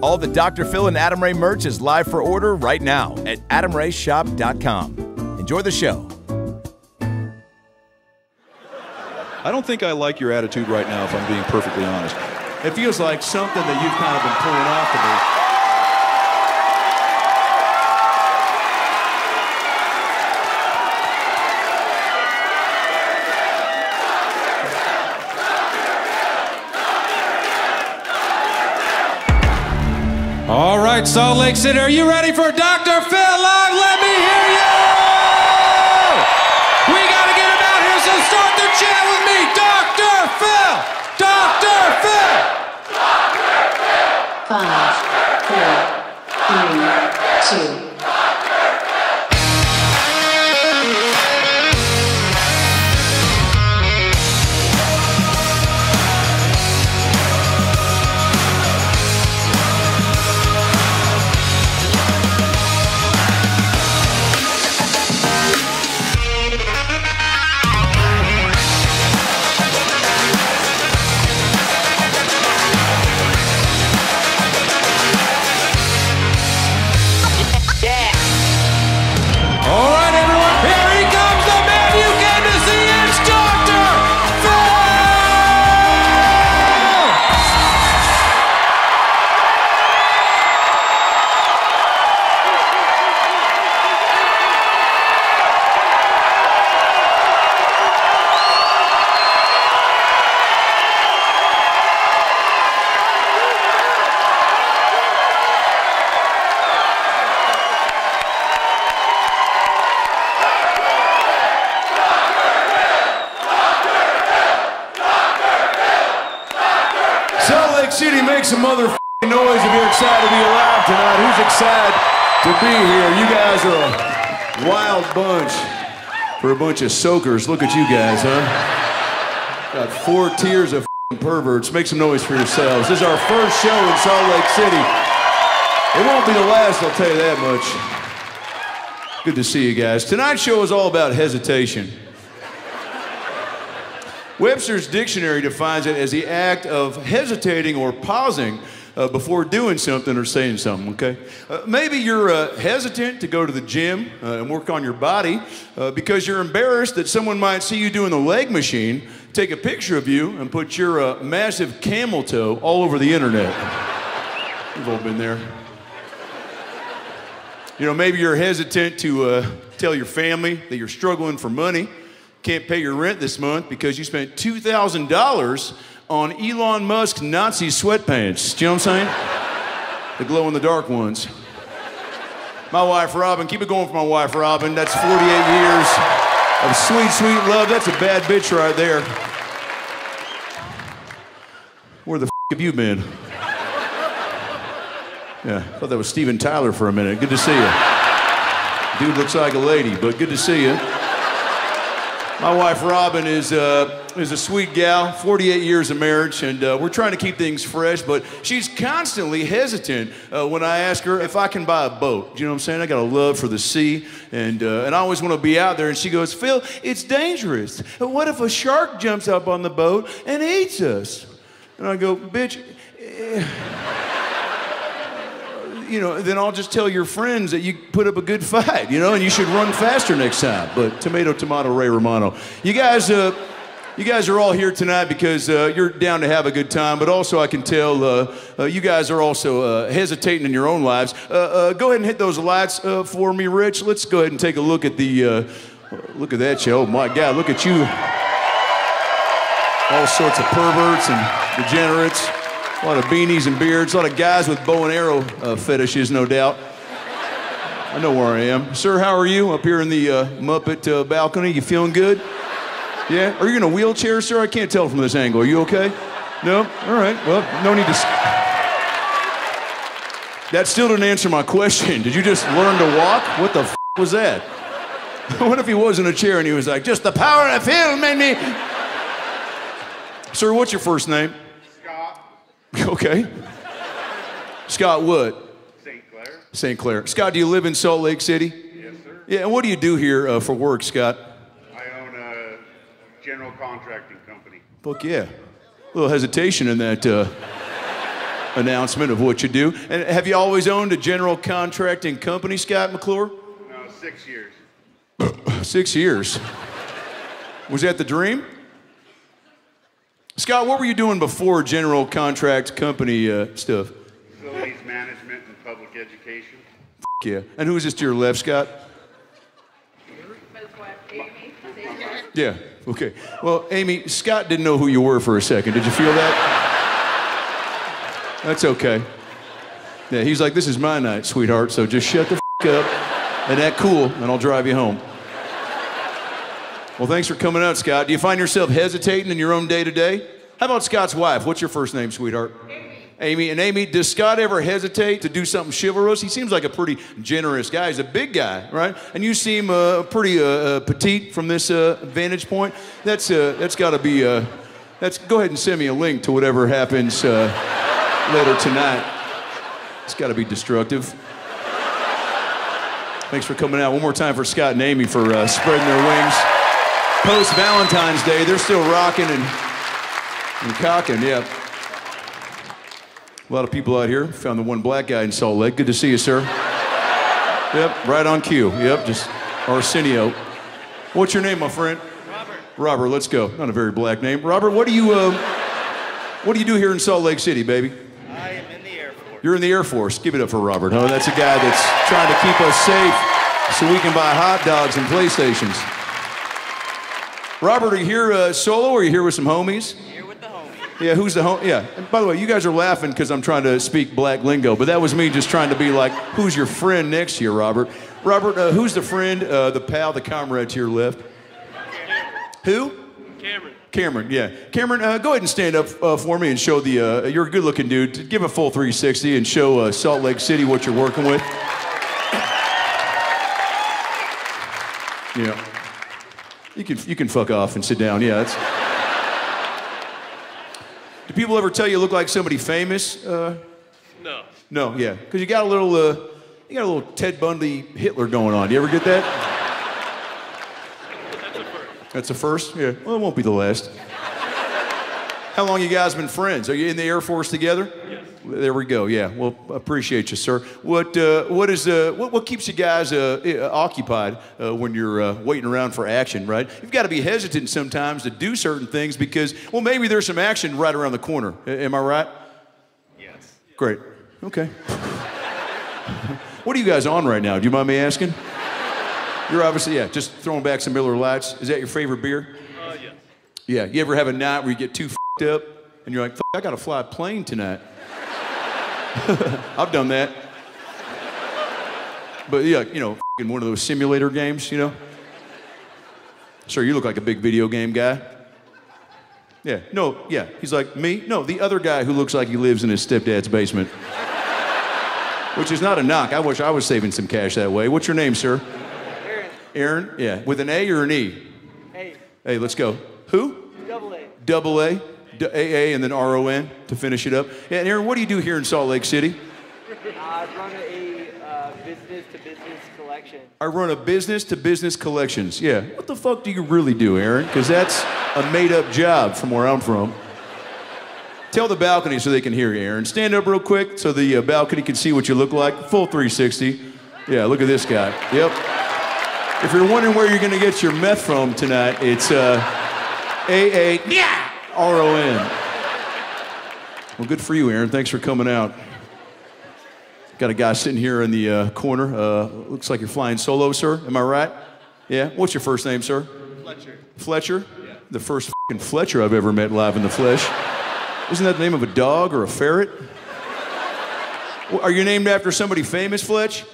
All the Dr. Phil and Adam Ray merch is live for order right now at adamrayshop.com. Enjoy the show. I don't think I like your attitude right now, if I'm being perfectly honest. It feels like something that you've kind of been pulling off to me. All right, Salt Lake City, are you ready for Dr. Phil Live? Let me hear you! We gotta get him out here, so start the chant with me. Dr. Phil! Dr. Phil! Dr. Phil! 5, 4, 3, 2. City, make some motherfucking noise if you're excited to be alive tonight. Who's excited to be here? You guys are a wild bunch for a bunch of soakers. Look at you guys, huh? Got 4 tiers of perverts. Make some noise for yourselves. This is our first show in Salt Lake City. It won't be the last, I'll tell you that much. Good to see you guys. Tonight's show is all about hesitation. Webster's dictionary defines it as the act of hesitating or pausing before doing something or saying something, okay? Maybe you're hesitant to go to the gym and work on your body because you're embarrassed that someone might see you doing the leg machine, take a picture of you, and put your massive camel toe all over the internet. We've all been there. You know, maybe you're hesitant to tell your family that you're struggling for money. Can't pay your rent this month because you spent $2,000 on Elon Musk's Nazi sweatpants. Do you know what I'm saying? The glow-in-the-dark ones. My wife, Robin, keep it going for my wife, Robin. That's 48 years of sweet, sweet love. That's a bad bitch right there. Where the have you been? Yeah, I thought that was Steven Tyler for a minute. Good to see you. Dude looks like a lady, but good to see you. My wife, Robin, is a sweet gal, 48 years of marriage, and we're trying to keep things fresh, but she's constantly hesitant when I ask her if I can buy a boat. Do you know what I'm saying? I got a love for the sea, and I always want to be out there, and she goes, Phil, it's dangerous. What if a shark jumps up on the boat and eats us? And I go, bitch, you know, then I'll just tell your friends that you put up a good fight, you know, and you should run faster next time. But tomato, tomato, Ray Romano. You guys are all here tonight because you're down to have a good time, but also I can tell you guys are also hesitating in your own lives. Go ahead and hit those lights for me, Rich. Let's go ahead and take a look at the, look at that show. Oh my God, look at you. All sorts of perverts and degenerates. A lot of beanies and beards, a lot of guys with bow and arrow fetishes, no doubt. I know where I am. Sir, how are you up here in the Muppet balcony? You feeling good? Yeah? Are you in a wheelchair, sir? I can't tell from this angle. Are you okay? No? All right. Well, no need to... That still didn't answer my question. Did you just learn to walk? What the was that? What if he was in a chair and he was like, just the power of film made me... Sir, what's your first name? Okay. Scott what? St. Clair. St. Clair. Scott, do you live in Salt Lake City? Yes, sir. Yeah, and what do you do here for work, Scott? I own a general contracting company. Fuck yeah. A little hesitation in that announcement of what you do. And have you always owned a general contracting company, Scott McClure? No, 6 years. 6 years. Was that the dream? Scott, what were you doing before general contract company stuff? Facilities management and public education. Yeah. And who is this to your left, Scott? Amy. Yeah, okay. Well, Amy, Scott didn't know who you were for a second. Did you feel that? That's okay. Yeah, he's like, this is my night, sweetheart, so just shut the up and act cool, and I'll drive you home. Well, thanks for coming out, Scott. Do you find yourself hesitating in your own day-to-day? How about Scott's wife? What's your first name, sweetheart? Amy. And Amy, does Scott ever hesitate to do something chivalrous? He seems like a pretty generous guy. He's a big guy, right? And you seem pretty petite from this vantage point. That's got to be. Go ahead and send me a link to whatever happens later tonight. It's got to be destructive. Thanks for coming out. One more time for Scott and Amy for spreading their wings. Post Valentine's Day, they're still rocking and cocking. Yeah. A lot of people out here. Found the one black guy in Salt Lake. Good to see you, sir. Yep, right on cue. Yep, just Arsenio. What's your name, my friend? Robert, let's go. Not a very black name. Robert, what do you do here in Salt Lake City, baby? I am in the Air Force. You're in the Air Force. Give it up for Robert, huh? That's a guy that's trying to keep us safe so we can buy hot dogs and PlayStations. Robert, are you here solo or are you here with some homies? Here with the homies. Yeah, who's the home? Yeah. And by the way, you guys are laughing because I'm trying to speak black lingo, but that was me just trying to be like, who's your friend next to you, Robert? Robert, who's the friend, the pal, the comrade to your left? Who? Cameron, yeah. Cameron, go ahead and stand up for me and show the, you're a good-looking dude. Give a full 360 and show Salt Lake City what you're working with. Yeah. You can fuck off and sit down, yeah. That's... Do people ever tell you look like somebody famous? No. No, yeah. Because you got a little Ted Bundy Hitler going on. You ever get that? That's a first? Yeah. Well, it won't be the last. How long you guys been friends? Are you in the Air Force together? Yes. There we go. Yeah. Well, appreciate you, sir. What keeps you guys occupied when you're waiting around for action? Right? You've got to be hesitant sometimes to do certain things because, well, maybe there's some action right around the corner. Am I right? Yes. Great. Okay. What are you guys on right now? Do you mind me asking? You're obviously, yeah, just throwing back some Miller Lights. Is that your favorite beer? Yes. Yeah. You ever have a night where you get too f***ed up and you're like, F***, I got to fly a plane tonight? I've done that. But yeah, you know, in one of those simulator games, you know? Sir, you look like a big video game guy. Yeah, no, yeah. He's like, me? No, the other guy who looks like he lives in his stepdad's basement. Which is not a knock. I wish I was saving some cash that way. What's your name, sir? Aaron. Aaron? Yeah. With an A or an E? A. Hey, let's go. Who? Double A. Double A? A and then R-O-N to finish it up. Yeah, and Aaron, what do you do here in Salt Lake City? I run a business-to-business collection. I run a business-to-business collections. Yeah. What the fuck do you really do, Aaron? Because that's a made-up job from where I'm from. Tell the balcony so they can hear you, Aaron. Stand up real quick so the balcony can see what you look like. Full 360. Yeah, look at this guy. Yep. If you're wondering where you're going to get your meth from tonight, it's A-A-R-O-N. Well, good for you, Aaron. Thanks for coming out. Got a guy sitting here in the corner. Looks like you're flying solo, sir. Am I right? Yeah. What's your first name, sir? Fletcher. Fletcher? Yeah. The first f***ing Fletcher I've ever met live in the flesh. Isn't that the name of a dog or a ferret? Are you named after somebody famous, Fletch?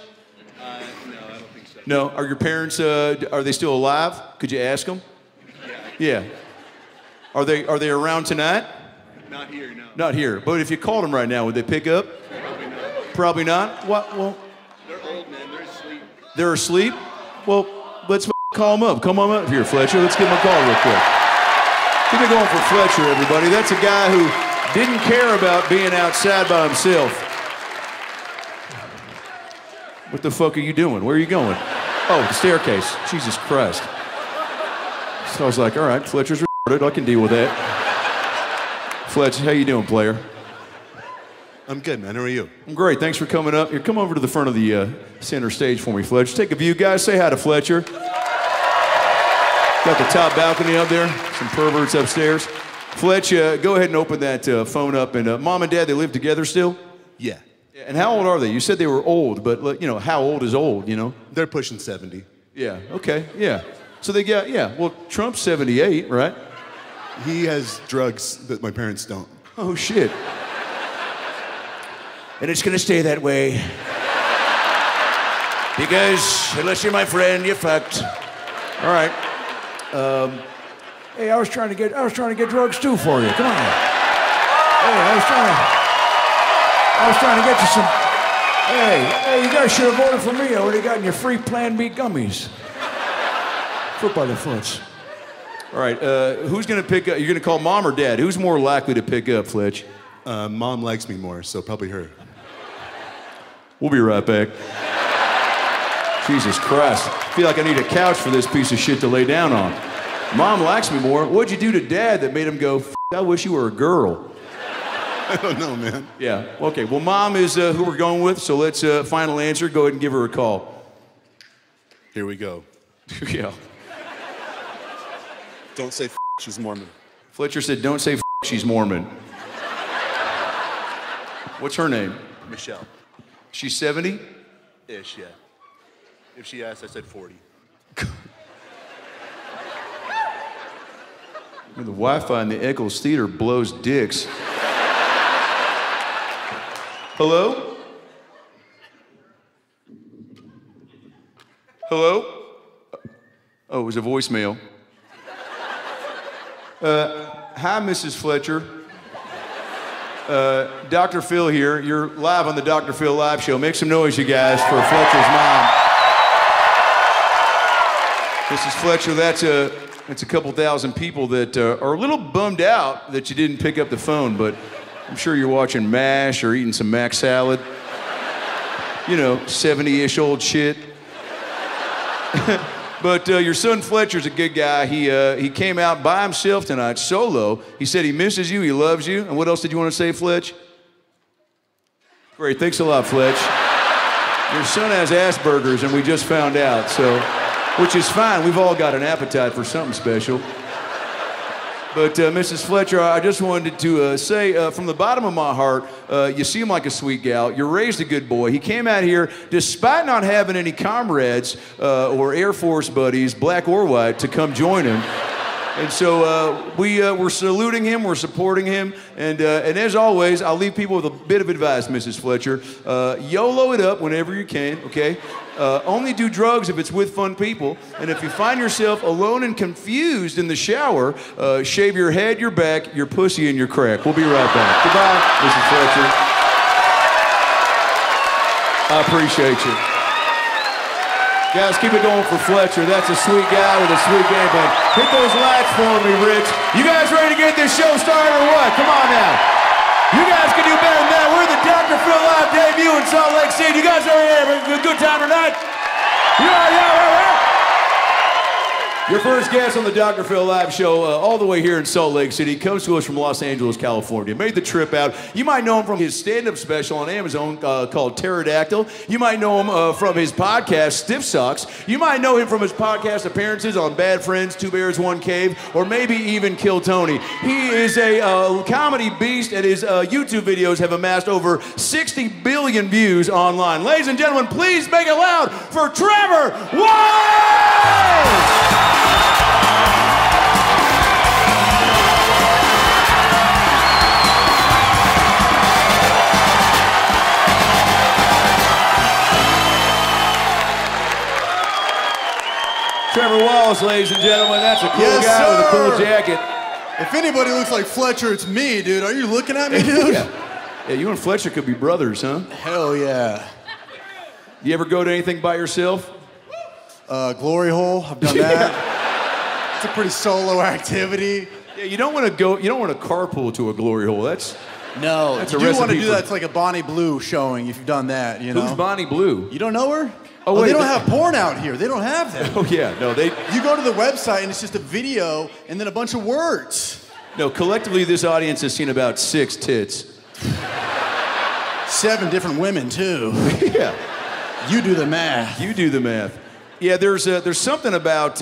No, I don't think so. No. Are your parents, are they still alive? Could you ask them? Yeah. Yeah. Are they around tonight? Not here, no. Not here. But if you called them right now, would they pick up? Probably not. Probably not? What? Well, They're old, man. They're asleep. they're asleep? Well, let's call them up. Come on up here, Fletcher. Let's give him a call real quick. Keep it going for Fletcher, everybody. That's a guy who didn't care about being outside by himself. What the fuck are you doing? Where are you going? Oh, the staircase. Jesus Christ. So I was like, all right, Fletcher's retarded. I can deal with that. Fletch, how you doing, player? I'm good, man. How are you? I'm great. Thanks for coming up. Here, come over to the front of the center stage for me, Fletcher. Take a view, guys. Say hi to Fletcher. Got the top balcony up there. Some perverts upstairs. Fletch, go ahead and open that phone up. And Mom and Dad, they live together still? Yeah. And how old are they? You said they were old, but you know, how old is old, you know? They're pushing 70. Yeah, okay, yeah. So they got, well, Trump's 78, right? He has drugs that my parents don't. Oh, shit. And it's gonna stay that way. Because unless you're my friend, you're fucked. All right. Hey, I was trying to get drugs too for you. Come on. Hey, I was trying to get you some. Hey, you guys should have voted for me. I would have gotten your free Plan B gummies. Foot by the foots. All right, who's gonna pick up? You're gonna call Mom or Dad? Who's more likely to pick up, Fletch? Mom likes me more, so probably her. We'll be right back. Jesus Christ. I feel like I need a couch for this piece of shit to lay down on. Mom likes me more. What'd you do to Dad that made him go, I wish you were a girl? I don't know, man. Yeah, okay. Well, Mom is who we're going with, so let's final answer. Go ahead and give her a call. Here we go. Yeah. Don't say she's Mormon. Fletcher said, don't say she's Mormon. What's her name? Michelle. She's 70? Ish, yeah. If she asked, I said 40. The Wi-Fi in the Eccles Theater blows dicks. Hello? Hello? Oh, it was a voicemail. Hi, Mrs. Fletcher. Dr. Phil here. You're live on the Dr. Phil Live Show. Make some noise, you guys, for Fletcher's mom. Mrs. Fletcher, that's a couple thousand people that are a little bummed out that you didn't pick up the phone, but I'm sure you're watching MASH or eating some Mac salad. You know, 70-ish old shit. But your son Fletcher's a good guy. He came out by himself tonight, solo. He said he misses you, he loves you. And what else did you want to say, Fletch? Great, thanks a lot, Fletch. Your son has Asperger's, and we just found out, so, which is fine. We've all got an appetite for something special. But Mrs. Fletcher, I just wanted to say from the bottom of my heart, you seem like a sweet gal. You're raised a good boy. He came out here despite not having any comrades or Air Force buddies, black or white, to come join him. And so we're saluting him, we're supporting him, and as always, I'll leave people with a bit of advice, Mrs. Fletcher. YOLO it up whenever you can, okay? Only do drugs if it's with fun people, and if you find yourself alone and confused in the shower, shave your head, your back, your pussy, and your crack. We'll be right back. Goodbye, Mrs. Fletcher. I appreciate you. Guys, keep it going for Fletcher. That's a sweet guy with a sweet game plan. Hit those lights for me, Rich. You guys ready to get this show started or what? Come on now. You guys can do better than that. We're the Dr. Phil Live debut in Salt Lake City. You guys are having a good time tonight? Yeah. Your first guest on the Dr. Phil Live Show, all the way here in Salt Lake City, comes to us from Los Angeles, California. Made the trip out. You might know him from his stand-up special on Amazon called Pterodactyl. You might know him from his podcast, Stiff Socks. You might know him from his podcast appearances on Bad Friends, Two Bears, One Cave, or maybe even Kill Tony. He is a comedy beast, and his YouTube videos have amassed over 60 billion views online. Ladies and gentlemen, please make it loud for Trevor Wallace! Trevor Wallace, ladies and gentlemen. That's a cool guy with a cool jacket. If anybody looks like Fletcher, it's me, dude. Are you looking at me, dude? Yeah, you and Fletcher could be brothers, huh? Hell yeah. You ever go to anything by yourself? Glory hole. I've done that. It's a pretty solo activity. Yeah, you don't want to carpool to a glory hole. That's a recipe. You do want to do that. It's like a Bonnie Blue showing if you've done that, you know? Who's Bonnie Blue? You don't know her? Oh, wait, they don't have porn out here. They don't have that. Oh, yeah. No, they... You go to the website and it's just a video and then a bunch of words. No, collectively, this audience has seen about 6 tits. 7 different women, too. Yeah. You do the math. You do the math. Yeah, there's something about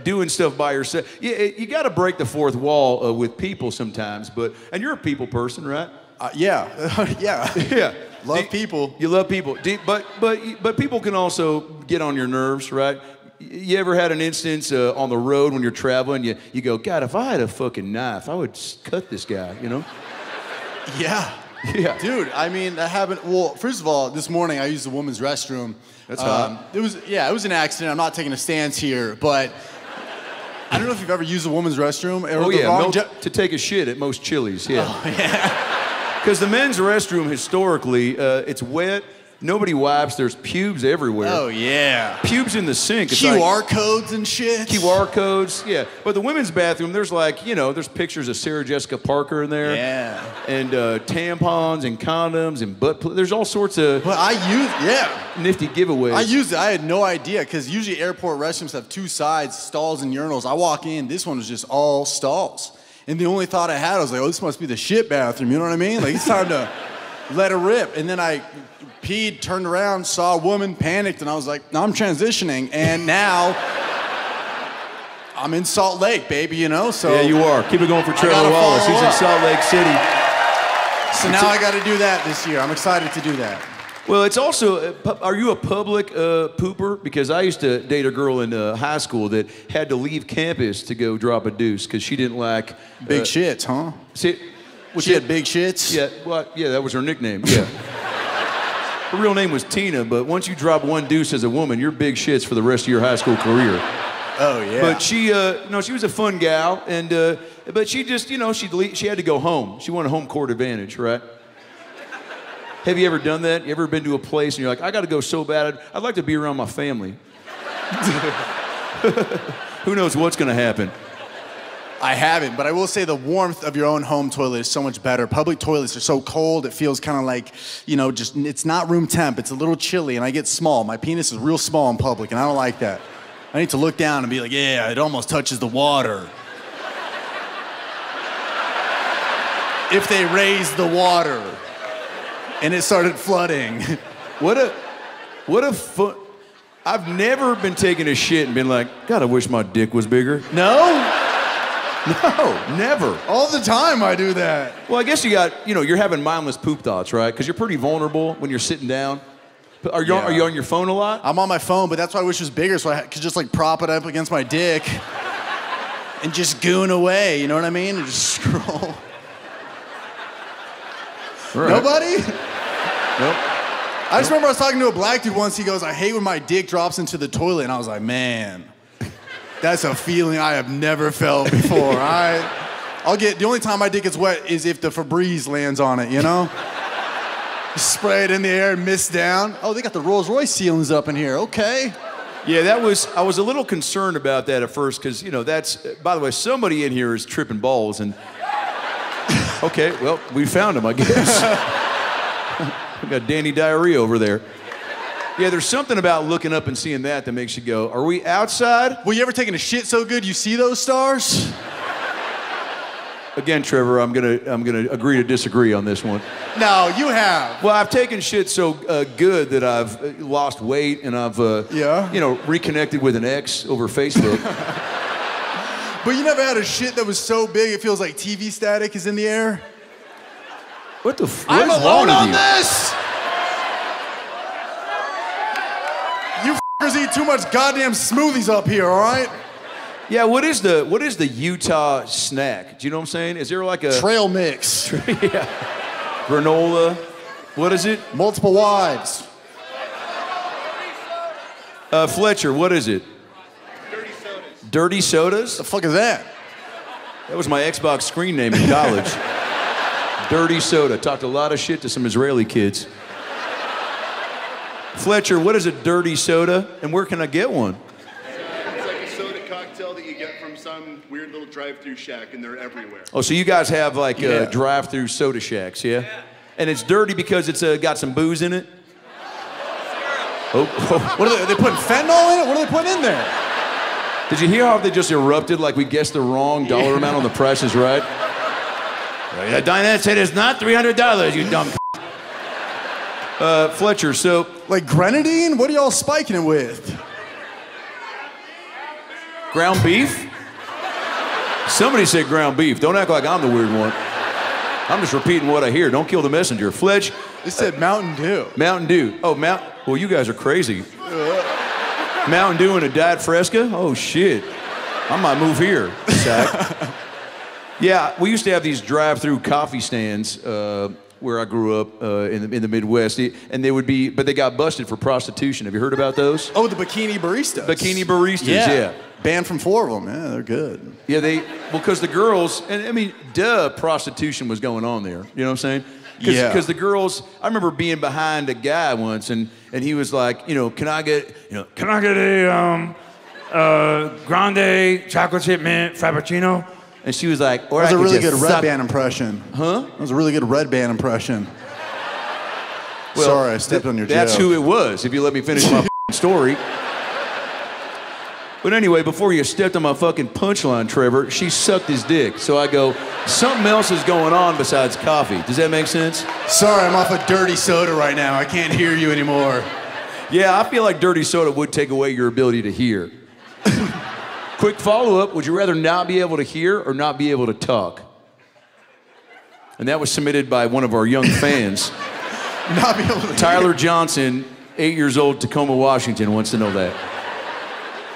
doing stuff by yourself. You got to break the fourth wall with people sometimes, and you're a people person, right? Yeah. Yeah. Love people. You love people. But people can also get on your nerves, right? You ever had an instance on the road when you're traveling, you go, God, if I had a fucking knife, I would cut this guy, you know? Yeah. Yeah. Dude, I mean, that happened. Well, first of all, this morning I used the women's restroom. That's hot. It was an accident. I'm not taking a stance here, but I don't know if you've ever used a woman's restroom. Oh, yeah, to take a shit at most Chili's, yeah. Oh, yeah. Because the men's restroom, historically, it's wet. Nobody wipes. There's pubes everywhere. Oh, yeah. Pubes in the sink. It's QR codes and shit. QR codes, yeah. But the women's bathroom, there's there's pictures of Sarah Jessica Parker in there. Yeah. And tampons and condoms and there's all sorts of nifty giveaways. I used it. I had no idea, because usually airport restrooms have 2 sides, stalls and urinals. I walk in, this one was just all stalls. And the only thought I had, I was like, oh, this must be the shit bathroom, you know what I mean? Like, it's time to let it rip. And then I peed, turned around, saw a woman, panicked, and I was like, no, I'm transitioning. And now I'm in Salt Lake, baby, you know? So yeah, you are. Keep it going for Trevor Wallace. He's in Salt Lake City. So now I got to do that this year. I'm excited to do that. Well, it's also, are you a public pooper? Because I used to date a girl in high school that had to leave campus to go drop a deuce because she didn't like... Big shits, huh? She had big shits? Yeah, well, yeah, that was her nickname, yeah. Her real name was Tina, but once you drop one deuce as a woman, you're big shits for the rest of your high school career. Oh, yeah. But she, she was a fun gal, and but she just, she had to go home. She wanted home court advantage, right? Have you ever done that? You ever been to a place and you're like, I got to go so bad, I'd like to be around my family. Who knows what's going to happen? I haven't, but I will say the warmth of your own home toilet is so much better. Public toilets are so cold, it feels kind of like, just, it's not room temp, it's a little chilly, and I get small. My penis is real small in public, and I don't like that. I need to look down and be like, yeah, it almost touches the water. If they raise the water and it started flooding. What a fun... I've never been taking a shit and been like, God, I wish my dick was bigger. No? No, never. All the time I do that. Well, I guess you're having mindless poop thoughts, right? Because you're pretty vulnerable when you're sitting down. Are you on your phone a lot? I'm on my phone, but that's why I wish it was bigger, so I could just prop it up against my dick and just goon away, you know what I mean? And just scroll. Right. Nobody? Nope. I just remember I was talking to a black dude once. He goes, I hate when my dick drops into the toilet. And I was like, man, that's a feeling I have never felt before. The only time my dick gets wet is if the Febreze lands on it, you know? Spray it in the air, mist down. Oh, they got the Rolls Royce ceilings up in here. Okay. Yeah, I was a little concerned about that at first because, that's, by the way, somebody in here is tripping balls and... Okay, well, we found him, I guess. We got Danny Diarrhea over there. Yeah, there's something about looking up and seeing that makes you go, are we outside? Well, you ever taken a shit so good you see those stars? Again, Trevor, I'm gonna agree to disagree on this one. No, you have. Well, I've taken shit so good that I've lost weight and I've reconnected with an ex over Facebook. But you never had a shit that was so big it feels like TV static is in the air? What the f***? I'm alone on this! You f***ers eat too much goddamn smoothies up here, all right? Yeah, what is the Utah snack? Do you know what I'm saying? Is there like a... Trail mix. Yeah. Granola. What is it? Multiple wives. Fletcher, what is it? Dirty sodas? The fuck is that? That was my Xbox screen name in college. Dirty soda. Talked a lot of shit to some Israeli kids. Fletcher, what is a dirty soda, and where can I get one? It's like a soda cocktail that you get from some weird little drive-through shack, and they're everywhere. Oh, so you guys have drive-through soda shacks, yeah? And it's dirty because it's got some booze in it? Oh. What are they putting fentanyl in it? What are they putting in there? Did you hear how they just erupted like we guessed the wrong dollar amount on The Price is Right? Dinette said it's not $300, you dumb. Fletcher, so... Like grenadine? What are y'all spiking it with? Ground beef? Somebody said ground beef. Don't act like I'm the weird one. I'm just repeating what I hear. Don't kill the messenger. Fletch. They said Mountain Dew. Mountain Dew. Oh, well, you guys are crazy. Mountain Dew and a Diet Fresca? Oh, shit. I might move here, Zach. Yeah, we used to have these drive-through coffee stands where I grew up in the Midwest, and but they got busted for prostitution. Have you heard about those? Oh, the bikini baristas. Bikini baristas, yeah. Banned from 4 of them. Yeah, they're good. Yeah, because the girls, and I mean, prostitution was going on there. You know what I'm saying? Because the girls, I remember being behind a guy once, and he was like, can I get a grande chocolate chip mint frappuccino? And she was like, or that was a really good Red Band impression. Huh? That was a really good Red Band impression. Well, sorry, I stepped on your joke. That's who it was, if you let me finish my story. But anyway, before you stepped on my fucking punchline, Trevor, she sucked his dick. So I go, something else is going on besides coffee. Does that make sense? Sorry, I'm off a dirty soda right now. I can't hear you anymore. Yeah, I feel like dirty soda would take away your ability to hear. Quick follow-up, would you rather not be able to hear or not be able to talk? And that was submitted by one of our young fans. Not be able to Tyler hear. Johnson, 8 years old, Tacoma, Washington, wants to know that.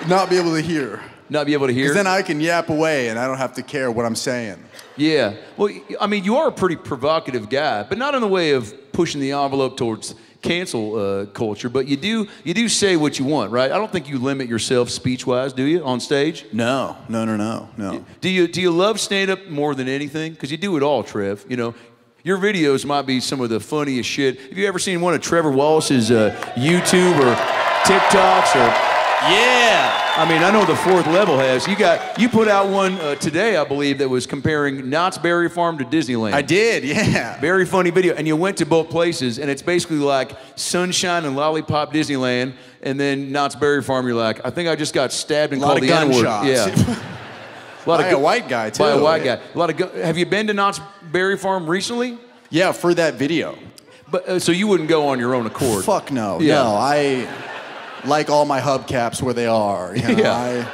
Not be able to hear. Not be able to hear? Because then I can yap away and I don't have to care what I'm saying. Yeah. Well, I mean, you are a pretty provocative guy, but not in the way of pushing the envelope towards cancel culture, but you do say what you want, right? I don't think you limit yourself speech-wise, do you, on stage? No. Do you love stand-up more than anything? Because you do it all, Trev. Your videos might be some of the funniest shit. Have you ever seen one of Trevor Wallace's YouTube or TikToks or... Yeah, I mean, I know the Fourth Level has. You put out one today, I believe, that was comparing Knott's Berry Farm to Disneyland. I did, yeah. Very funny video, and you went to both places, and it's basically like Sunshine and Lollipop Disneyland, and then Knott's Berry Farm. You're like, I think I just got stabbed and called the N-word. Yeah. By a white guy too. By a white guy. Have you been to Knott's Berry Farm recently? Yeah, for that video. But so you wouldn't go on your own accord? Fuck no. Yeah. No, I like all my hubcaps where they are. Yeah.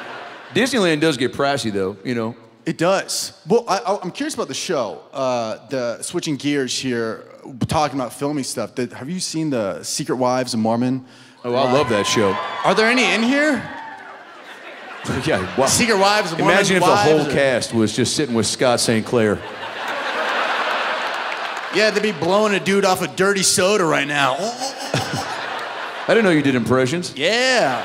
Disneyland does get pricey, though. It does. Well, I'm curious about the show. The switching gears here, talking about filming stuff. Have you seen the Secret Wives of Mormon? Oh, I love that show. Are there any in here? Yeah. Wow. Secret Wives of Mormon. Imagine if the whole cast was just sitting with Scott St. Clair. Yeah, they'd be blowing a dude off a dirty soda right now. I didn't know you did impressions. Yeah.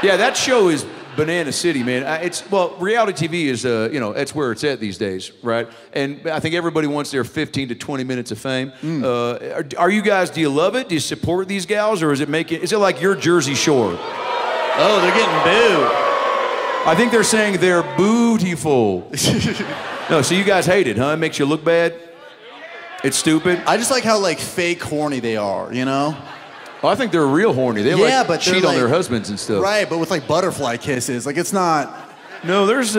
Yeah, that show is Banana City, man. Reality TV is, it's where it's at these days, right? And I think everybody wants their 15 to 20 minutes of fame. Are you guys, do you love it? Do you support these gals? Or is it like your Jersey Shore? Oh, they're getting booed. I think they're saying they're bootiful. No, so you guys hate it, huh? It makes you look bad? It's stupid? I just like how, fake horny they are, Oh, I think they're real horny. They but cheat on their husbands and stuff. Right, but with butterfly kisses. It's not... No, there's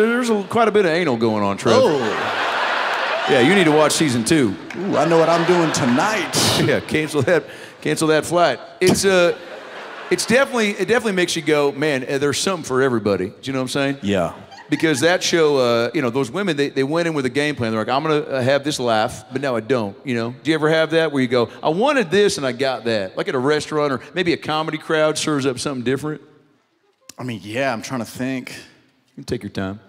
quite a bit of anal going on, Trev. Oh. Yeah, you need to watch season 2. Ooh, I know what I'm doing tonight. Yeah, cancel that flight. It definitely makes you go, man, there's something for everybody. Do you know what I'm saying? Yeah. Because that show, those women, they went in with a game plan. They're like, I'm going to have this laugh, but now I don't, Do you ever have that where you go, I wanted this and I got that? Like at a restaurant or maybe a comedy crowd serves up something different? I mean, yeah, I'm trying to think. You can take your time.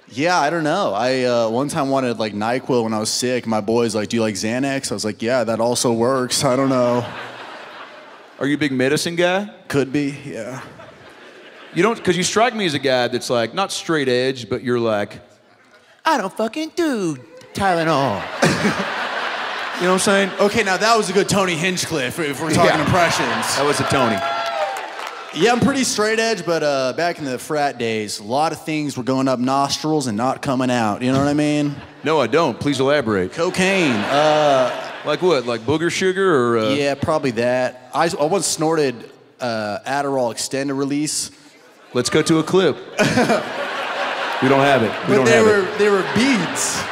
Yeah, I don't know. I one time wanted NyQuil when I was sick. My boy's like, do you like Xanax? I was like, yeah, that also works. I don't know. Are you a big medicine guy? Could be, yeah. You don't, because you strike me as a guy that's not straight edge, but you're like, I don't fucking do Tylenol. You know what I'm saying? Okay, now that was a good Tony Hinchcliffe if we're talking impressions. That was a Tony. Yeah, I'm pretty straight edge, but back in the frat days, a lot of things were going up nostrils and not coming out. You know what I mean? No, I don't. Please elaborate. Cocaine. Like what? Like booger sugar or? Yeah, probably that. I once snorted Adderall extended release. Let's go to a clip. We don't have it. They were beads.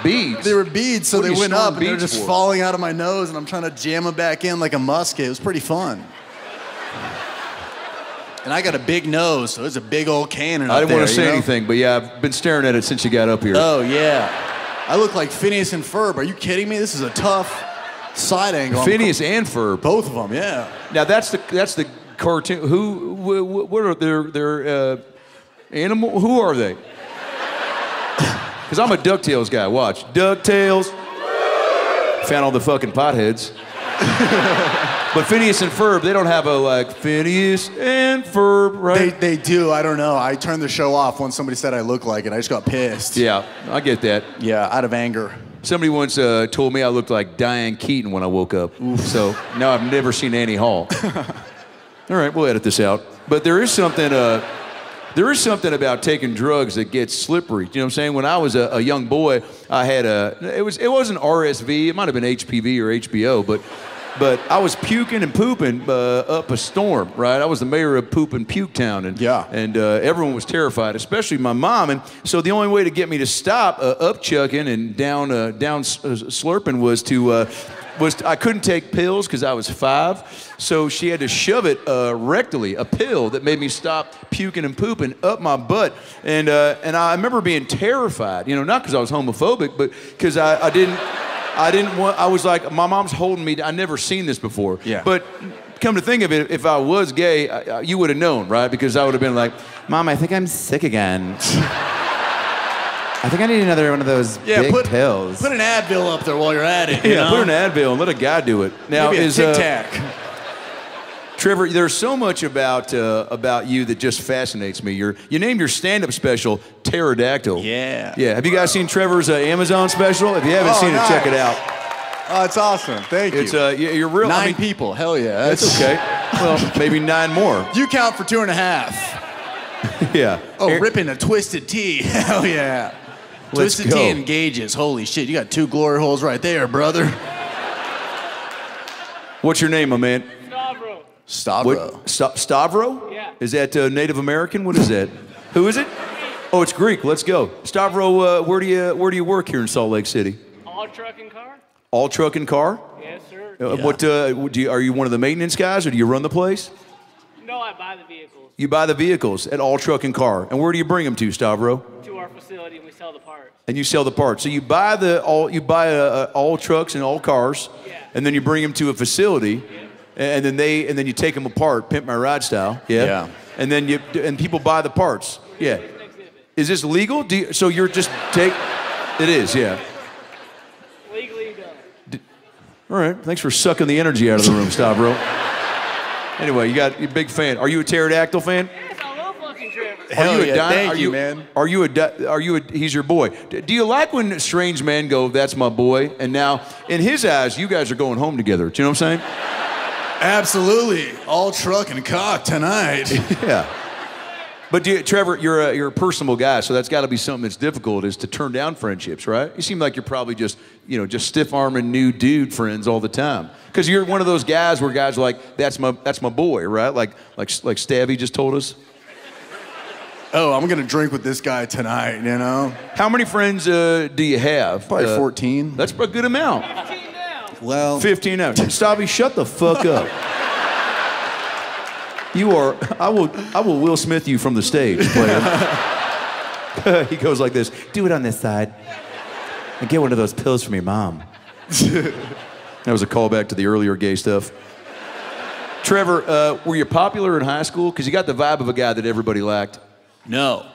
Beads? They were beads, so What are they you went storing up, and they're beads just for? falling out of my nose, and I'm trying to jam them back in like a musket. It was pretty fun. And I got a big nose, so it's a big old cannon I up didn't there, want to say you know? anything, but yeah, I've been staring at it since you got up here. Oh, yeah. I look like Phineas and Ferb. Are you kidding me? This is a tough side angle. Phineas and Ferb. Both of them, yeah. Now that's the cartoon. What are their animal? Who are they? Because I'm a DuckTales guy. Watch DuckTales. Found all the fucking potheads. But Phineas and Ferb, they don't have a like Phineas and Ferb, right? They do. I don't know. I turned the show off when somebody said I looked like it. I just got pissed. Yeah, I get that. Yeah, out of anger. Somebody once told me I looked like Diane Keaton when I woke up. So now I've never seen Annie Hall. All right, we'll edit this out. But there is something about taking drugs that gets slippery. You know what I'm saying? When I was a young boy, I had it wasn't RSV. It might have been HPV or HBO, but I was puking and pooping up a storm, right? I was the mayor of Poop and Puke Town, and everyone was terrified, especially my mom. And so the only way to get me to stop up chucking and down slurping was I couldn't take pills because I was 5, so she had to shove it rectally, a pill that made me stop puking and pooping up my butt. And I remember being terrified, you know, not because I was homophobic, but because I didn't want, I was like, my mom's holding me, I never seen this before. Yeah. But come to think of it, if I was gay, you would have known, right? Because I would have been like, Mom, I think I'm sick again. I think I need another one of those big pills. Put an Advil up there while you're at it. You know? Put an Advil and let a guy do it. Now, Maybe a Tic Tac. Trevor, there's so much about you that just fascinates me. You named your stand-up special Pterodactyl. Yeah. Yeah. Have you guys seen Trevor's Amazon special? If you haven't seen it, check it out. Oh, it's awesome. Thank you. It's you're real. 9 people. Hell yeah. That's okay. Well, maybe 9 more. You count for 2.5. Yeah. Oh, ripping a Twisted Tea. Hell yeah. Let's Twisted go. Tea engages. Holy shit, you got 2 glory holes right there, brother. What's your name, my man? Stavro. Stavro? Yeah. Is that Native American? What is that? Who is it? Oh, it's Greek. Let's go. Stavro, where do you work here in Salt Lake City? All truck and car? All truck and car? Yes, sir. What are you one of the maintenance guys, or do you run the place? No, I buy the vehicles. You buy the vehicles at All Truck and Car. And where do you bring them to, Stavro? To our facility, and we sell the parts. And you sell the parts. So you buy all trucks and all cars, and then you bring them to a facility, and then you take them apart, pimp my ride style. Yeah. And then and people buy the parts. Yeah. Is this legal? So you're just take? It is. Yeah. Legally done. All right. Thanks for sucking the energy out of the room, Stavro. Anyway, you're a big fan. Are you a Pterodactyl fan? Yes, I love fucking Trevor. Hell yeah, thank you, man. He's your boy. Do you like when strange men go, that's my boy? And now, in his eyes, you guys are going home together. Do you know what I'm saying? Absolutely. All truck and cock tonight. Yeah. But Trevor, you're a personable guy, so that's got to be something that's difficult, is to turn down friendships, right? You seem like you're probably just stiff-arming new dude friends all the time. Because you're one of those guys where guys are like, that's my boy, right? Like Stabby just told us. Oh, I'm gonna drink with this guy tonight, you know? How many friends do you have? Probably 14. That's a good amount. 15 now. Well, 15 now. Stabby, shut the fuck up. I will Will Smith you from the stage, player. He goes like this, do it on this side. And get one of those pills from your mom. That was a callback to the earlier gay stuff. Trevor, were you popular in high school? Because you got the vibe of a guy that everybody liked. No.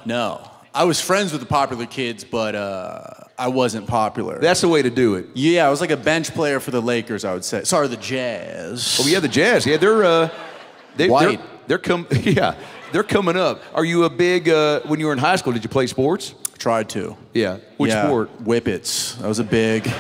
I was friends with the popular kids, but I wasn't popular. That's the way to do it. Yeah, I was like a bench player for the Lakers, I would say. Sorry, the Jazz. Oh, yeah, the Jazz. Yeah, White. They're coming up. Are you a big, when you were in high school, did you play sports? Tried to. Yeah. Which sport? Whippets. That was a big...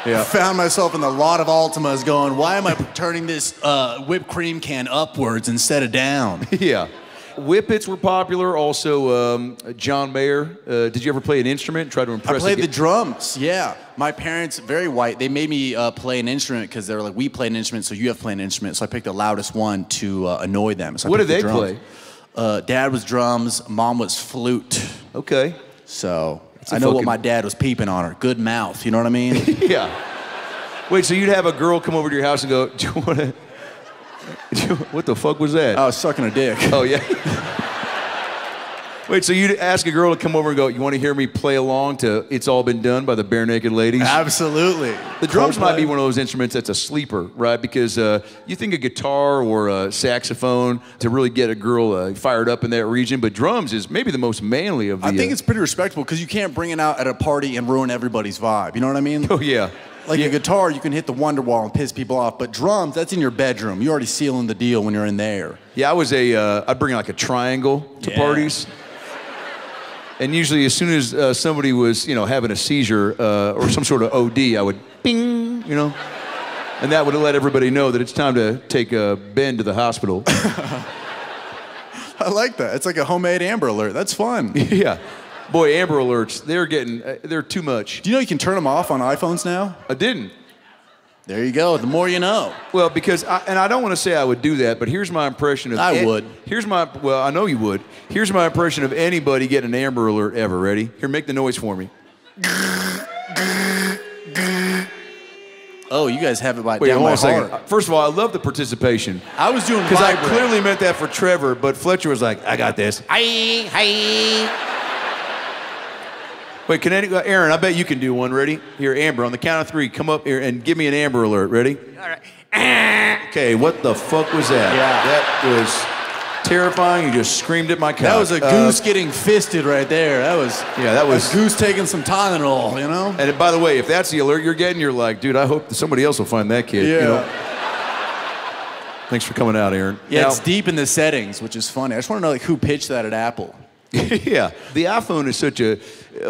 Yeah. I found myself in the lot of Altimas going, why am I turning this whipped cream can upwards instead of down? Yeah. Whippets were popular. Also, John Mayer. Did you ever play an instrument and try to impress? I played the drums, yeah. My parents, very white, they made me play an instrument because they were like, we play an instrument, so you have to play an instrument. So I picked the loudest one to annoy them. So what did they play? Dad was drums, Mom was flute. Okay. So I know what my dad was peeping on her. Good mouth, you know what I mean? Yeah. Wait, so you'd have a girl come over to your house and go, do you want to... What the fuck was that? I was sucking a dick. Oh, yeah? Wait, so you'd ask a girl to come over and go, you want to hear me play along to It's All Been Done by the Bare Naked Ladies? Absolutely. The drums might be one of those instruments that's a sleeper, right? Because you think a guitar or a saxophone to really get a girl fired up in that region, but drums is maybe the most manly of the... I think it's pretty respectable because you can't bring it out at a party and ruin everybody's vibe. You know what I mean? Oh, yeah. Like a guitar, you can hit the Wonderwall and piss people off, but drums, that's in your bedroom. You're already sealing the deal when you're in there. Yeah, I'd bring like a triangle to parties. And usually as soon as somebody was, having a seizure or some sort of OD, I would bing, And that would let everybody know that it's time to take Ben to the hospital. I like that. It's like a homemade Amber Alert. That's fun. Yeah. Boy, Amber Alerts, they're too much. Do you know you can turn them off on iPhones now? I didn't. There you go. The more you know. Well, because, I don't want to say I would do that, but here's my impression of... I would. Well, I know you would. Here's my impression of anybody getting an Amber Alert ever. Ready? Here, make the noise for me. Oh, you guys have it by Wait, down hold my on a second. heart. First of all, I love the participation. I was doing because I vibrate. clearly meant that for Trevor, but Fletcher was like, I got this. Hi. Wait, Aaron, I bet you can do one. Ready? Here, Amber, on the count of 3, come up here and give me an Amber Alert. Ready? All right. Okay, what the fuck was that? Yeah. That was terrifying. You just screamed at my couch. That was a goose getting fisted right there. That was a goose taking some Tylenol, And by the way, if that's the alert you're getting, you're like, dude, I hope that somebody else will find that kid. Yeah. Thanks for coming out, Aaron. Yeah, now, it's deep in the settings, which is funny. I just want to know who pitched that at Apple. Yeah, the iPhone is such a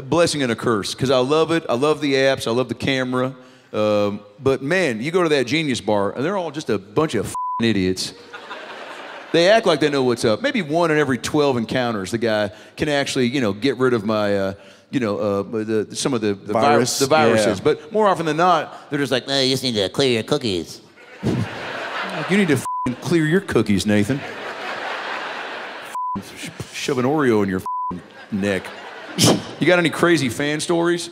blessing and a curse because I love it. I love the apps. I love the camera. But man, you go to that Genius bar and they're all just a bunch of idiots. They act like they know what's up. Maybe 1 in every 12 encounters, the guy can actually, get rid of my, some of the viruses. Yeah. But more often than not, they're just like, No, you just need to clear your cookies. you need to clear your cookies, Nathan. Shove an Oreo in your neck. You got any crazy fan stories?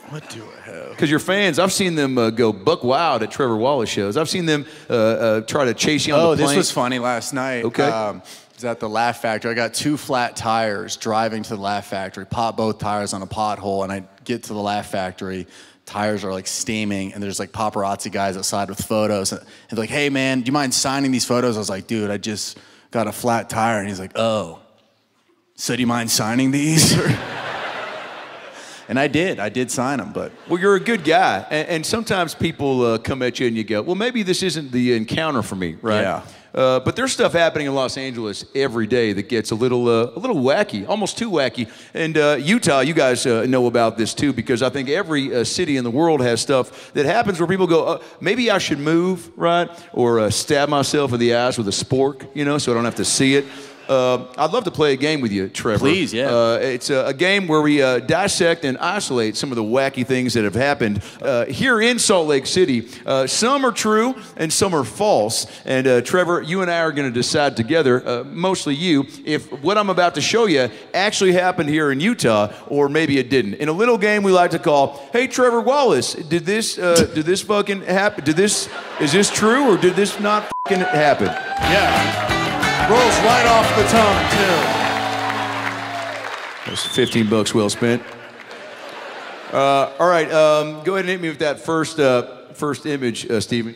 What do I have? Because your fans, I've seen them go buck wild at Trevor Wallace shows. I've seen them try to chase you on the plane. Oh, this was funny last night. Okay. I was at the Laugh Factory. I got 2 flat tires driving to the Laugh Factory, pop both tires on a pothole, and I get to the Laugh Factory. Tires are like steaming, and there's like paparazzi guys outside with photos. And they're like, hey man, do you mind signing these photos? I was like, dude, I just got a flat tire. And he's like, oh. So do you mind signing these? And I did sign them, but... Well, you're a good guy, and sometimes people come at you and you go, well, maybe this isn't the encounter for me, right? Yeah. But there's stuff happening in Los Angeles every day that gets a little wacky, almost too wacky. And Utah, you guys know about this too, because I think every city in the world has stuff that happens where people go, maybe I should move, right? Or stab myself in the eyes with a spork, so I don't have to see it. I'd love to play a game with you, Trevor. Please, yeah. It's a game where we dissect and isolate some of the wacky things that have happened here in Salt Lake City. Some are true and some are false. And Trevor, you and I are going to decide together, mostly you, if what I'm about to show you actually happened here in Utah or maybe it didn't. In a little game we like to call, hey, Trevor Wallace, did this fucking happen? Is this true or did this not fucking happen? Yeah. Rolls right off the tongue, too. That's $15 well spent. All right, go ahead and hit me with that first image, Stephen.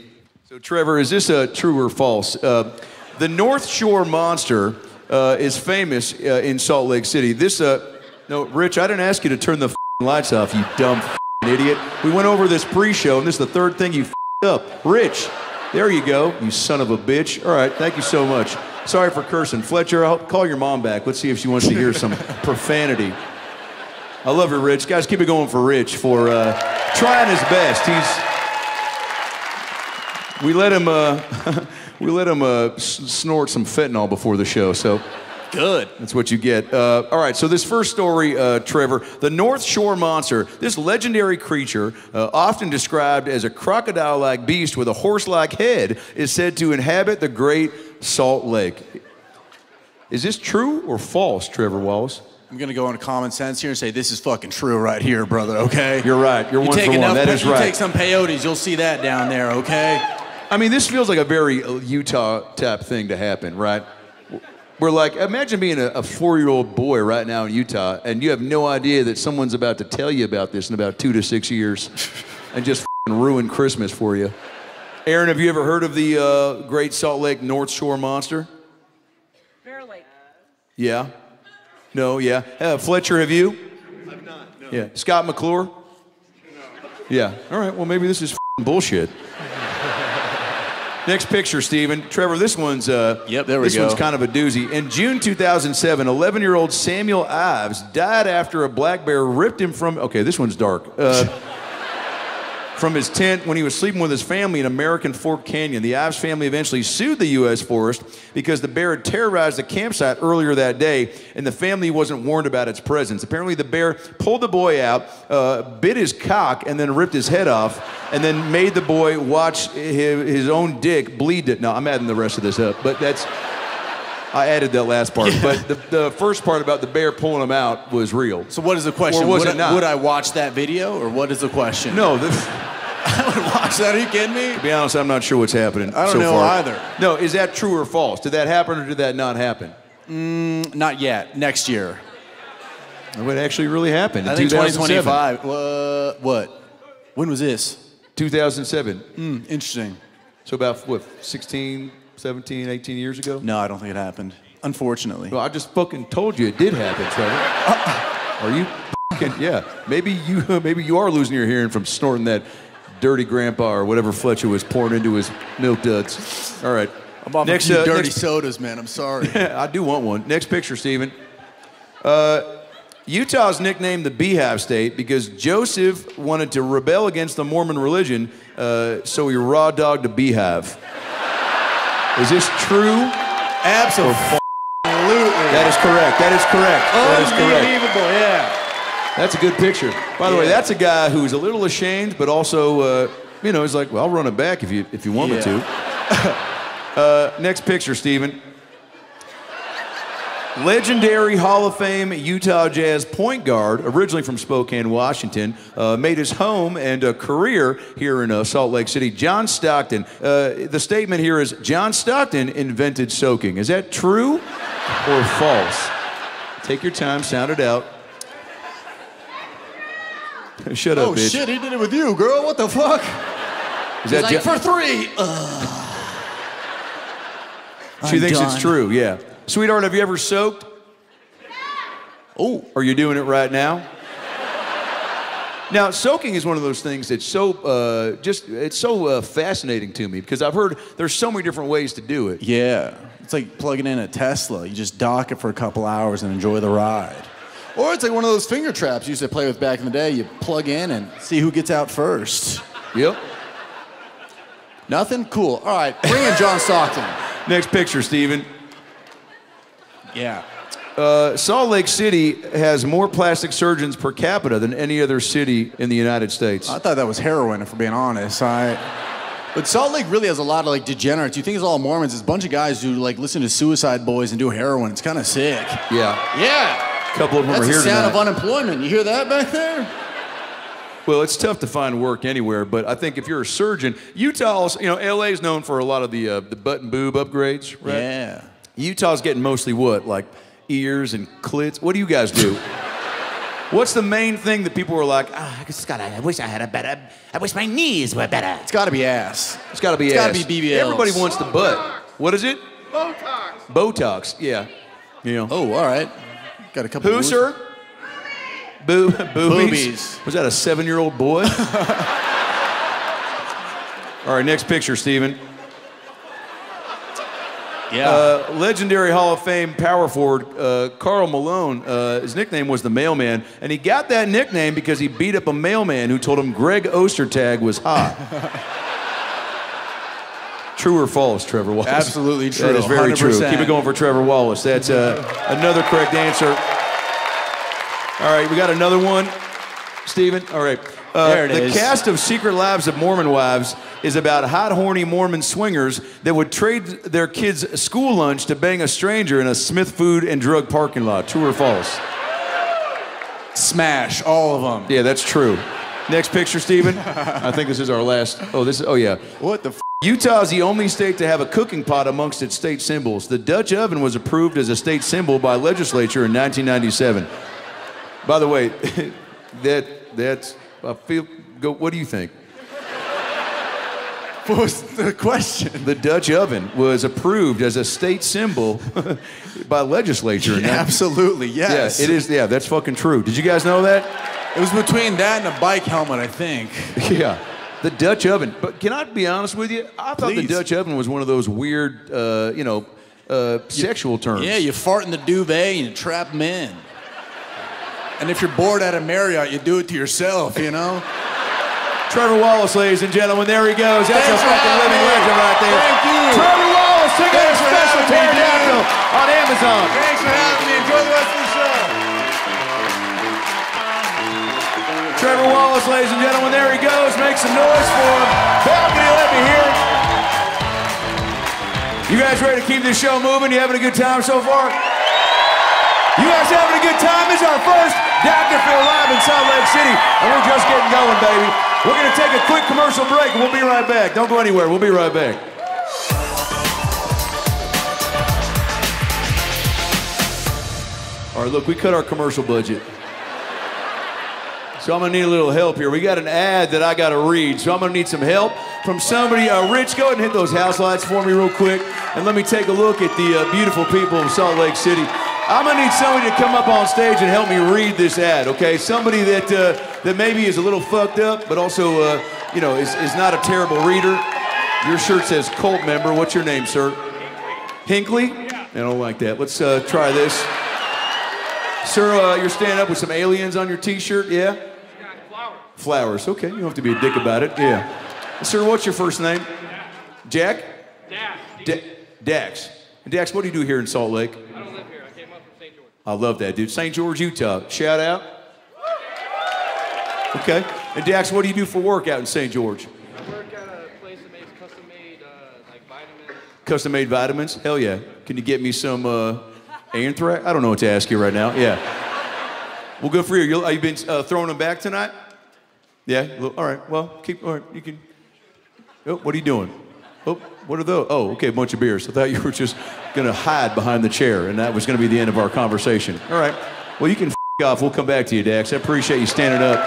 So, Trevor, is this true or false? The North Shore Monster is famous in Salt Lake City. No, Rich, I didn't ask you to turn the lights off, you dumb idiot. We went over this pre-show, and this is the third thing you up. Rich, there you go, you son of a bitch. All right, thank you so much. Sorry for cursing. Fletcher, I'll call your mom back. Let's see if she wants to hear some profanity. I love her, Rich. Guys, keep it going for Rich for trying his best. We let him snort some fentanyl before the show, so good. That's what you get. All right, so this first story, Trevor, the North Shore Monster, this legendary creature, often described as a crocodile-like beast with a horse-like head, is said to inhabit the Great Salt Lake. Is this true or false, Trevor Wallace? I'm gonna go into common sense here and say this is fucking true right here, brother. Okay. You're right. You're one for one. That is right. You take some peyotes, you'll see that down there. Okay. I mean, this feels like a very Utah type thing to happen, right? We're like, imagine being a 4-year-old boy right now in Utah, and you have no idea that someone's about to tell you about this in about 2 to 6 years, and just ruin Christmas for you. Aaron, have you ever heard of the Great Salt Lake North Shore Monster? Bear Lake. Yeah. No, yeah. Fletcher, have you? I've not, no. Yeah. Scott McClure? No. Yeah. All right, well, maybe this is bullshit. Next picture, Steven. Trevor, this one's there we this go. one's kind of a doozy. In June 2007, 11-year-old Samuel Ives died after a black bear ripped him from, okay, this one's dark, from his tent when he was sleeping with his family in American Fork Canyon. The Ives family eventually sued the U.S. Forest because the bear had terrorized the campsite earlier that day, and the family wasn't warned about its presence. Apparently, the bear pulled the boy out, bit his cock, and then ripped his head off, and then made the boy watch his own dick bleed it. No, I'm adding the rest of this up, but that's... I added that last part, but the first part about the bear pulling him out was real. So what is the question? Or was it not? Would I watch that video, or what is the question? No, I would watch that. Are you kidding me? To be honest, I'm not sure what's happening. I don't so know far. either. No, is that true or false? Did that happen or did that not happen? Not yet. Next year. What actually really happened? I think 2025. What? When was this? 2007. Interesting. So about, what, 16, 17, 18 years ago? No, I don't think it happened. Unfortunately. Well, I just fucking told you it did happen, Trevor. Are you fucking, yeah. Maybe you are losing your hearing from snorting that dirty grandpa or whatever Fletcher was pouring into his milk duds. All right. I'm off a few dirty sodas, man. I'm sorry. I do want one. Next picture, Steven. Utah's nicknamed the Beehive State because Joseph wanted to rebel against the Mormon religion, so he raw dogged a beehive. Is this true? Absolutely. That is correct. That is correct. That is correct. Unbelievable, yeah. That's a good picture. By the way, that's a guy who's a little ashamed, but also, he's like, well, I'll run it back if you want me to. Next picture, Steven. Legendary Hall of Fame Utah Jazz point guard, originally from Spokane, Washington, made his home and a career here in Salt Lake City. Jon Stockton. The statement here is, Jon Stockton invented soaking. Is that true or false? Take your time, sound it out. Shut up, bitch. Oh, shit, he did it with you, girl. What the fuck? Is that like, for 3. She thinks it's true, yeah. Sweetheart, have you ever soaked? Oh, are you doing it right now? Now, soaking is one of those things that's so, it's so fascinating to me because I've heard there's so many different ways to do it. Yeah. It's like plugging in a Tesla. You just dock it for a couple hours and enjoy the ride. Or it's like one of those finger traps you used to play with back in the day. You plug in and see who gets out first. Yep. Nothing? Cool. All right, bring in Jon Stockton. Next picture, Steven. Yeah. Salt Lake City has more plastic surgeons per capita than any other city in the United States. I thought that was heroin, if we're being honest. But Salt Lake really has a lot of like degenerates. You think it's all Mormons. It's a bunch of guys who like listen to Suicide Boys and do heroin. It's kind of sick. Yeah. Yeah. A couple of them are here That's the sound tonight. of unemployment. You hear that back there? Well, it's tough to find work anywhere, but I think if you're a surgeon, Utah's, LA is known for a lot of the butt and boob upgrades, right? Yeah. Utah's getting mostly what? Like ears and clits? What do you guys do? What's the main thing that people were like, I wish I had a better, I wish my knees were better. It's got to be ass. It's got to be ass. It's got to be BBLs. Everybody wants the butt. What is it? Botox. Botox, yeah. Oh, all right. Got a couple. Who, sir? Boobies. Was that a 7-year-old boy? All right, next picture, Steven. Yeah. Legendary Hall of Fame power forward Karl Malone, his nickname was the Mailman, and he got that nickname because he beat up a mailman who told him Greg Ostertag was hot. True or false, Trevor Wallace? Absolutely true. That is very 100%. true. Keep it going for Trevor Wallace. That's another correct answer. All right, we got another one. Steven? All right. There it is. The cast of Secret Lives of Mormon Wives is about hot, horny Mormon swingers that would trade their kids' school lunch to bang a stranger in a Smith Food and Drug parking lot. True or false? Smash, all of them. Yeah, that's true. Next picture, Steven. I think this is our last. Oh, yeah. What the Utah is the only state to have a cooking pot amongst its state symbols. The Dutch oven was approved as a state symbol by legislature in 1997. By the way, that's I feel. What do you think? What was the question? The Dutch oven was approved as a state symbol by legislature. Yeah, absolutely, yes. Yeah, it is. Yeah, that's fucking true. Did you guys know that? It was between that and a bike helmet, I think. Yeah, the Dutch oven. But can I be honest with you? I thought the Dutch oven was one of those weird, sexual terms. Yeah, you fart in the duvet and you trap them in. And if you're bored at a Marriott, you do it to yourself, you know? Trevor Wallace, ladies and gentlemen, there he goes. That's a fucking living legend right there. Thank you. Trevor Wallace, check out his special pterodactyl on Amazon. Thanks for having me. Enjoy the rest of the show. Trevor Wallace, ladies and gentlemen, there he goes. Make some noise for him. Balcony, let me hear it. You guys ready to keep this show moving? You having a good time so far? You guys having a good time? This is our first Dr. Phil Live in Salt Lake City, and we're just getting going, baby. We're going to take a quick commercial break, and we'll be right back. Don't go anywhere. We'll be right back. All right, look, we cut our commercial budget. So I'm going to need a little help here. We got an ad that I got to read, so I'm going to need some help from somebody. Rich, go ahead and hit those house lights for me real quick, and let me take a look at the beautiful people of Salt Lake City. I'm going to need somebody to come up on stage and help me read this ad, okay? Somebody that maybe is a little fucked up, but also, is not a terrible reader. Your shirt says cult member. What's your name, sir? Hinckley? Yeah. I don't like that. Let's try this. Sir, you're standing up with some aliens on your T-shirt, yeah? Yeah, flowers. Flowers, okay. You don't have to be a dick about it, yeah. Sir, what's your first name? Jack? Dax. Dax. And Dax, what do you do here in Salt Lake? I don't live here. I came up from St. George. I love that, dude. St. George, Utah. Shout out. Okay. And Dax, what do you do for work out in St. George? I work at a place that makes custom-made, vitamins. Custom-made vitamins? Hell yeah. Can you get me some anthrax? I don't know what to ask you right now. Yeah. Well, good for you. Have you been throwing them back tonight? Yeah? All right. Well, all right. You can. Oh, what are you doing? Oh, what are those? Oh, okay, a bunch of beers. I thought you were just going to hide behind the chair, and that was going to be the end of our conversation. All right. Well, you can f*** off. We'll come back to you, Dax. I appreciate you standing up.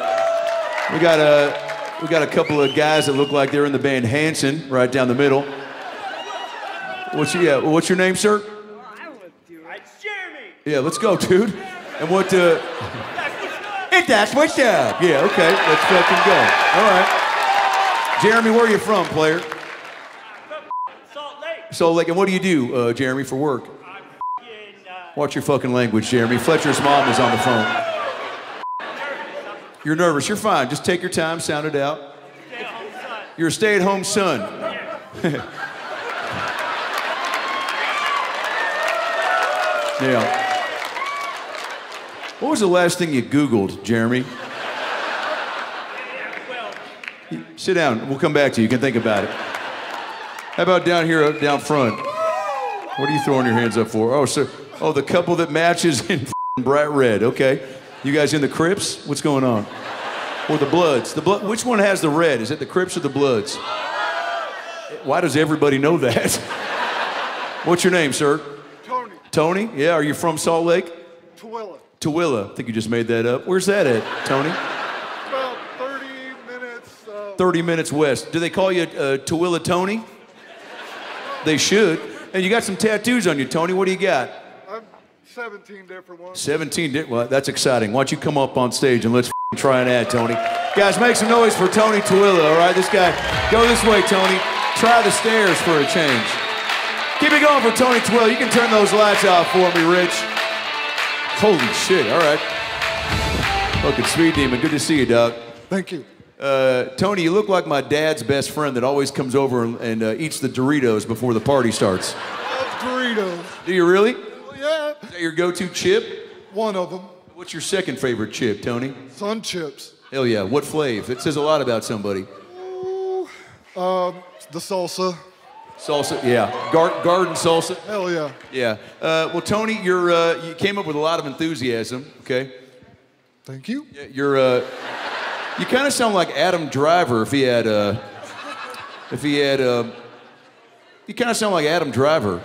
We got a couple of guys that look like they're in the band Hanson right down the middle. What's your name, sir? It's Jeremy. Yeah, let's go, dude. And what? That's what's up. Yeah, okay. Let's fucking go. All right. Jeremy, where are you from, player? Salt Lake. Salt Lake. And what do you do, Jeremy, for work? Watch your fucking language, Jeremy. Fletcher's mom is on the phone. You're nervous. You're fine. Just take your time. Sound it out. Stay-at-home son. You're a stay-at-home son. Yeah. What was the last thing you Googled, Jeremy? Sit down. We'll come back to you. You can think about it. How about down here, down front? What are you throwing your hands up for? Oh, sir. Oh, the couple that matches in bright red. Okay. You guys in the Crips? What's going on? Or the Bloods? Which one has the red? Is it the Crips or the Bloods? Why does everybody know that? What's your name, sir? Tony. Tony? Yeah. Are you from Salt Lake? Tooele. Tooele. I think you just made that up. Where's that at, Tony? About 30 minutes. 30 minutes west. Do they call you Tooele Tony? They should. And you got some tattoos on you, Tony. What do you got? 17 different ones. 17 well, that's exciting. Why don't you come up on stage and let's try an ad, Tony. Guys, make some noise for Tony Tooele, all right? This guy, go this way, Tony. Try the stairs for a change. Keep it going for Tony Tooele. You can turn those lights off for me, Rich. Holy shit, all right. Fucking Speed Demon, good to see you, dog. Thank you. Tony, you look like my dad's best friend that always comes over and eats the Doritos before the party starts. I love Doritos. Do you really? Yeah. Is that your go-to chip? One of them. What's your second favorite chip, Tony? Sun chips. Hell yeah. What flavor? It says a lot about somebody. Ooh, the salsa. Salsa, yeah. Garden salsa. Hell yeah. Yeah. Well, Tony, you came up with a lot of enthusiasm, okay? Thank you. You're, you kind of sound like Adam Driver if he had, you kind of sound like Adam Driver.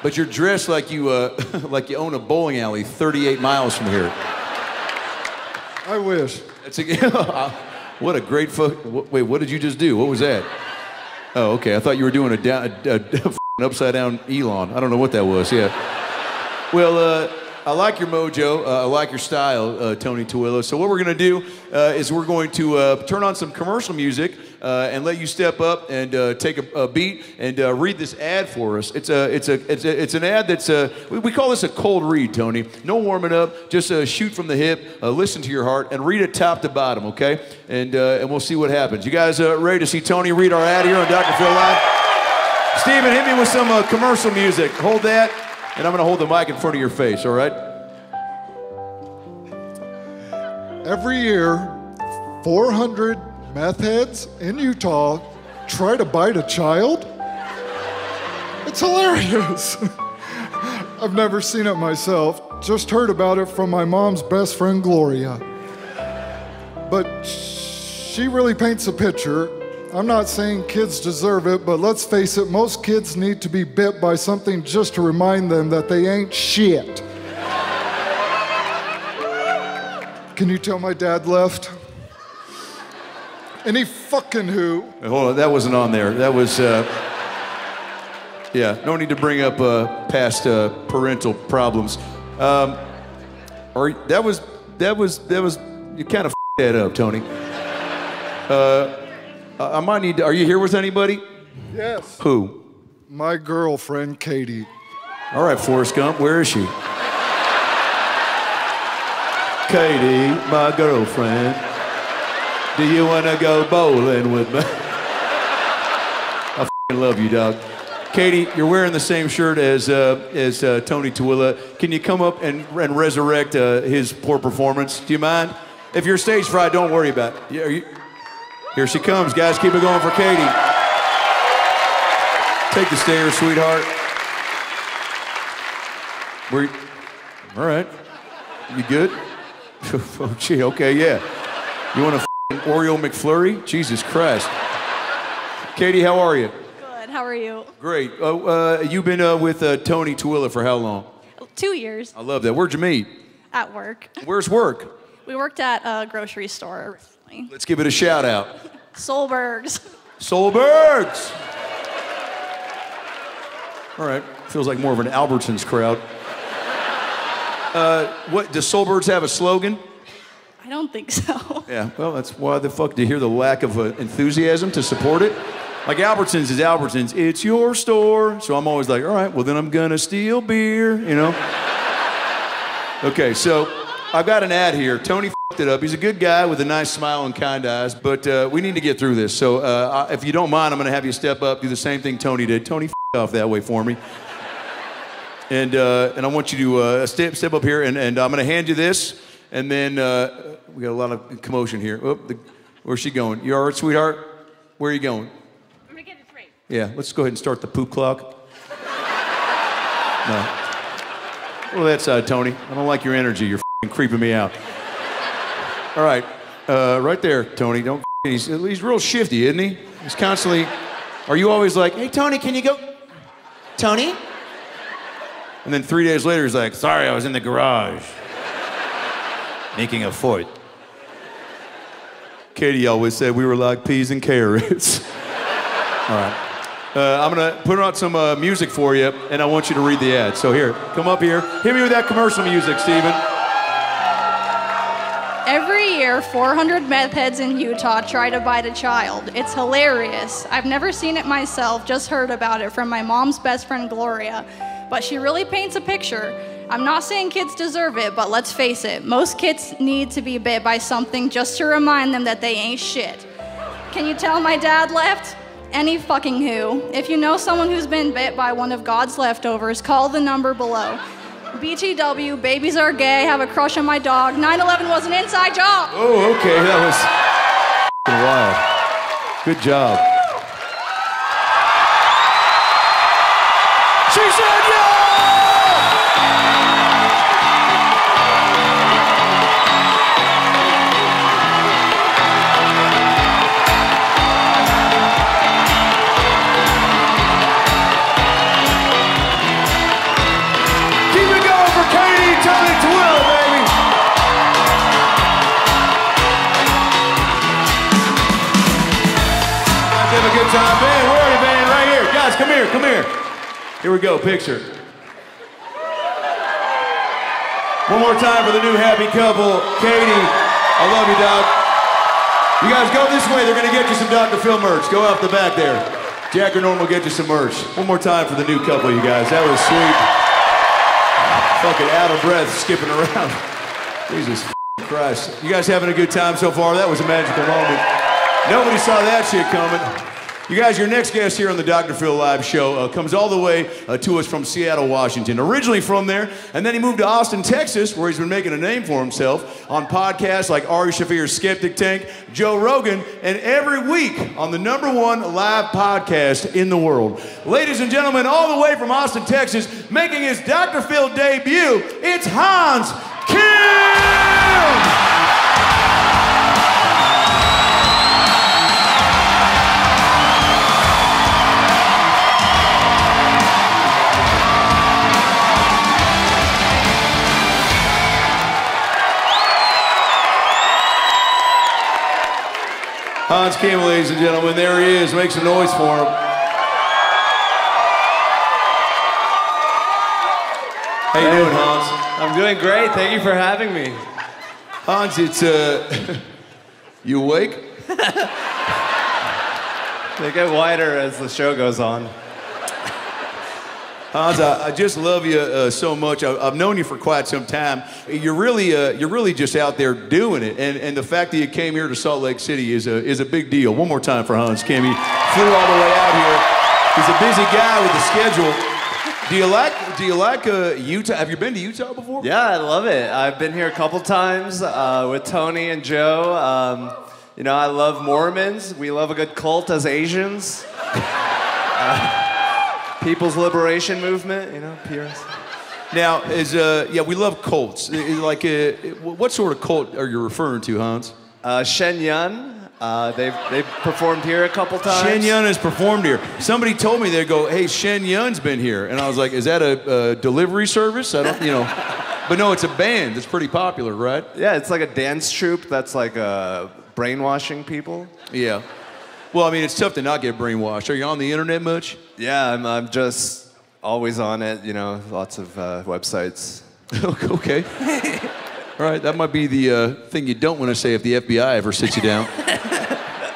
But you're dressed like you own a bowling alley 38 miles from here. I wish. That's what a great wait, what did you just do? What was that? Oh, okay. I thought you were doing a upside down Elon. I don't know what that was. Yeah. Well, I like your mojo. I like your style, Tony Tuillo. So what we're going to do is we're going to turn on some commercial music and let you step up and take a beat and read this ad for us. It's an ad that's we call this a cold read, Tony. No warming up. Just shoot from the hip. Listen to your heart and read it top to bottom. Okay? And we'll see what happens. You guys ready to see Tony read our ad here on Dr. Phil Live? Steven, hit me with some commercial music. Hold that. And I'm going to hold the mic in front of your face, all right? Every year, 400 meth heads in Utah try to bite a child. It's hilarious. I've never seen it myself, just heard about it from my mom's best friend, Gloria. But she really paints a picture. I'm not saying kids deserve it, but let's face it, most kids need to be bit by something just to remind them that they ain't shit. Can you tell my dad left? Any fucking who. Hold on, that wasn't on there. That was, yeah, no need to bring up past parental problems. That was, you kind of f***ed that up, Tony. I might need to, are you here with anybody? Yes. Who? My girlfriend, Katie. All right, Forrest Gump, where is she? Katie, my girlfriend, do you want to go bowling with me? I f***ing love you, dog. Katie, you're wearing the same shirt as Tony Tuillo. Can you come up and resurrect his poor performance? Do you mind? If you're stage fright, don't worry about it. Here she comes, guys. Keep it going for Katie. Take the stairs, sweetheart. All right. You good? Oh, gee, okay, yeah. You want a Oreo McFlurry? Jesus Christ. Katie, how are you? Good, how are you? Great. You've been with Tony Tuillo for how long? 2 years. I love that. Where'd you meet? At work. Where's work? We worked at a grocery store recently. Let's give it a shout out. Solberg's. Solberg's! All right. Feels like more of an Albertsons crowd. What, does Solberg's have a slogan? I don't think so. Yeah, well, that's why the fuck do you hear the lack of enthusiasm to support it? Like Albertsons is Albertsons. It's your store. So I'm always like, all right, well, then I'm going to steal beer, you know? Okay, so I've got an ad here. Tony f***ed it up. He's a good guy with a nice smile and kind eyes, but we need to get through this. So if you don't mind, I'm going to have you step up, do the same thing Tony did. Tony f***ed off that way for me. And I want you to step up here, and I'm going to hand you this, and then we got a lot of commotion here. Oh, where's she going? You all right, sweetheart? Where are you going? I'm going to get it straight. Yeah, let's go ahead and start the poop clock. No. Well, that side, Tony. I don't like your energy. You're f***ing creeping me out. All right, right there, Tony. Don't. He's real shifty, isn't he? He's constantly. Are you always like, hey, Tony, can you go? Tony? And then 3 days later, he's like, sorry, I was in the garage making a fort. Katie always said we were like peas and carrots. All right. I'm going to put on some music for you, and I want you to read the ad. So here, come up here. Hit me with that commercial music, Steven. Every year, 400 meth heads in Utah try to bite a child. It's hilarious. I've never seen it myself, just heard about it from my mom's best friend, Gloria. But she really paints a picture. I'm not saying kids deserve it, but let's face it, most kids need to be bit by something just to remind them that they ain't shit. Can you tell my dad left? Any fucking who. If you know someone who's been bit by one of God's leftovers, call the number below. BTW, babies are gay, have a crush on my dog. 9/11 was an inside job. Oh, okay, that was wild. Good job. She said yeah! good time. Van, where are you, Van? Right here. Guys, come here, come here. Here we go, picture. One more time for the new happy couple. Katie, I love you, Doc. You guys go this way. They're going to get you some Dr. Phil merch. Go out the back there. Jack or Norm will get you some merch. One more time for the new couple, you guys. That was sweet. Fucking out of breath, skipping around. Jesus Christ. You guys having a good time so far? That was a magical moment. Nobody saw that shit coming. You guys, your next guest here on the Dr. Phil Live show comes all the way to us from Seattle, Washington. Originally from there, and then he moved to Austin, Texas, where he's been making a name for himself on podcasts like Ari Shaffir's Skeptic Tank, Joe Rogan, and every week on the #1 live podcast in the world. Ladies and gentlemen, all the way from Austin, Texas, making his Dr. Phil debut, it's Hans Kim! Hans Kim, ladies and gentlemen, there he is. Make some noise for him. How you doing, Hans? I'm doing great. Thank you for having me. Hans, it's you awake? They get wider as the show goes on. Hans, I just love you so much. I've known you for quite some time. You're really just out there doing it, and the fact that you came here to Salt Lake City is a big deal. One more time for Hans Kim. He flew all the way out here. He's a busy guy with the schedule. Do you like Utah? Have you been to Utah before? Yeah, I love it. I've been here a couple times with Tony and Joe. You know, I love Mormons. We love a good cult as Asians. People's Liberation Movement, you know, PRS. Now, we love cults. Like, what sort of cult are you referring to, Hans? Shen Yun. They've performed here a couple times. Shen Yun has performed here. Somebody told me, they go, hey, Shen Yun's been here. And I was like, is that a delivery service? I don't, you know. But no, it's a band that's pretty popular, right? Yeah, it's like a dance troupe that's like brainwashing people. Yeah. Well, I mean, it's tough to not get brainwashed. Are you on the internet much? Yeah, I'm just always on it, you know, lots of websites. Okay. All right, that might be the thing you don't want to say if the FBI ever sits you down.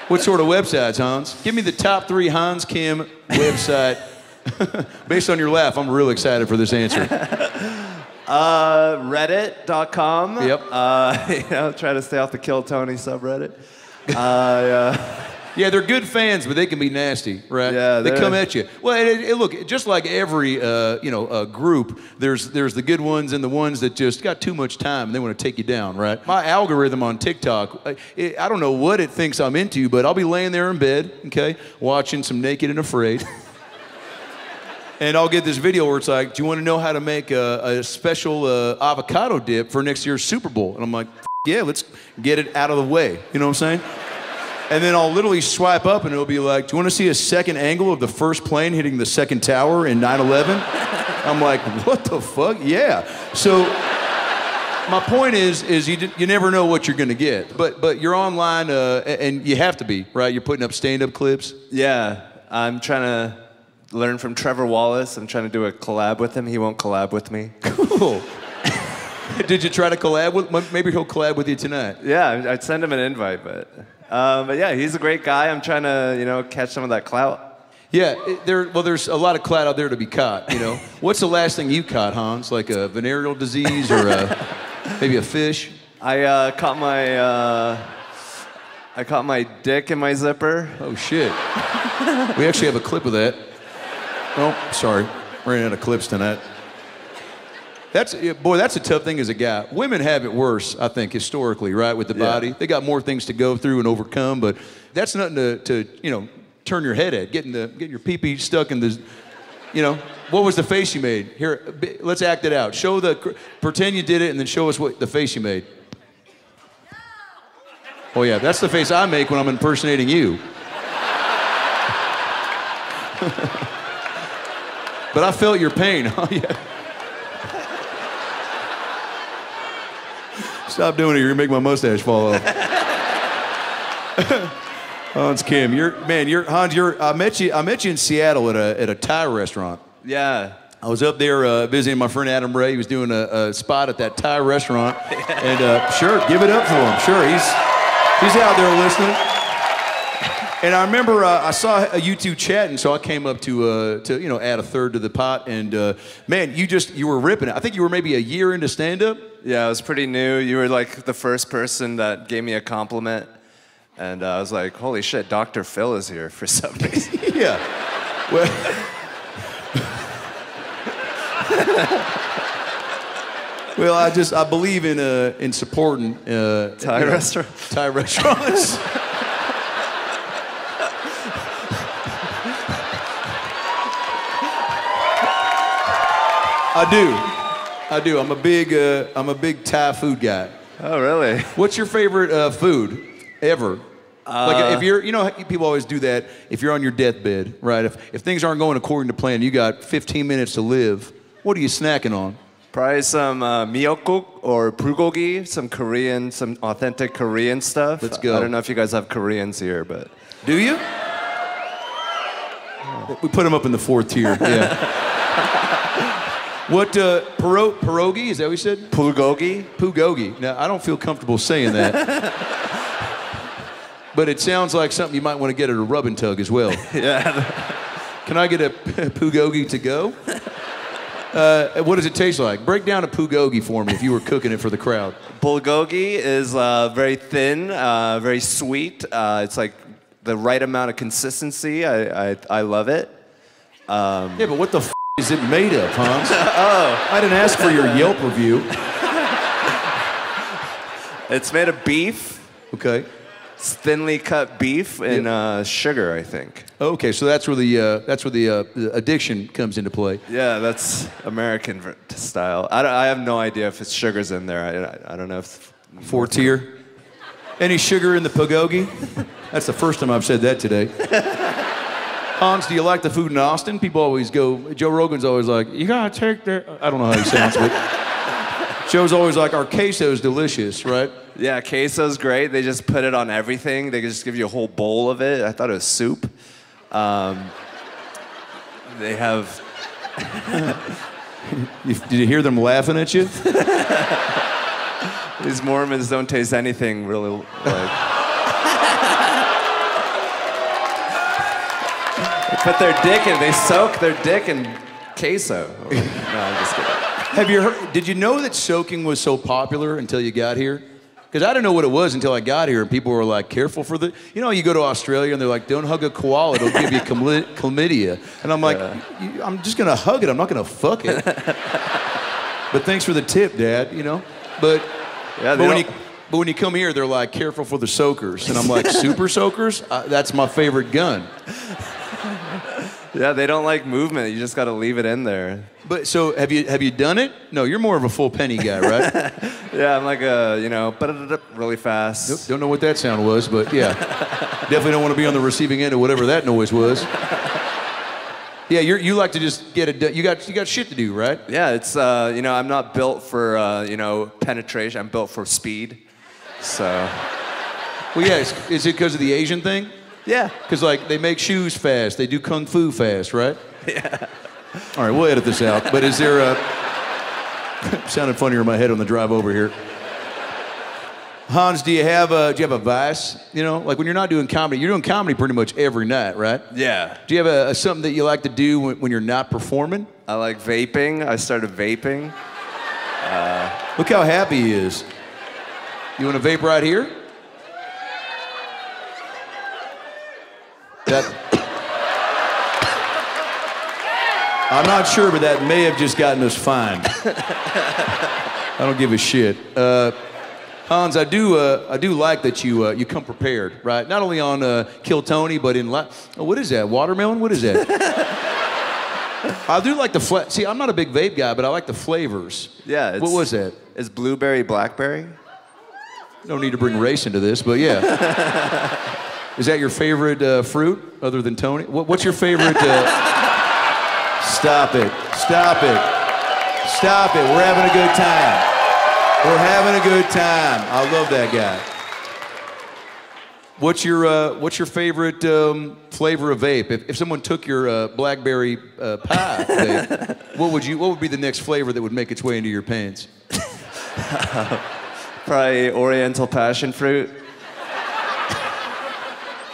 What sort of websites, Hans? Give me the top 3 Hans Kim website. Based on your laugh, I'm real excited for this answer. Reddit.com. Yep. You know, try to stay off the Kill Tony subreddit. Yeah, they're good fans, but they can be nasty, right? Yeah, they come at you. Well, look, just like every group, there's the good ones and the ones that just got too much time and they want to take you down, right? My algorithm on TikTok, I don't know what it thinks I'm into, but I'll be laying there in bed, okay, watching some Naked and Afraid. And I'll get this video where it's like, do you want to know how to make a special avocado dip for next year's Super Bowl? And I'm like, yeah, let's get it out of the way. You know what I'm saying? And then I'll literally swipe up and it'll be like, do you want to see a second angle of the first plane hitting the second tower in 9/11? I'm like, what the fuck? Yeah. So my point is you never know what you're going to get. But you're online and you have to be, right? You're putting up stand-up clips. Yeah, I'm trying to learn from Trevor Wallace. I'm trying to do a collab with him. He won't collab with me. Cool. Did you try to collab with? Maybe he'll collab with you tonight. Yeah, I'd send him an invite, but yeah, he's a great guy. I'm trying to, catch some of that clout. Yeah, there's a lot of clout out there to be caught, you know. What's the last thing you caught, Hans? Like a venereal disease or maybe a fish? I caught my dick in my zipper. Oh shit. We actually have a clip of that. Oh, sorry. Ran out of clips tonight. That's a tough thing as a guy. Women have it worse, I think, historically, right, with the body. They got more things to go through and overcome, but that's nothing to turn your head at. Getting your pee-pee stuck in the, what was the face you made? Here, let's act it out. Pretend you did it and then show us what the face you made. Oh yeah, that's the face I make when I'm impersonating you. But I felt your pain. Oh yeah. Stop doing it, you're gonna make my mustache fall off. Hans Kim, Hans. I met you in Seattle at a Thai restaurant. Yeah. I was up there visiting my friend Adam Ray. He was doing a spot at that Thai restaurant, and sure, give it up for him. Sure, he's out there listening. And I remember I saw you two chatting, so I came up to add a third to the pot. And man, you were ripping it. I think you were maybe a year into stand-up. Yeah, I was pretty new. You were like the first person that gave me a compliment, and I was like, "Holy shit, Dr. Phil is here for some reason." Yeah. Well. Well, I believe in supporting Thai restaurants. Thai restaurants. I do. I'm a big Thai food guy. Oh, really? What's your favorite food ever? Like if you're, people always do that. If you're on your deathbed, right? If things aren't going according to plan, you got 15 minutes to live. What are you snacking on? Probably some miyeokguk or bulgogi, some authentic Korean stuff. Let's go. I don't know if you guys have Koreans here, but do you? We put them up in the fourth tier. Yeah. What pierogi? Is that what you said? Bulgogi. Bulgogi. Now I don't feel comfortable saying that. But it sounds like something you might want to get at a rub and tug as well. Yeah. Can I get a bulgogi to go? What does it taste like? Break down a bulgogi for me if you were cooking it for the crowd. Bulgogi is very thin, very sweet. It's like the right amount of consistency. I love it. Yeah, but what the f is it made of, Hans? Oh. I didn't ask for your Yelp review. It's made of beef. Okay. It's thinly cut beef and sugar, I think. Okay, so that's where the addiction comes into play. Yeah, that's American style. I have no idea if it's sugars in there. I don't know if... Four tier. Any sugar in the bulgogi? That's the first time I've said that today. Hans, do you like the food in Austin? People always go, Joe Rogan's always like, you gotta take that. I don't know how he sounds, but Joe's always like, our queso's delicious, right? Yeah, queso's great. They just put it on everything. They just give you a whole bowl of it. I thought it was soup. They have... Did you hear them laughing at you? These Mormons don't taste anything really like... They soak their dick in queso. No, I'm just kidding. Did you know that soaking was so popular until you got here? Because I didn't know what it was until I got here, and people were like, careful for the... You go to Australia, and they're like, don't hug a koala, it'll give you chlamydia. And I'm like, I'm just going to hug it, I'm not going to fuck it. But thanks for the tip, Dad, But when you come here, they're like, careful for the soakers. And I'm like, super soakers? That's my favorite gun. Yeah, they don't like movement. You just got to leave it in there. But so have you done it? No, you're more of a full penny guy, right? Yeah, I'm like really fast. Don't know what that sound was, but yeah. Definitely don't want to be on the receiving end of whatever that noise was. Yeah, you like to just get it done. You got shit to do, right? Yeah, it's I'm not built for penetration. I'm built for speed. So. Well, yeah. Is it because of the Asian thing? Yeah. Because they make shoes fast. They do kung fu fast, right? Yeah. All right, we'll edit this out. But is there sounded funnier in my head on the drive over here. Hans, do you have a vice? Like when you're not doing comedy, you're doing comedy pretty much every night, right? Yeah. Do you have something that you like to do when you're not performing? I like vaping. I started vaping. Look how happy he is. You want to vape right here? I'm not sure, but that may have just gotten us fined. I don't give a shit. Hans, I do like that you come prepared, right? Not only on Kill Tony, but in what is that? Watermelon? What is that? I do like the See, I'm not a big vape guy, but I like the flavors. Yeah. What was that? It's blueberry, blackberry. No need to bring race into this, but yeah. Is that your favorite fruit, other than Tony? What's your favorite? Stop it! Stop it! Stop it! We're having a good time. We're having a good time. I love that guy. What's your favorite flavor of vape? If someone took your blackberry pie vape, what would be the next flavor that would make its way into your pants? Probably Oriental passion fruit.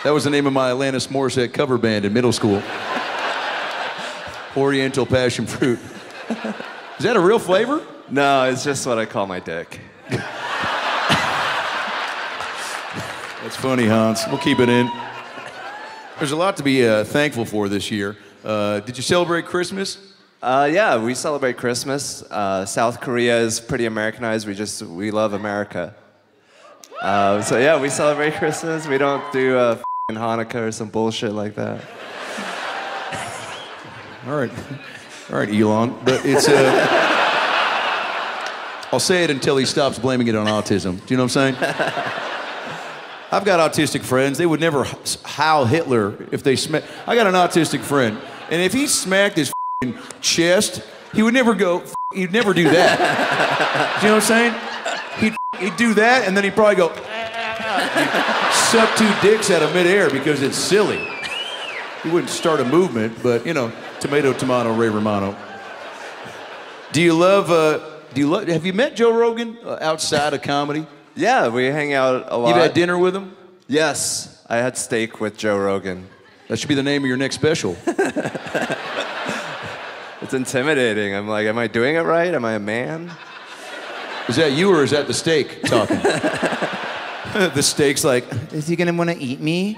That was the name of my Alanis Morissette cover band in middle school. Oriental passion fruit. Is that a real flavor? No, it's just what I call my dick. That's funny, Hans. We'll keep it in. There's a lot to be thankful for this year. Did you celebrate Christmas? Yeah, we celebrate Christmas. South Korea is pretty Americanized. We love America. So yeah, we celebrate Christmas. We don't do f***ing Hanukkah or some bullshit like that. All right, Elon. But it's I'll say it until he stops blaming it on autism. Do you know what I'm saying? I've got autistic friends. They would never Heil Hitler if they smack. I got an autistic friend, and if he smacked his chest, he would never go. He'd never do that. Do you know what I'm saying? He'd do that, and then he'd probably go. He'd suck two dicks out of midair because it's silly. He wouldn't start a movement, but you know, tomato, tomato, Ray Romano. Do you love? Have you met Joe Rogan outside of comedy? Yeah, we hang out a lot. You've had dinner with him? Yes, I had steak with Joe Rogan. That should be the name of your next special. It's intimidating. I'm like, am I doing it right? Am I a man? Is that you or is that the steak talking? The steak's like, is he gonna want to eat me?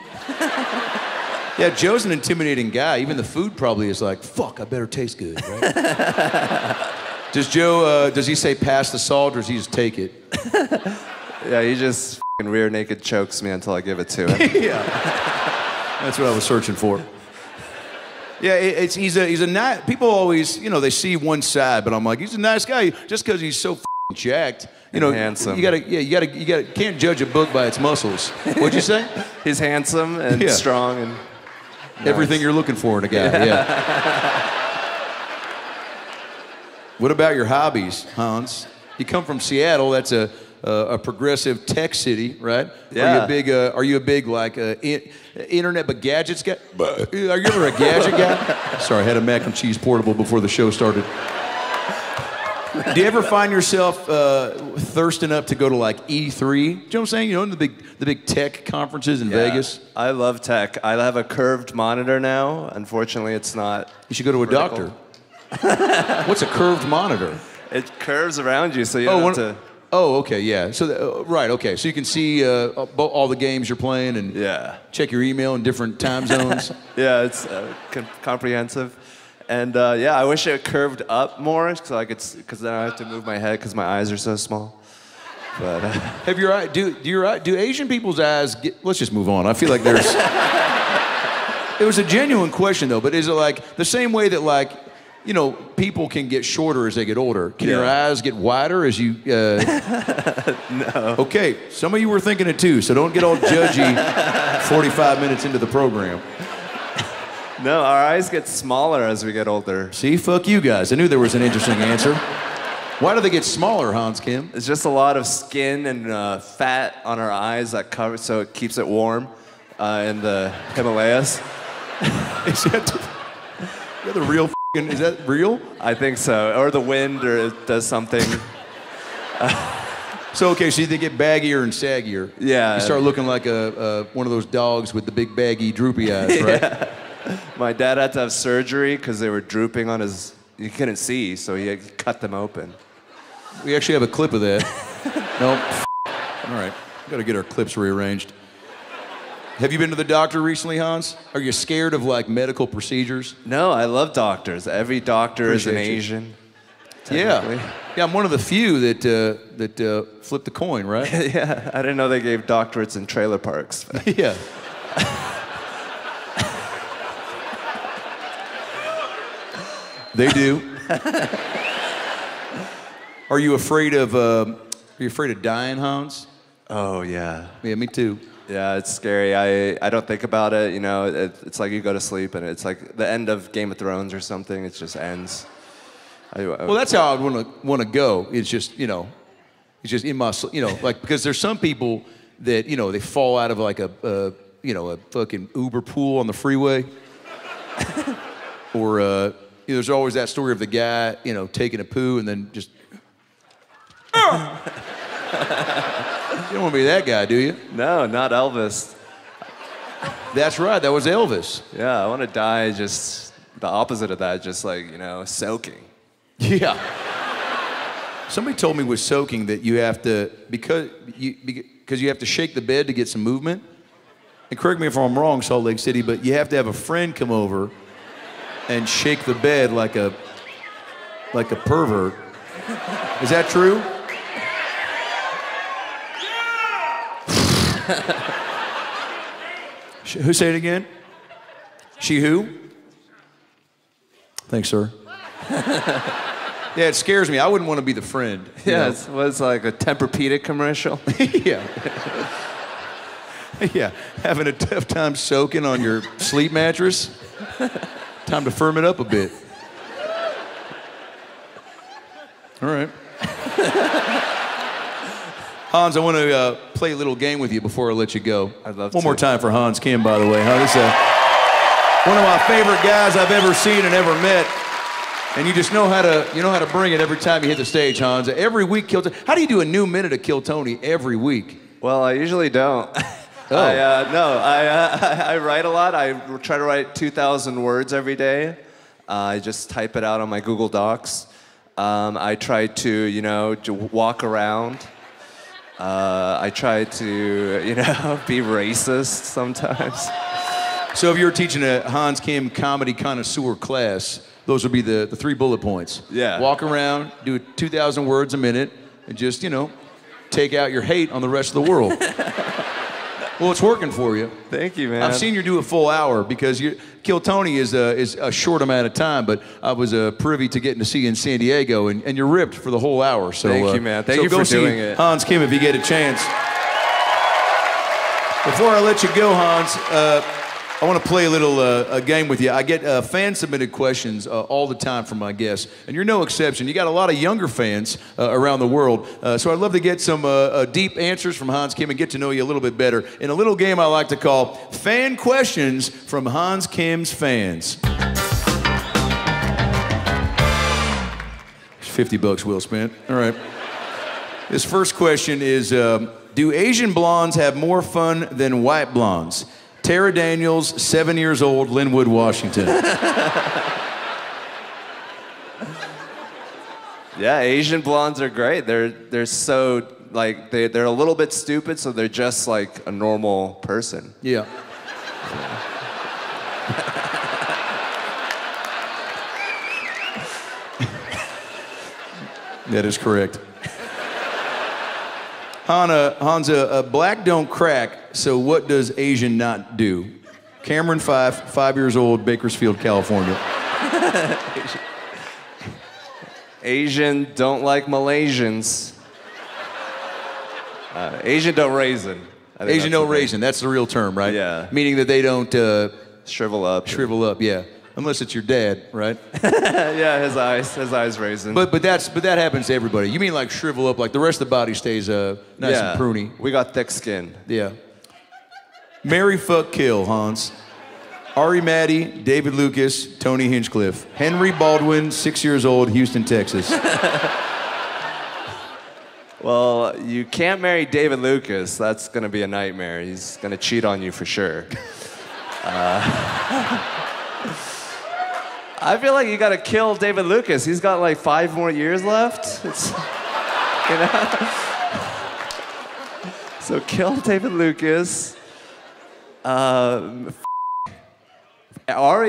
Yeah, Joe's an intimidating guy. Even the food probably is like, fuck, I better taste good, right? Does Joe, does he say pass the salt or does he just take it? Yeah, he just f***ing rear naked chokes me until I give it to him. Yeah, that's what I was searching for. Yeah, he's a nice, people always, you know, they see one side, but I'm like, he's a nice guy. Just because he's so f***ing jacked, you know, handsome. You gotta, can't judge a book by its muscles. What'd you say? He's handsome and strong and nice. Everything you're looking for in a guy. Yeah. What about your hobbies, Hans? You come from Seattle. That's a progressive tech city, right? Yeah. Are you a big like internet but gadgets guy? Are you ever a gadget guy? Sorry, I had a mac and cheese portable before the show started. Do you ever find yourself thirsting up to go to like E3? Do you know what I'm saying? You know, the big tech conferences in Vegas. I love tech. I have a curved monitor now. Unfortunately, it's not. You should go to a doctor. What's a curved monitor? It curves around you, so you don't have to. Oh, okay, yeah. So, right, okay. So you can see all the games you're playing and check your email in different time zones. Yeah, it's comprehensive. And yeah, I wish it curved up more, because then I have to move my head because my eyes are so small. But have your eye? Do Asian people's eyes get? Let's just move on. I feel like there's. It was a genuine question though, but is it like the same way that like, you know, people can get shorter as they get older? Can your eyes get wider as you? No. Okay, some of you were thinking it too, so don't get all judgy. 45 minutes into the program. No, our eyes get smaller as we get older. See, fuck you guys. I knew there was an interesting answer. Why do they get smaller, Hans Kim? It's just a lot of skin and fat on our eyes that cover, so it keeps it warm in the Himalayas. Is that the real? Is that real? I think so. Or the wind, or it does something. So okay, so they get baggier and saggier. Yeah. You start looking like one of those dogs with the big baggy droopy eyes, right? Yeah. My dad had to have surgery because they were drooping on his. He couldn't see, so he had cut them open. We actually have a clip of that. Nope. All right, we gotta get our clips rearranged. Have you been to the doctor recently, Hans? Are you scared of like medical procedures? No, I love doctors. Every doctor is an Asian. Yeah, I'm one of the few that flipped the coin, right? Yeah, I didn't know they gave doctorates in trailer parks. Yeah. They do. Are you afraid of dying, Hans? Oh yeah. Yeah, me too. Yeah, it's scary. I don't think about it. You know, it's like you go to sleep and it's like the end of Game of Thrones or something. It just ends. Well, that's how I'd want to go. It's just, you know, it's just in my, you know, like, because there's some people that, you know, they fall out of like a fucking Uber pool on the freeway. Or there's always that story of the guy, you know, taking a poo and then just. You don't want to be that guy, do you? No, not Elvis. That's right, that was Elvis. Yeah, I want to die just the opposite of that, just like, you know, soaking. Yeah. Somebody told me with soaking that you have to, because you have to shake the bed to get some movement. And correct me if I'm wrong, Salt Lake City, but you have to have a friend come over and shake the bed like a pervert. Is that true? Who, say it again? She who? Thanks, sir. Yeah, it scares me. I wouldn't want to be the friend. Yeah, it was like a Tempur-Pedic commercial. Yeah. Yeah, having a tough time soaking on your sleep mattress. Time to firm it up a bit. All right. Hans, I want to play a little game with you before I let you go. I'd love to. One more time for Hans Kim, by the way. Huh? This is one of my favorite guys I've ever seen and ever met. And you just know how to bring it every time you hit the stage, Hans. Every week, how do you do a new minute of Kill Tony every week? Well, I usually don't. Oh. I write a lot. I try to write 2,000 words every day. I just type it out on my Google Docs. I try to walk around. I try to, be racist sometimes. So if you're teaching a Hans Kim comedy connoisseur class, those would be the 3 bullet points. Yeah. Walk around, do 2,000 words a minute, and just, take out your hate on the rest of the world. Well, it's working for you. Thank you, man. I've seen you do a full hour because Kill Tony is a short amount of time, but I was privy to getting to see you in San Diego, and you're ripped for the whole hour. So thank you, man. Thank you for doing it. Hans Kim, if you get a chance. Before I let you go, Hans, I want to play a little a game with you. I get fan-submitted questions all the time from my guests, and you're no exception. You got a lot of younger fans around the world, so I'd love to get some deep answers from Hans Kim and get to know you a little bit better in a little game I like to call Fan Questions from Hans Kim's Fans. $50 well spent. All right. This first question is, do Asian blondes have more fun than white blondes? Tara Daniels, 7 years old, Linwood, Washington. Yeah, Asian blondes are great. They're so, like, they're a little bit stupid, so they're just like a normal person. Yeah. That is correct. Hans, black don't crack, so what does Asian not do? Cameron 5 years old, Bakersfield, California. Asian don't like Malaysians. Asian don't raisin. Asian don't raisin, that's the real term, right? Yeah. Meaning that they don't... shrivel up. Shrivel up, yeah. Unless it's your dad, right? Yeah, his eyes raisin. But that happens to everybody. You mean like shrivel up, like the rest of the body stays nice and pruny. We got thick skin. Yeah. Marry, fuck, kill, Hans. Ari Maddie, David Lucas, Tony Hinchcliffe. Henry Baldwin, 6 years old, Houston, Texas. Well, you can't marry David Lucas. That's gonna be a nightmare. He's gonna cheat on you for sure. I feel like you gotta kill David Lucas. He's got like 5 more years left. So kill David Lucas. Ari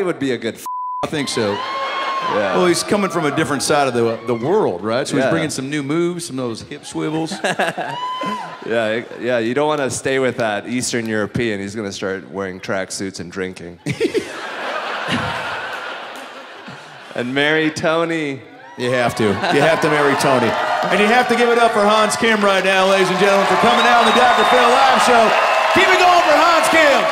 would be a good I think so. Yeah. Well, he's coming from a different side of the world, right? So he's bringing some new moves, some of those hip swivels. Yeah, you don't want to stay with that Eastern European. He's gonna start wearing tracksuits and drinking. And marry Tony. You have to. You have to marry Tony. And you have to give it up for Hans Kim right now, ladies and gentlemen, for coming out on the Dr. Phil Live Show. Keep it going for Hans Kim.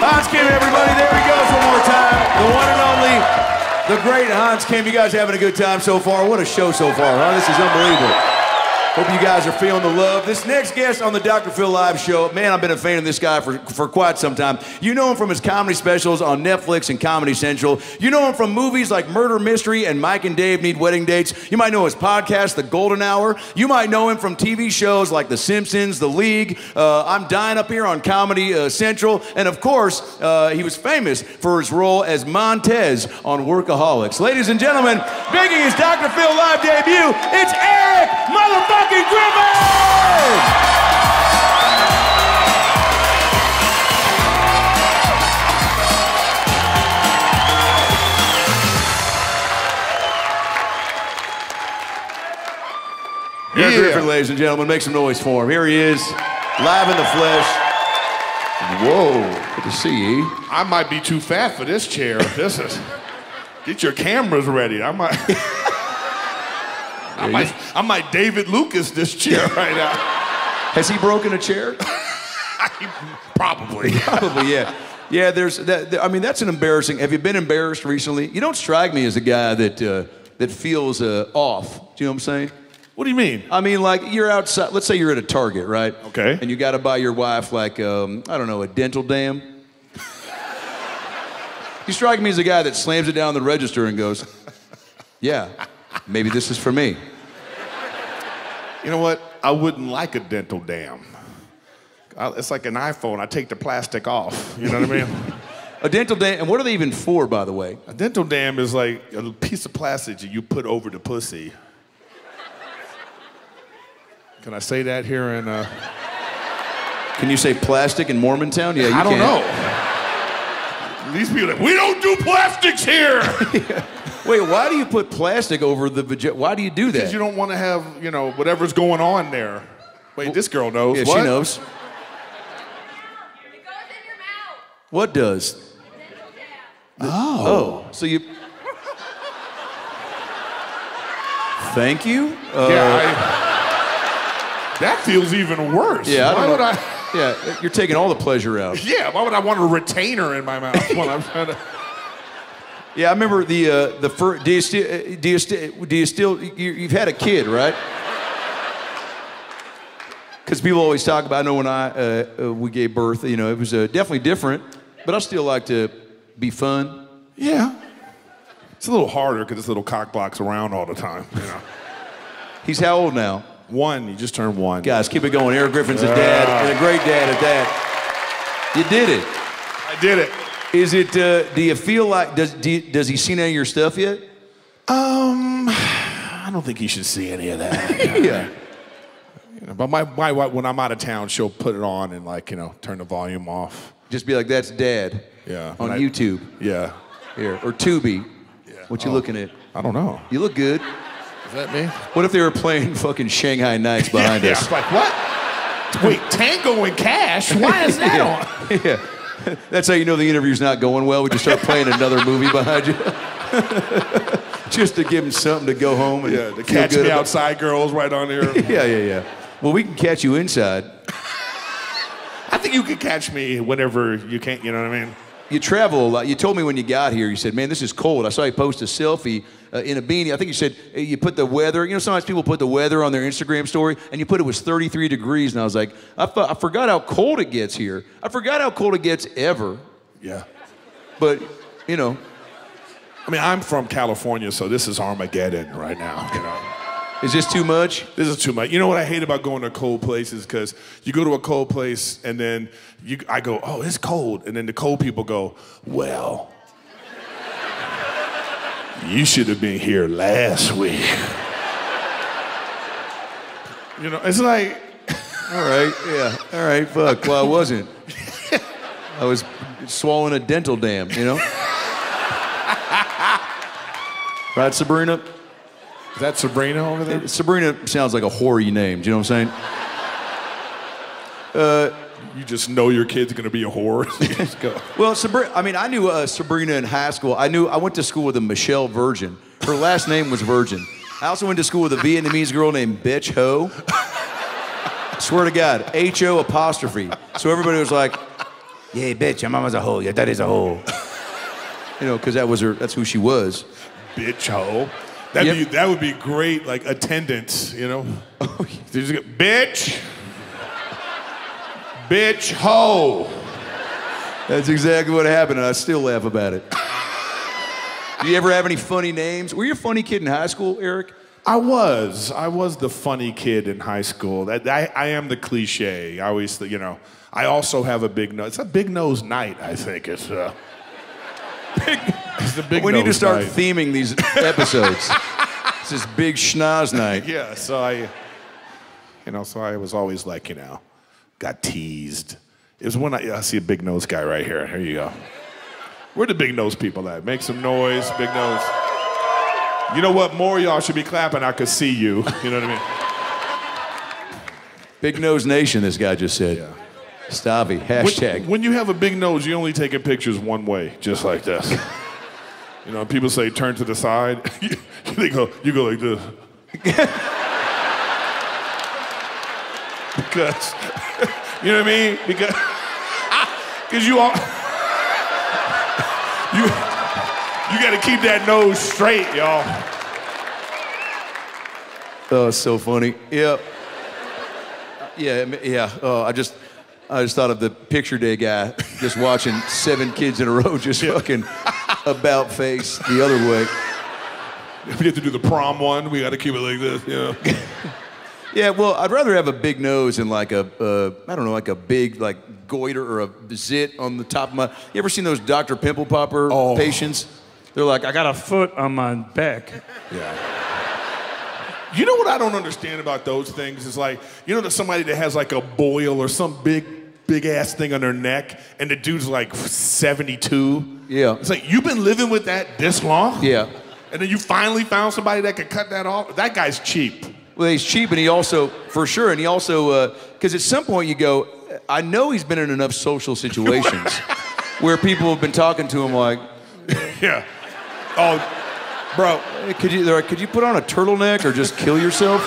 Hans Kim, everybody. There he goes one more time. The one and only The great Hans Kim. You guys having a good time so far? What a show so far, huh? This is unbelievable. Hope you guys are feeling the love. This next guest on the Dr. Phil Live show, man, I've been a fan of this guy for quite some time. You know him from his comedy specials on Netflix and Comedy Central. You know him from movies like Murder Mystery and Mike and Dave Need Wedding Dates. You might know his podcast, The Golden Hour. You might know him from TV shows like The Simpsons, The League, I'm Dying Up Here on Comedy Central. And of course, he was famous for his role as Montez on Workaholics. Ladies and gentlemen, making his Dr. Phil Live debut, it's Erik motherfucking Griffin! Erik Griffin, ladies and gentlemen, make some noise for him. Here he is, live in the flesh. Whoa, good to see you. I might be too fat for this chair. This is. Get your cameras ready. I might David Lucas this chair right now. Has he broken a chair? Probably. Probably, yeah. Yeah, there's that. I mean, that's an embarrassing. Have you been embarrassed recently? You don't strike me as a guy that feels off. Do you know what I'm saying? What do you mean? I mean, like you're outside. Let's say you're at a Target, right? Okay. And you got to buy your wife like I don't know, a dental dam. You strike me as a guy that slams it down the register and goes, "Yeah, maybe this is for me." You know what? I wouldn't like a dental dam. It's like an iPhone. I take the plastic off. You know what I mean? A dental dam, and what are they even for, by the way? A dental dam is like a piece of plastic that you put over the pussy. Can I say that here in... Can you say plastic in Mormontown? Yeah, you can. I don't know. These people are like, we don't do plastics here! Yeah. Wait, why do you put plastic over the vagina? Why do you do that? Because you don't want to have, you know, whatever's going on there. Wait, this girl knows. Yeah, what? she knows. It goes in your mouth. What does? Oh, so you... Thank you? That feels even worse. Yeah, why would I... Yeah, you're taking all the pleasure out. Yeah, why would I want a retainer in my mouth when I'm trying to... Yeah, I remember the first... Do you still... You've had a kid, right? Because people always talk about, I know when we gave birth, you know, it was definitely different, but I still like to be fun. Yeah. It's a little harder because this little cock block's around all the time, you know. He's how old now? 1. He just turned 1. Guys, keep it going. Erik Griffin's a dad, and a great dad at that. You did it. I did it. Is it, do you feel like, does he seen any of your stuff yet? I don't think he should see any of that. Yeah. You know, but my wife, when I'm out of town, she'll put it on and, like, you know, turn the volume off. Just be like, that's Dad. Yeah. On YouTube. Yeah. Here. Or Tubi. Yeah. What you looking at? I don't know. You look good. Is that me? What if they were playing fucking Shanghai Nights behind us? Yeah. Like, what? Wait, Tango and Cash? Why is that on? Yeah. That's how you know the interview's not going well. We just start playing another movie behind you. Just to give them something to go home and the Catch Me Outside girls right on there. Yeah. Well, we can catch you inside. I think you can catch me whenever you can't, you know what I mean? You travel a lot. You told me when you got here, you said, man, this is cold. I saw you post a selfie in a beanie. I think you said you put the weather, you know, sometimes people put the weather on their Instagram story, and you put it was 33 degrees, and I was like, I forgot how cold it gets here. I forgot how cold it gets ever. Yeah. But, you know. I mean, I'm from California, so this is Armageddon right now, you know. Is this too much? This is too much. You know what I hate about going to cold places? Because you go to a cold place and then I go, oh, it's cold. And then the cold people go, well, you should have been here last week. You know, it's like... All right, yeah. All right, fuck. Well, I wasn't. I was swallowing a dental dam, you know? Right, Sabrina? Is that Sabrina over there? Sabrina sounds like a hoary name. Do you know what I'm saying? You just know your kid's gonna be a whore. Just go. Well, Sabrina. I mean, I knew Sabrina in high school. I went to school with a Michelle Virgin. Her last name was Virgin. I also went to school with a Vietnamese girl named Bitch Ho. Swear to God, H-O apostrophe. So everybody was like, "Yeah, bitch, your mama's a hoe. Your daddy's a hoe." You know, because that's who she was. Bitch hoe. That would be great, like attendance, you know? Oh, bitch! Bitch hoe! That's exactly what happened, and I still laugh about it. Do you ever have any funny names? Were you a funny kid in high school, Erik? I was the funny kid in high school. I am the cliche. I always, you know, I also have a big nose. It's a big nose night, I think. It's a big We nose need to start night. theming these episodes. It's this big schnoz night. Yeah, so I was always like, you know, got teased. It was when I see a big nose guy right here. Here you go. Where the big nose people at? Make some noise, big nose. You know what? More of y'all should be clapping. I could see you. You know what I mean? Big Nose Nation, this guy just said. Yeah. Stavi, hashtag. When you have a big nose, you only taking pictures one way, just like this. You know, people say turn to the side. you go like this. Because, you know what I mean? Because you all, you got to keep that nose straight, y'all. Oh, it's so funny. Yeah. Yeah. Oh, I just thought of the picture day guy just watching 7 kids in a row just fucking about face the other way. If we have to do the prom one, we got to keep it like this, you know. Yeah, well, I'd rather have a big nose and like I don't know, like a big like goiter or a zit on the top of my. You ever seen those Dr. Pimple Popper patients? They're like, I got a foot on my back. Yeah. You know what I don't understand about those things is like, you know, there's somebody that has like a boil or some big ass thing on their neck, and the dude's like 72. Yeah. It's like, you've been living with that this long? Yeah. And then you finally found somebody that could cut that off? That guy's cheap. Well, he's cheap, and he also, for sure, and he also, because at some point you go, I know he's been in enough social situations where people have been talking to him like, yeah. Oh, bro. Could you put on a turtleneck or just kill yourself?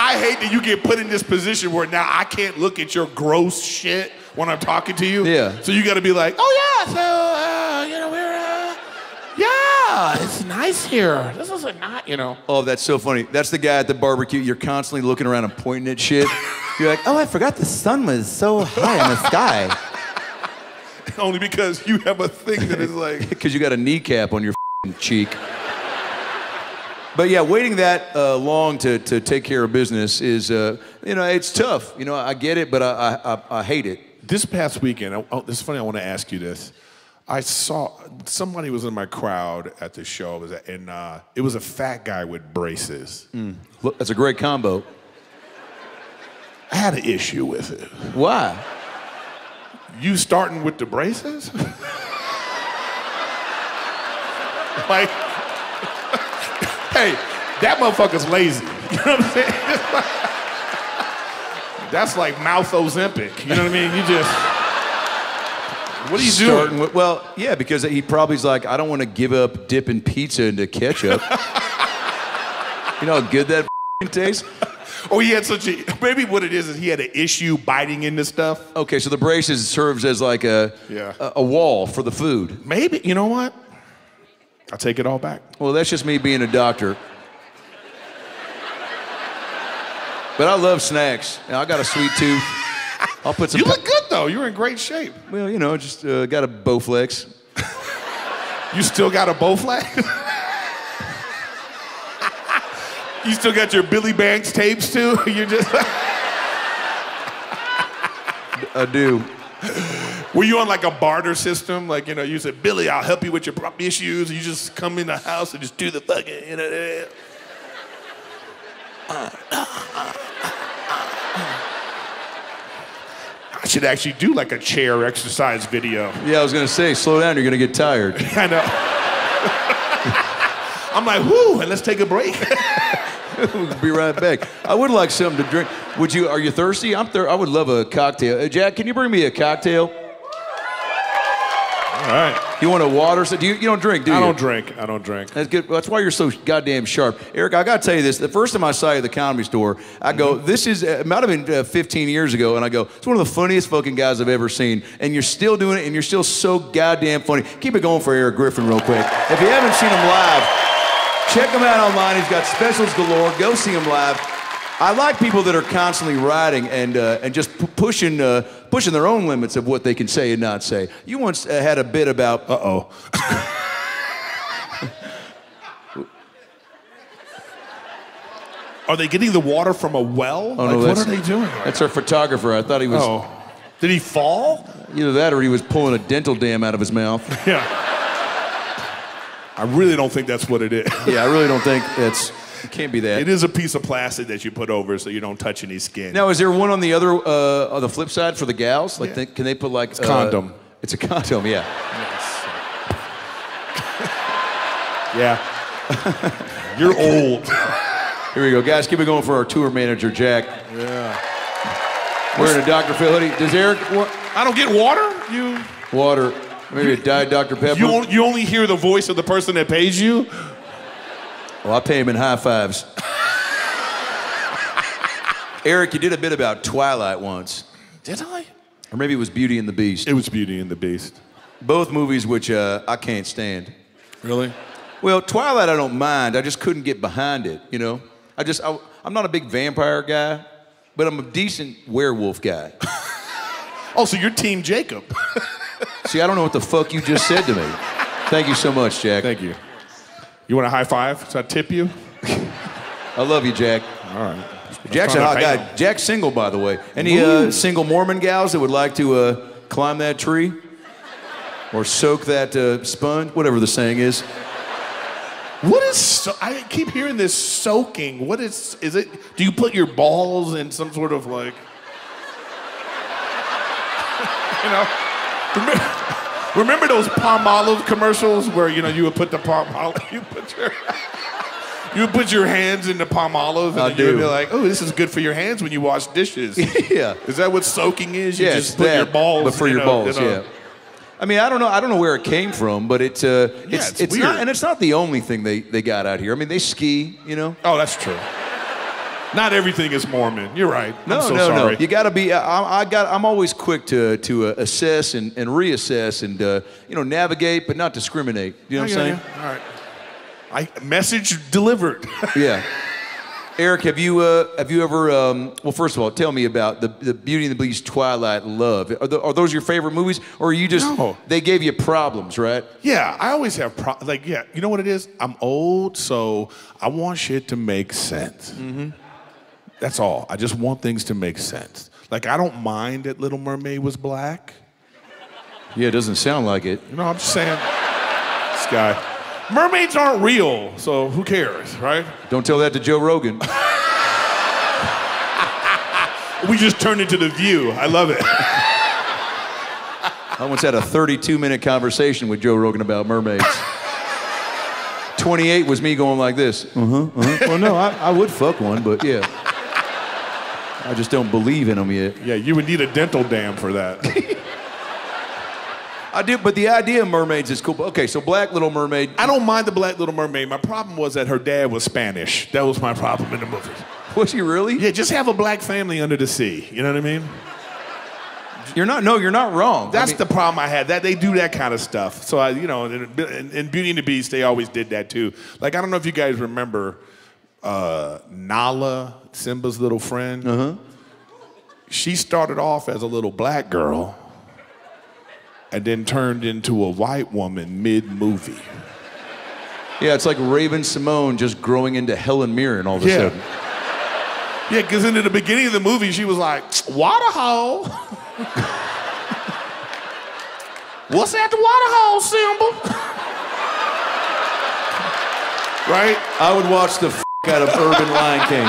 I hate that you get put in this position where now I can't look at your gross shit when I'm talking to you. Yeah. So you got to be like, oh yeah, so you know yeah, it's nice here. This is not, you know. Oh, that's so funny. That's the guy at the barbecue. You're constantly looking around and pointing at shit. You're like, oh, I forgot the sun was so high in the sky. Only because you have a thing that is like... Because you got a kneecap on your cheek. But yeah, waiting that long to take care of business is, you know, it's tough. You know, I get it, but I hate it. This past weekend, this is funny, I want to ask you this. I saw, somebody was in my crowd at the show, and it was a fat guy with braces. Look, that's a great combo. I had an issue with it. Why? You starting with the braces? Like, hey, that motherfucker's lazy. You know what I'm saying? That's like mouth Ozempic. You know what I mean? You just, what are you doing? Well, yeah, because he probably's like, I don't want to give up dipping pizza into ketchup. You know how good that tastes? Or he had maybe what it is he had an issue biting into stuff. Okay, so the braces serves as like a wall for the food. Maybe, you know what? I'll take it all back. Well, that's just me being a doctor. But I love snacks. I got a sweet tooth. I'll put some. You look good though. You're in great shape. Well, you know, just got a Bowflex. You still got a Bowflex? You still got your Billy Banks tapes too? You just. I do. Were you on like a barter system? Like, you know, you said, Billy, I'll help you with your issues. And you just come in the house and just do the fucking, you know. I should actually do like a chair exercise video. Yeah, I was gonna say, slow down, you're gonna get tired. I know. I'm like, whoo, and let's take a break. We'll be right back. I would like something to drink. Are you thirsty? I would love a cocktail. Jack, can you bring me a cocktail? Oh, All right. You want a water? So you don't drink, do you? I don't drink. I don't drink. That's good. That's why you're so goddamn sharp. Eric, I got to tell you this. The first time I saw you at the Comedy Store, I go, this is, it might have been 15 years ago, and I go, it's one of the funniest fucking guys I've ever seen, and you're still doing it, and you're still so goddamn funny. Keep it going for Erik Griffin real quick. If you haven't seen him live, check him out online. He's got specials galore. Go see him live. I like people that are constantly writing and just pushing their own limits of what they can say and not say. You once had a bit about... Uh-oh. Are they getting the water from a well? Oh, no, what are they doing? That's our photographer. I thought he was... Oh. Did he fall? Either that or he was pulling a dental dam out of his mouth. Yeah. I really don't think that's what it is. Yeah, I really don't think it's... It can't be that. It is a piece of plastic that you put over so you don't touch any skin. Now, is there one on the other, on the flip side for the gals? Like, can they put like... It's a condom. It's a condom, yeah. Yes. Yeah. You're old. Here we go. Guys, keep it going for our tour manager, Jack. Yeah. Wearing a Dr. Phil hoodie. Does Eric... I don't get water? Water. Maybe a Diet Dr. Pepper. You only hear the voice of the person that pays you? Well, I pay him in high fives. Eric, you did a bit about Twilight once. Did I? Or maybe it was Beauty and the Beast. It was Beauty and the Beast. Both movies which I can't stand. Really? Well, Twilight I don't mind. I just couldn't get behind it, you know? I'm not a big vampire guy, but I'm a decent werewolf guy. Oh, so you're Team Jacob. See, I don't know what the fuck you just said to me. Thank you so much, Jack. Thank you. You want a high five? Should I tip you? I love you, Jack. All right. Jack's a hot guy. Jack's single, by the way. Any single Mormon gals that would like to climb that tree? Or soak that sponge? Whatever the saying is. What is I keep hearing this soaking. What is it? Do you put your balls in some sort of like... you know? Remember those Palmolive commercials where, you know, you would put the Palmolive, you would put your hands in the Palmolive and you would be like, oh, this is good for your hands when you wash dishes. Yeah. Is that what soaking is? You Yeah, just put your balls. But for your balls, yeah. I mean, I don't know where it came from, but it's weird. not, and it's not the only thing they got out here. I mean, they ski, you know. Oh, that's true. Not everything is Mormon. You're right. No. You got to be. I'm always quick to assess and reassess and you know, navigate, but not discriminate. You know what I'm saying? Yeah. All right. Message delivered. Yeah. Eric, have you ever? Well, first of all, tell me about the Beauty and the Beast, Twilight, Love. Are those your favorite movies, or are you just? No. They gave you problems, right? Yeah, I always have you know what it is? I'm old, so I want shit to make sense. Mm-hmm. That's all. I just want things to make sense. Like, I don't mind that Little Mermaid was black. Yeah, it doesn't sound like it. You know, I'm just saying, this guy. Mermaids aren't real, so who cares, right? Don't tell that to Joe Rogan. We just turned into The View. I love it. I once had a 32-minute conversation with Joe Rogan about mermaids. 28 was me going like this. Well, no, I would fuck one, but yeah. I just don't believe in them yet. Yeah, you would need a dental dam for that. I do, but the idea of mermaids is cool. Okay, so Black Little Mermaid. I don't mind the Black Little Mermaid. My problem was that her dad was Spanish. That was my problem in the movie. Was he really? Yeah, just have a black family under the sea. You know what I mean? You're not wrong. That's the problem I had. That they do that kind of stuff. So in Beauty and the Beast, they always did that too. Like, I don't know if you guys remember Nala, Simba's little friend. Uh-huh. She started off as a little black girl and then turned into a white woman mid-movie. Yeah, it's like Raven Simone just growing into Helen Mirren all of a sudden. Yeah, because in the beginning of the movie, she was like, waterhole. What's at the waterhole, Simba? Right? I would watch the out of Urban Lion King.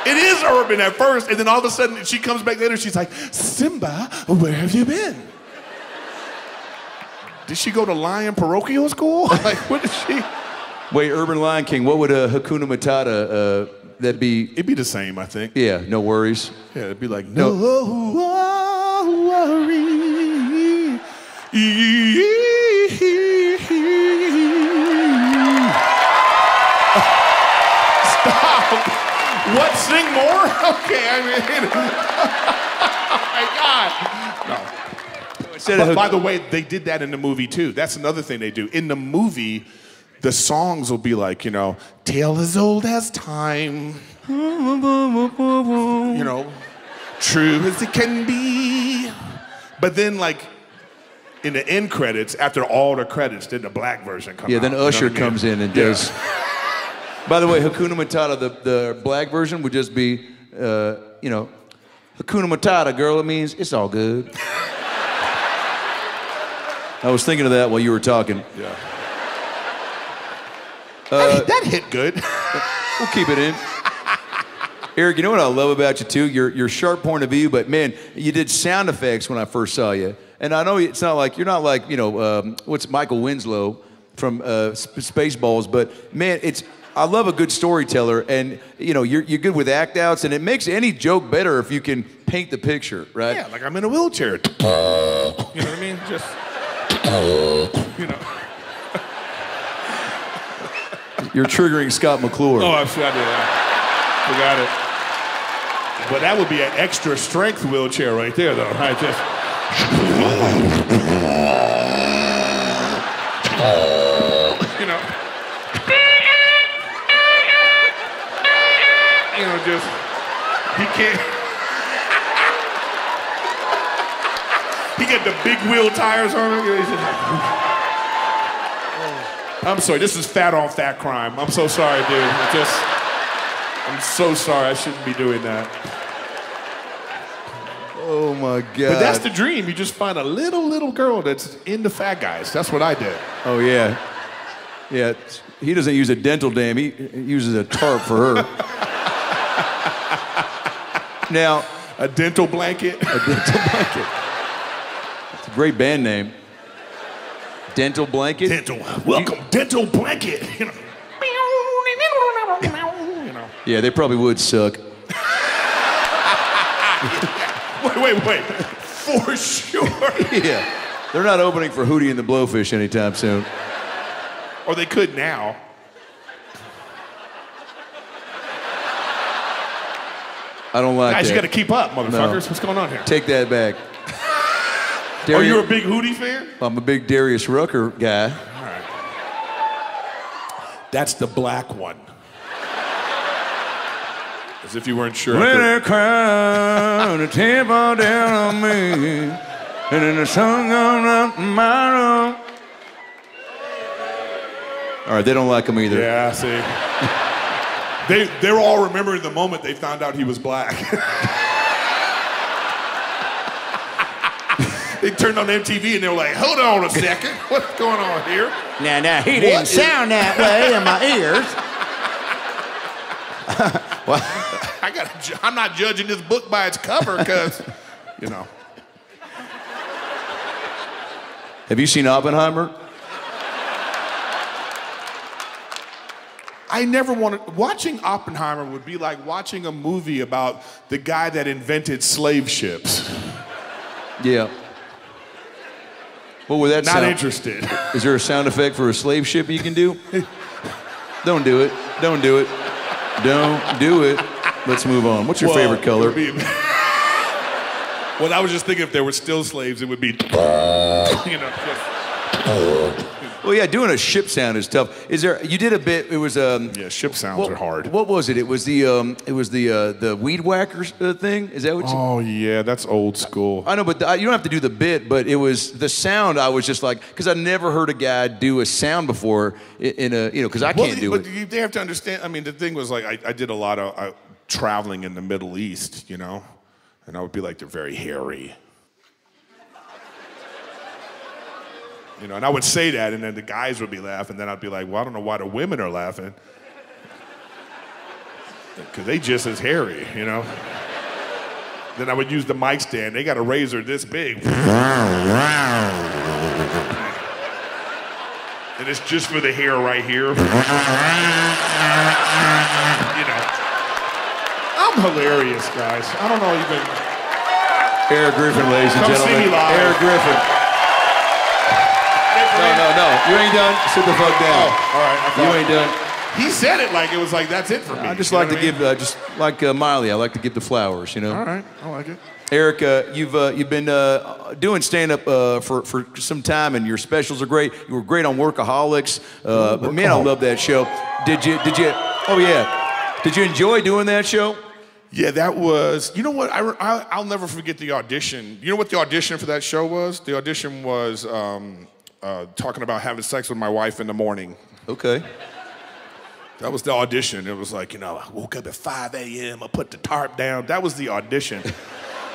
It is urban at first, and then all of a sudden she comes back later, she's like, Simba, where have you been? Did she go to Lion Parochial School? Like, what did she? Wait, Urban Lion King, what would a Hakuna Matata, that be? It'd be the same, I think. Yeah, no worries. Yeah, it'd be like, no worry, Stop. What? Sing more? Okay, I mean, oh my God. No. But by the way, they did that in the movie too. That's another thing they do. In the movie, the songs will be like, you know, tale as old as time. You know, true as it can be. But then, like, in the end credits, after all the credits, then the black version comes out. Yeah, then Usher comes in and does. By the way, Hakuna Matata, the black version would just be, you know, Hakuna Matata, girl, it means it's all good. I was thinking of that while you were talking. Yeah. That hit good. We'll keep it in. Erik, you know what I love about you too? Your sharp point of view, but man, you did sound effects when I first saw you. And I know it's not like, you're not like, you know, what's Michael Winslow from Spaceballs, but man, I love a good storyteller, and you know, you're good with act outs, and it makes any joke better if you can paint the picture, right? Yeah, like I'm in a wheelchair. You know what I mean? Just, you know. You're triggering Scott McClure. Oh, I forgot it. But that would be an extra strength wheelchair right there, though. I just. You know. You know, just. He can't. He got the big wheel tires on him. I'm sorry, this is fat on fat crime. I'm so sorry, dude. I'm so sorry, I shouldn't be doing that. Oh my God. But that's the dream. You just find a little girl that's into fat guys. That's what I did. Oh yeah. Yeah, he doesn't use a dental dam, he uses a tarp for her. Now. A dental blanket? A dental blanket. It's a great band name. Dental blanket? Welcome, dental blanket. You know. Yeah, they probably would suck. Wait. For sure. Yeah. They're not opening for Hootie and the Blowfish anytime soon. Or they could now. I don't like that. Guys, you gotta keep up, motherfuckers. No. What's going on here? Take that back. Are you a big Hootie fan? I'm a big Darius Rucker guy. All right. That's the black one. As if you weren't sure. When it cry, the tape all down on me, and then the sun goes up in my room. All right, they don't like him either. Yeah, see. They're all remembering the moment they found out he was black. They turned on MTV and they were like, hold on a second, what's going on here? Now, he didn't sound that way in my ears. Well, I'm not judging this book by its cover because, you know. Have you seen Oppenheimer? I never wanted, watching Oppenheimer would be like watching a movie about the guy that invented slave ships. Yeah. What would that sound? Not interested. Is there a sound effect for a slave ship you can do? Don't do it. Don't do it. Don't do it. Let's move on. What's your favorite color? Well, I was just thinking if there were still slaves, it would be, you know, just. Well, yeah, doing a ship sound is tough. Is there? You did a bit. It was Yeah, ship sounds are hard. What was it? It was the weed whacker thing. Is that what? Oh yeah, that's old school. I know, but you don't have to do the bit. But it was the sound. I was just like, because I never heard a guy do a sound before in a, you know, because I can't do it. But they have to understand. I mean, the thing was like I did a lot of traveling in the Middle East, you know, and I would be like, they're very hairy. You know, and I would say that, and then the guys would be laughing. Then I'd be like, well, I don't know why the women are laughing. Because they just as hairy, you know? Then I would use the mic stand. They got a razor this big. And it's just for the hair right here. You know. I'm hilarious, guys. I don't know even. Erik Griffin, ladies and Come gentlemen. see me live. Erik Griffin. you ain't done. Sit the fuck down. Oh, all right. You ain't done. He said it like it was like, that's it for me. I just like to give, just like Miley, I like to give the flowers, you know? All right, I like it. Eric, you've been doing stand-up for some time, and your specials are great. You were great on Workaholics. But man, I love that show. Did you? Oh yeah. Did you enjoy doing that show? Yeah, that was. You know what? I'll never forget the audition. You know what the audition for that show was? The audition was talking about having sex with my wife in the morning. Okay. That was the audition. It was like, I woke up at 5 a.m. I put the tarp down. That was the audition.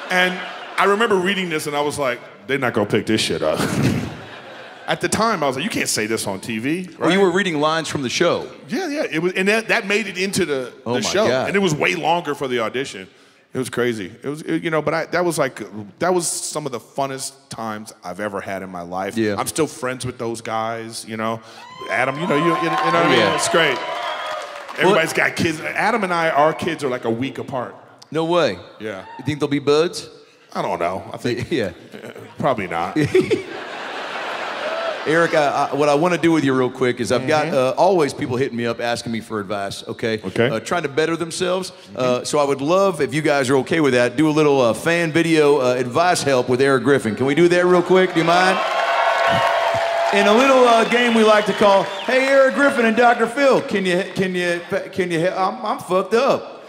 And I remember reading this, and I was like, they're not gonna pick this shit up. At the time, I was like, you can't say this on TV. Right? Oh, you were reading lines from the show. Yeah. It was, and that made it into the show. God. And it was way longer for the audition. It was crazy. It was, but that was some of the funnest times I've ever had in my life. Yeah. I'm still friends with those guys. Adam, you know what I mean? It's great. Everybody's got kids. Adam and our kids are like a week apart. No way. Yeah. You think they'll be buds? I don't know. I think probably not. Eric, what I want to do with you real quick is I've got always people hitting me up asking me for advice, okay? Trying to better themselves. So I would love, if you guys are okay with that, do a little fan video advice help with Erik Griffin. Can we do that real quick? Do you mind? In a little game we like to call, hey, Erik Griffin and Dr. Phil, can you, I'm fucked up.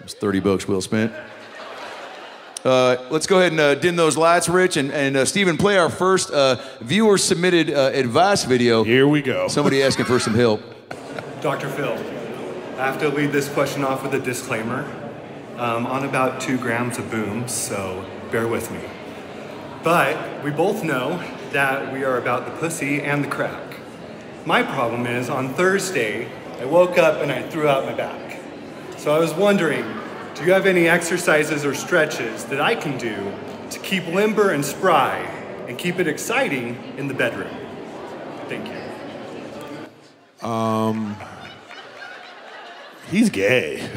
It's $30 well spent. Let's go ahead and dim those lights, Rich, and Stephen, play our first viewer-submitted advice video. Here we go. Somebody asking for some help. Dr. Phil, I have to lead this question off with a disclaimer. On about 2 grams of booms, so bear with me. But we both know that we are about the pussy and the crack. My problem is, on Thursday, I woke up and I threw out my back. So I was wondering, do you have any exercises or stretches that I can do to keep limber and spry and keep it exciting in the bedroom? Thank you. He's gay.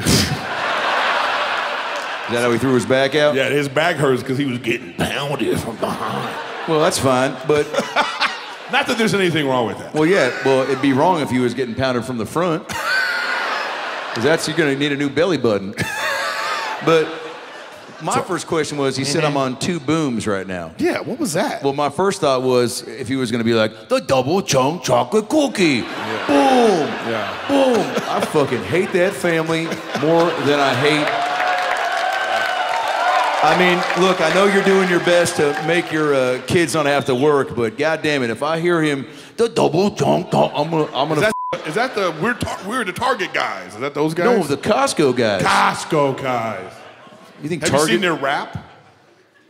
Is that how he threw his back out? Yeah, his back hurts because he was getting pounded from behind. Well, that's fine, but... Not that there's anything wrong with that. Well, yeah, it'd be wrong if he was getting pounded from the front. Because you're going to need a new belly button. But my first question was, he said I'm on 2 booms right now. Yeah, what was that? Well, my first thought was if he was going to be like, the double chunk chocolate cookie. Yeah. Boom. Yeah. Boom. I fucking hate that family more than I hate. I mean, look, I know you're doing your best to make your kids not have to work, but goddamn it, if I hear him, the double chunk, I'm gonna. Is that the we're the Target guys? Is that those guys? No, the Costco guys. Costco guys. You think Have Target? you seen their rap?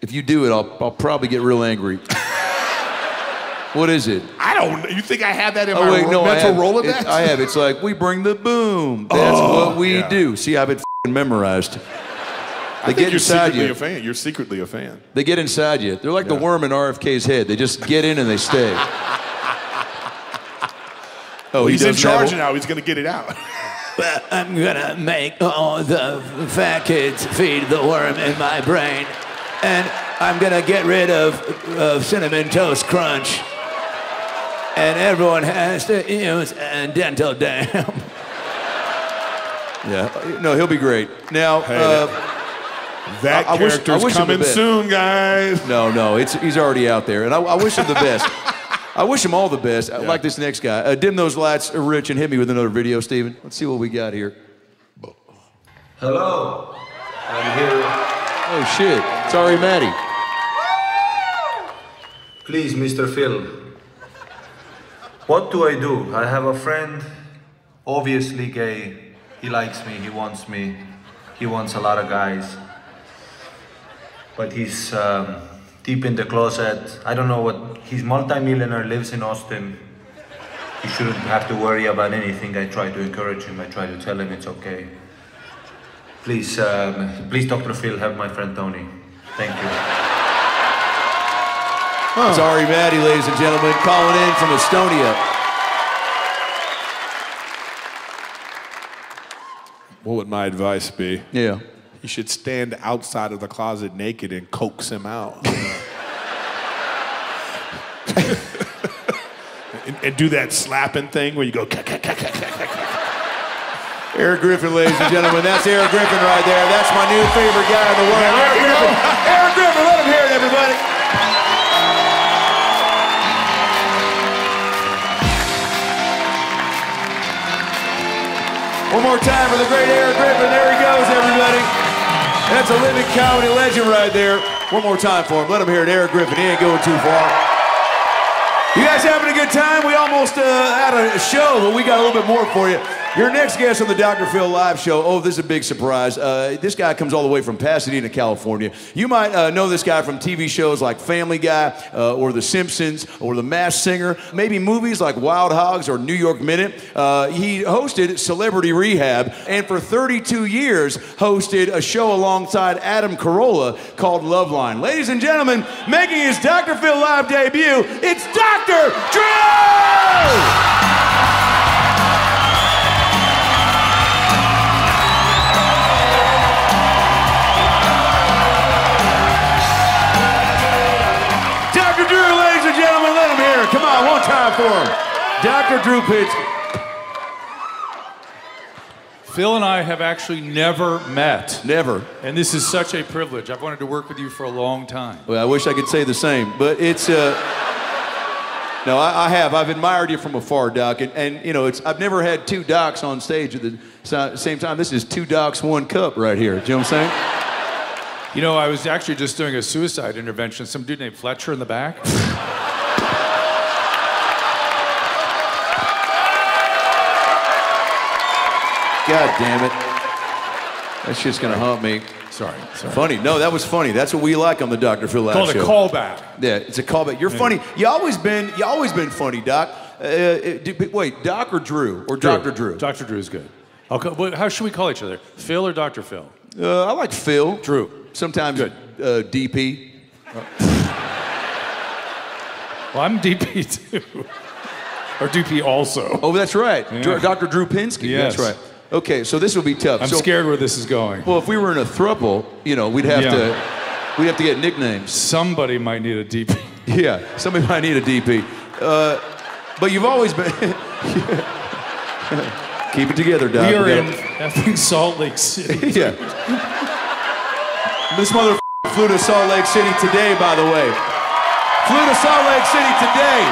If you do it, I'll probably get real angry. What is it? I don't know. You think I have that in my mental Rolodex? I have. It's like, we bring the boom. That's what we do. See, I've it memorized. They get inside you. You're secretly a fan. They get inside you. They're like the worm in RFK's head. They just get in and they stay. Oh, he's in charge now. He's going to get it out. I'm gonna make all the fat kids feed the worm in my brain, and I'm gonna get rid of Cinnamon Toast Crunch, and everyone has to use a dental dam. Yeah, no, he'll be great. Now, that character's coming soon, guys. No, he's already out there, and I wish him the best. I wish him all the best. I like this next guy. Dim those lights, Rich, and hit me with another video, Steven. Let's see what we got here. Hello. I'm here. Oh, shit. Sorry, Maddie. Please, Mr. Phil. What do? I have a friend, obviously gay. He likes me, he wants me. He wants a lot of guys. But he's deep in the closet. I don't know what, he's multi-millionaire, lives in Austin. He shouldn't have to worry about anything. I try to encourage him. I try to tell him it's okay. Please, please, Dr. Phil, have my friend Tony. Thank you. Sorry, Maddie, ladies and gentlemen, calling in from Estonia. What would my advice be? Yeah. You should stand outside of the closet naked and coax him out. and do that slapping thing where you go. Erik Griffin, ladies and gentlemen. That's Erik Griffin right there. That's my new favorite guy in the world. Erik Griffin. Erik Griffin, let him hear it, everybody. One more time for the great Erik Griffin. There he goes, everybody. That's a living comedy legend right there. One more time for him. Let him hear it. Erik Griffin. He ain't going too far. You guys having a good time? We almost had a show, but we got a little bit more for you. Your next guest on the Dr. Phil live show, oh, this is a big surprise. This guy comes all the way from Pasadena, California. You might know this guy from TV shows like Family Guy, or The Simpsons, or The Masked Singer, maybe movies like Wild Hogs or New York Minute. He hosted Celebrity Rehab, and for 32 years hosted a show alongside Adam Carolla called Loveline. Ladies and gentlemen, making his Dr. Phil live debut, it's Dr. Drew! Come on, one time for him. Dr. Drew Pinsky. Phil and I have actually never met. Never. And this is such a privilege. I've wanted to work with you for a long time. Well, I wish I could say the same, but it's... No, I have. I've admired you from afar, Doc. And you know, I've never had two Docs on stage at the same time. This is two Docs, one cup right here. Do you know what I'm saying? You know, I was actually just doing a suicide intervention. Some dude named Fletcher in the back. God damn it. That shit's gonna haunt me. Sorry. Funny. No, that was funny. That's what we like on the Dr. Phil Live Called show. a callback. Yeah, it's a callback. You're funny. You always been funny, Doc. Wait, Doc or Drew? Or Dr. Drew? Dr. Drew's good. How should we call each other? Phil or Dr. Phil? I like Phil. Drew. Sometimes good. DP. Well, I'm DP too. Or DP also. Oh, that's right. Yeah. Dr. Drew Pinsky. Yes. That's right. Okay, so this will be tough. I'm scared where this is going. Well, if we were in a throuple, you know, we'd have to get nicknames. Somebody might need a DP. Yeah, somebody might need a DP. But you've always been... Keep it together, Doc. We are in effing Salt Lake City. Yeah. This mother flew to Salt Lake City today, by the way. Flew to Salt Lake City today.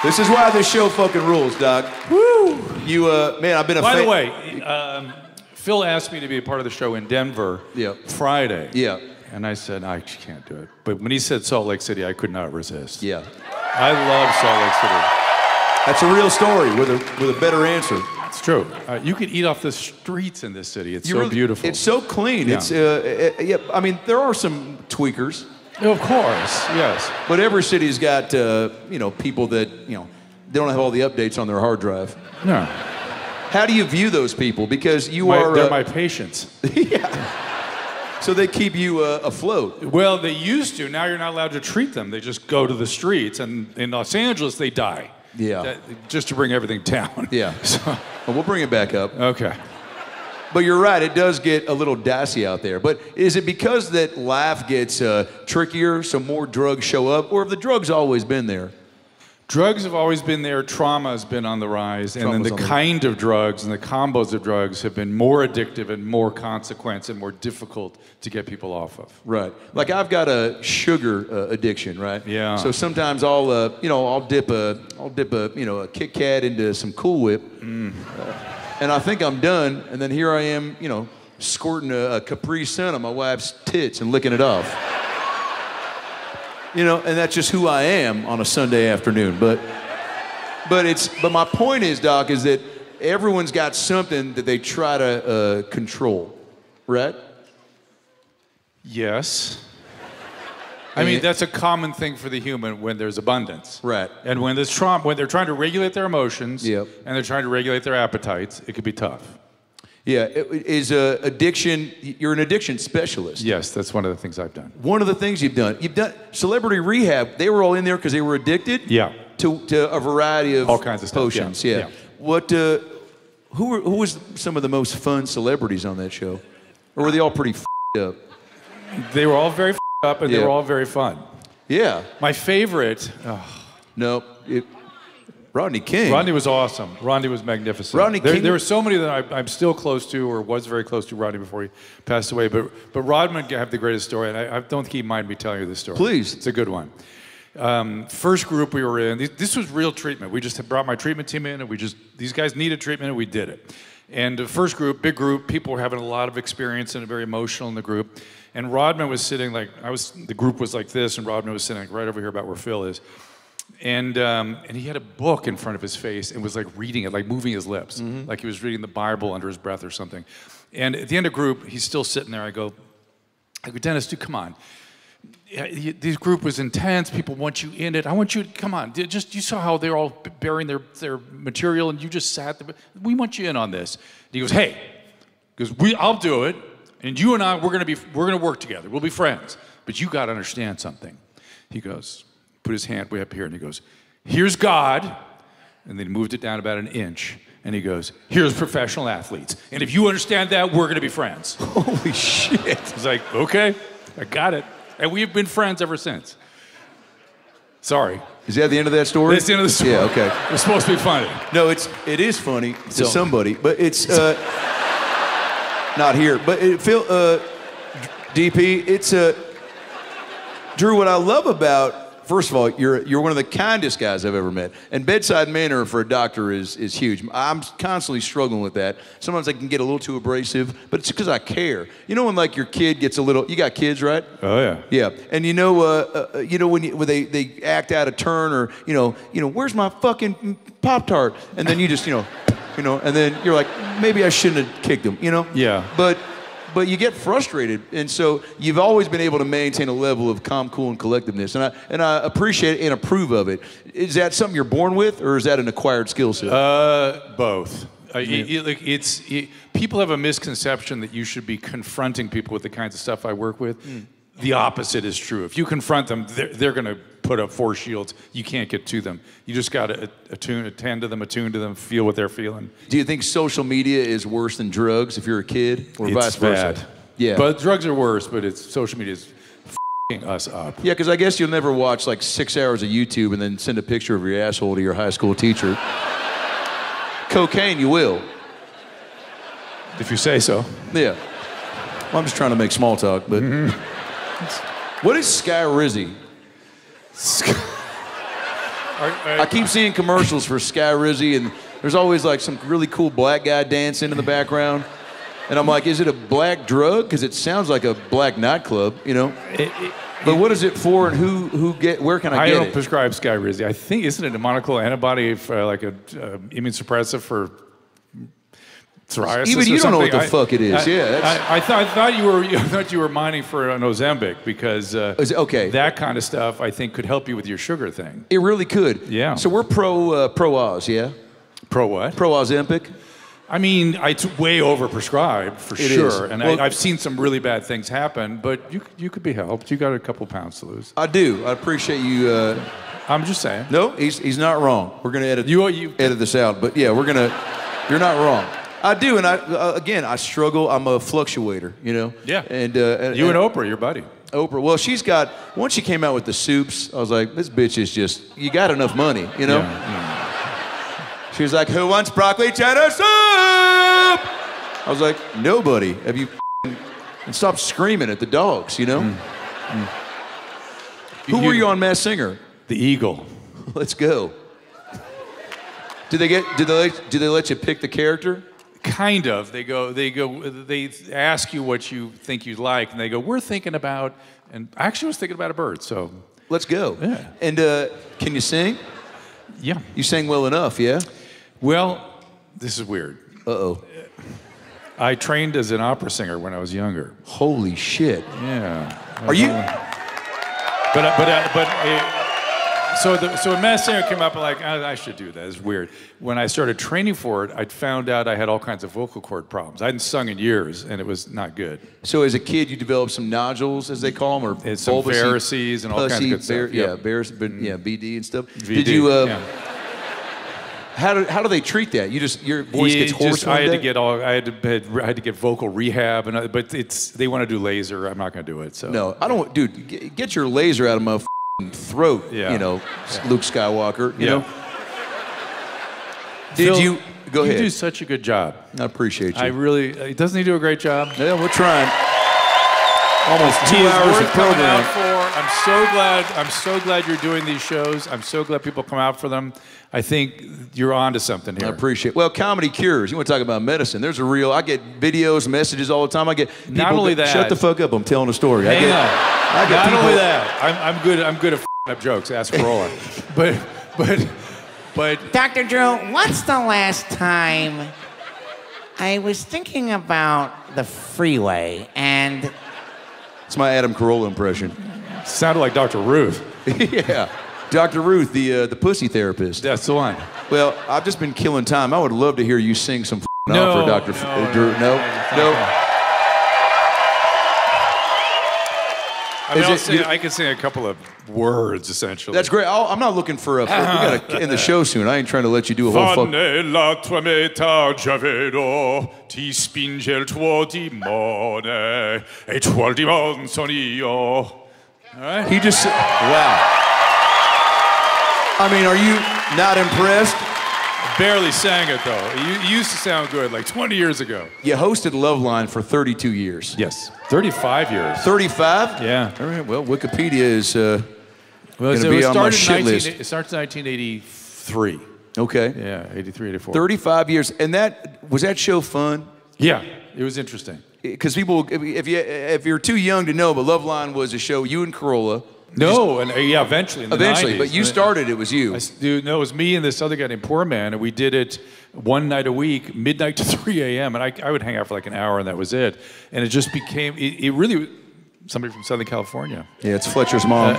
This is why this show fucking rules, Doc. Woo! You, man, I've been a By the way, Phil asked me to be a part of the show in Denver Friday. Yeah. And I said, I can't do it. But when he said Salt Lake City, I could not resist. Yeah. I love Salt Lake City. That's a real story with a better answer. It's true. You could eat off the streets in this city. It's so beautiful. It's so clean. Yeah. It's I mean, there are some tweakers. Of course, yes. But every city's got people that they don't have all the updates on their hard drive. No. How do you view those people? Because they're my patients. Yeah. So they keep you afloat. Well, they used to. Now you're not allowed to treat them. They just go to the streets, and in Los Angeles they die. Yeah. Just to bring everything down. Yeah. So, well, we'll bring it back up. Okay. But you're right, it does get a little dicey out there. But is it because that life gets trickier, so more drugs show up, or have the drugs always been there? Drugs have always been there. Trauma has been on the rise. And then the kind of drugs and the combos of drugs have been more addictive and more consequence and more difficult to get people off of. Right. Like I've got a sugar addiction, right? Yeah. So sometimes I'll dip a Kit Kat into some Cool Whip. And I think I'm done, and then here I am, squirting a Capri Sun on my wife's tits and licking it off. And that's just who I am on a Sunday afternoon. But my point is, Doc, is that everyone's got something that they try to control, right? Yes. I mean, that's a common thing for the human when there's abundance. Right. And when there's trauma, when they're trying to regulate their emotions Yep. and they're trying to regulate their appetites, it could be tough. Yeah, is addiction, you're an addiction specialist. Yes, that's one of the things I've done. One of the things you've done Celebrity Rehab, they were all in there because they were addicted? Yeah. To a variety of all kinds of stuff, potions, yeah. What Who was some of the most fun celebrities on that show? Or were they all pretty up? They were all very up, and they Yeah. were all very fun. Yeah. My favorite. No, Rodney King. Rodney was awesome. Rodney was magnificent. Rodney King. There were so many that I'm still close to, or was very close to Rodney before he passed away. But Rodman have the greatest story, and I don't think he'd mind me telling you this story. Please. It's a good one. First group we were in, this was real treatment. We just brought my treatment team in, and these guys needed treatment, and we did it. And the first group, big group, people were having a lot of experience and very emotional in the group. And Rodman was sitting the group was like this, and Rodman was sitting right over here about where Phil is. And he had a book in front of his face and was like reading it, like moving his lips, like he was reading the Bible under his breath or something. And at the end of group, he's still sitting there. I go, Dennis, dude, come on. This group was intense. People want you in it. I want you to, come on. You saw how they're all burying their material, and you just sat there. We want you in on this. And he goes, hey, I'll do it, and you and I, we're gonna work together. We'll be friends. But you got to understand something. He goes, put his hand way up here, and he goes, here's God, and then he moved it down about an inch, and he goes, here's professional athletes, and if you understand that, we're gonna be friends. Holy shit. I was like, okay, I got it. And we've been friends ever since. Sorry. Is that the end of that story? That's the end of the story. Yeah, okay. It's supposed to be funny. No, it is funny to somebody, but it's not here. But Phil, DP, it's Drew. What I love about, first of all, you're one of the kindest guys I've ever met, and bedside manner for a doctor is huge. I'm constantly struggling with that. Sometimes I can get a little too abrasive, but it's because I care. You know when like your kid gets a little. You got kids, right? Oh yeah. Yeah, and you know when they act out of turn, or where's my fucking Pop-Tart, and then you just and then you're like, maybe I shouldn't have kicked him, Yeah. But you get frustrated, and so you've always been able to maintain a level of calm, cool, and collectiveness, and I appreciate it and approve of it. Is that something you're born with, or is that an acquired skill set? Both. People have a misconception that you should be confronting people with the kinds of stuff I work with. The opposite is true. If you confront them, they're going to put up force shields. You can't get to them. You just got to attend to them, feel what they're feeling. Do you think social media is worse than drugs if you're a kid, or vice versa? Bad. Yeah. But drugs are worse, but social media is f***ing us up. Yeah, because I guess you'll never watch like 6 hours of YouTube and then send a picture of your asshole to your high school teacher. Cocaine, you will. If you say so. Yeah. Well, I'm just trying to make small talk, but... What is Sky Rizzy? I keep seeing commercials for Sky Rizzy, and there's always like some really cool black guy dancing in the background. And I'm like, is it a black drug? Because it sounds like a black nightclub, But what is it for, and where can I get it? I don't prescribe Sky Rizzy. I think, isn't it a monoclonal antibody, for like a immune suppressive for psoriasis? Even you don't know what the fuck it is. I thought you were mining for an Ozempic, because that kind of stuff I think could help you with your sugar thing. It really could. Yeah. So we're pro Oz, yeah? Pro what? Pro Ozempic. I mean, it's way overprescribed for sure, and well, I've seen some really bad things happen. But you could be helped. You got a couple pounds to lose. I do. I appreciate you. I'm just saying. No, he's not wrong. We're gonna edit this out, but yeah, you're not wrong. I do, and I struggle. I'm a fluctuator, Yeah. And you and Oprah, your buddy. Oprah. Well, once she came out with the soups, I was like, this bitch is just, you got enough money, Yeah. She was like, who wants broccoli cheddar soup? I was like, nobody. Have you and stop screaming at the dogs, Who were you on Masked Singer? The Eagle. Let's go. Did they let you pick the character? Kind of. They ask you what you think you'd like, and they go, we're thinking about, and I actually was thinking about a bird, so. Let's go. Yeah. And can you sing? Yeah. You sang well enough, yeah? Well, this is weird. Uh-oh. I trained as an opera singer when I was younger. Holy shit. Yeah. Are you? So a Masked Singer came up and like, I should do that. It's weird. When I started training for it, I found out I had all kinds of vocal cord problems. I hadn't sung in years, and it was not good. So as a kid, you developed some nodules, as they call them, or and some varices and all kinds of good stuff. BD and stuff. VD, Did you? How do they treat that? Your voice gets hoarse. I had to get vocal rehab, but they want to do laser. I'm not going to do it. So no, I don't. Dude, get your laser out of my throat. Yeah. You know, Luke Skywalker. You know. Phil, Did you go ahead? You do such a good job. I appreciate you. I really. Doesn't he do a great job? Yeah, we're trying. Almost 2 hours of program. I'm so glad you're doing these shows. I'm so glad people come out for them. I think you're on to something here. I appreciate it. Well, comedy cures. You want to talk about medicine. There's a real, I get videos, messages all the time. I get people, not only that. Shut the fuck up, I'm telling a story. Hang on. Not only that. I'm good at f***ing up jokes. Ask Carolla. but Dr. Drew, what's the last time I was thinking about the freeway and... It's my Adam Carolla impression. Sounded like Dr. Ruth. Yeah. Dr. Ruth, the pussy therapist. That's the one. Well, I've just been killing time. I would love to hear you sing some opera, Dr. Drew. No. I can sing a couple of words, essentially. That's great. I'm not looking for we got to end the show soon. I ain't trying to let you do a whole fuck. La tua metà già vedo, ti spinge il tuo dimone, e il tuo dimone sono io. All right? He just, wow. I mean, are you not impressed? Barely sang it, though. You used to sound good, like 20 years ago. You hosted Loveline for 32 years. Yes, 35 years. 35? Yeah. All right, well, Wikipedia is going to be on my shit list. It starts in 1983. Okay. Yeah, 83, 84. 35 years. And was that show fun? Yeah, it was interesting. Because people, if you're too young to know, but Loveline was a show, you and Carolla. Eventually in the 90s. But you started, it was you. It was me and this other guy named Poor Man, and we did it one night a week, midnight to 3 a.m., and I would hang out for like an hour, and that was it. And it just became, it really, somebody from Southern California. Yeah, it's Fletcher's mom.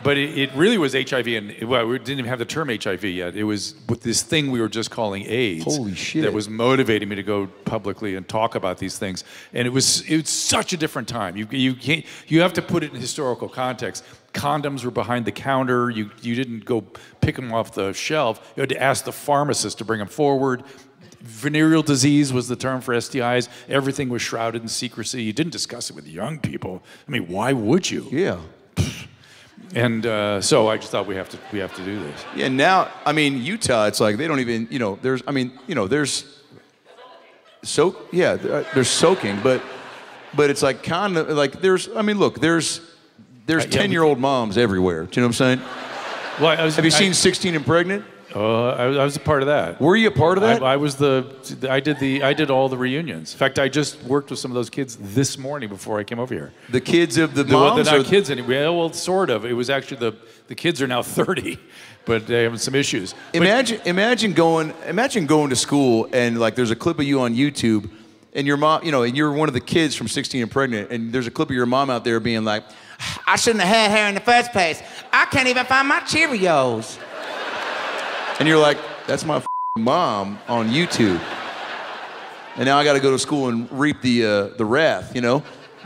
But it really was HIV, and we didn't even have the term HIV yet. It was with this thing we were just calling AIDS. Holy shit. That was motivating me to go publicly and talk about these things. And it was such a different time. You have to put it in historical context. Condoms were behind the counter. You didn't go pick them off the shelf. You had to ask the pharmacist to bring them forward. Venereal disease was the term for STIs. Everything was shrouded in secrecy. You didn't discuss it with young people. I mean, why would you? Yeah. And so I just thought we have to do this. Yeah, now, I mean, Utah, it's like they don't even, there's soaking, but it's like kind of like there's 10-year-old moms everywhere. Do you know what I'm saying? Well, have you seen 16 and Pregnant? I was a part of that. Were you a part of that? I did all the reunions. In fact, I just worked with some of those kids this morning before I came over here. The kids of the moms? They're not kids anymore. Well, sort of. It was actually the kids are now 30, but they have some issues. Imagine going to school and like there's a clip of you on YouTube and your mom, and you're one of the kids from 16 and Pregnant, and there's a clip of your mom out there being like, I shouldn't have had her in the first place. I can't even find my Cheerios. And you're like, that's my mom on YouTube. And now I got to go to school and reap the wrath,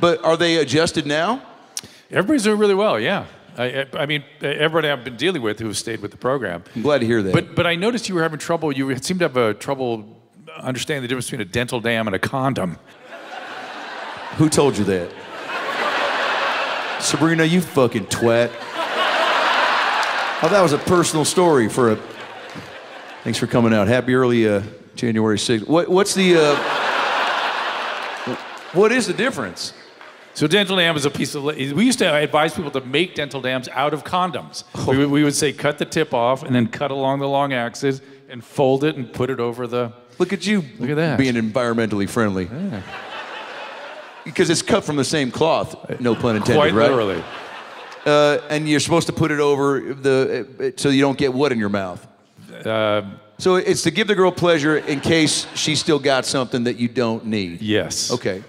But are they adjusted now? Everybody's doing really well, yeah. I mean, everybody I've been dealing with who stayed with the program. I'm glad to hear that. But I noticed you were having trouble. You seemed to have trouble understanding the difference between a dental dam and a condom. Who told you that? Sabrina, you fucking twat. Oh, that was a personal story for a... Thanks for coming out. Happy early January 6th. What's the... what is the difference? So dental dam is a piece of... We used to advise people to make dental dams out of condoms. We would say cut the tip off and then cut along the long axis and fold it and put it over the... Look at you. Look at that. Being environmentally friendly. Yeah. Because it's cut from the same cloth, no pun intended, Quite right? literally. And you're supposed to put it over so you don't get what in your mouth? So it's to give the girl pleasure in case she's still got something that you don't need. Yes. Okay.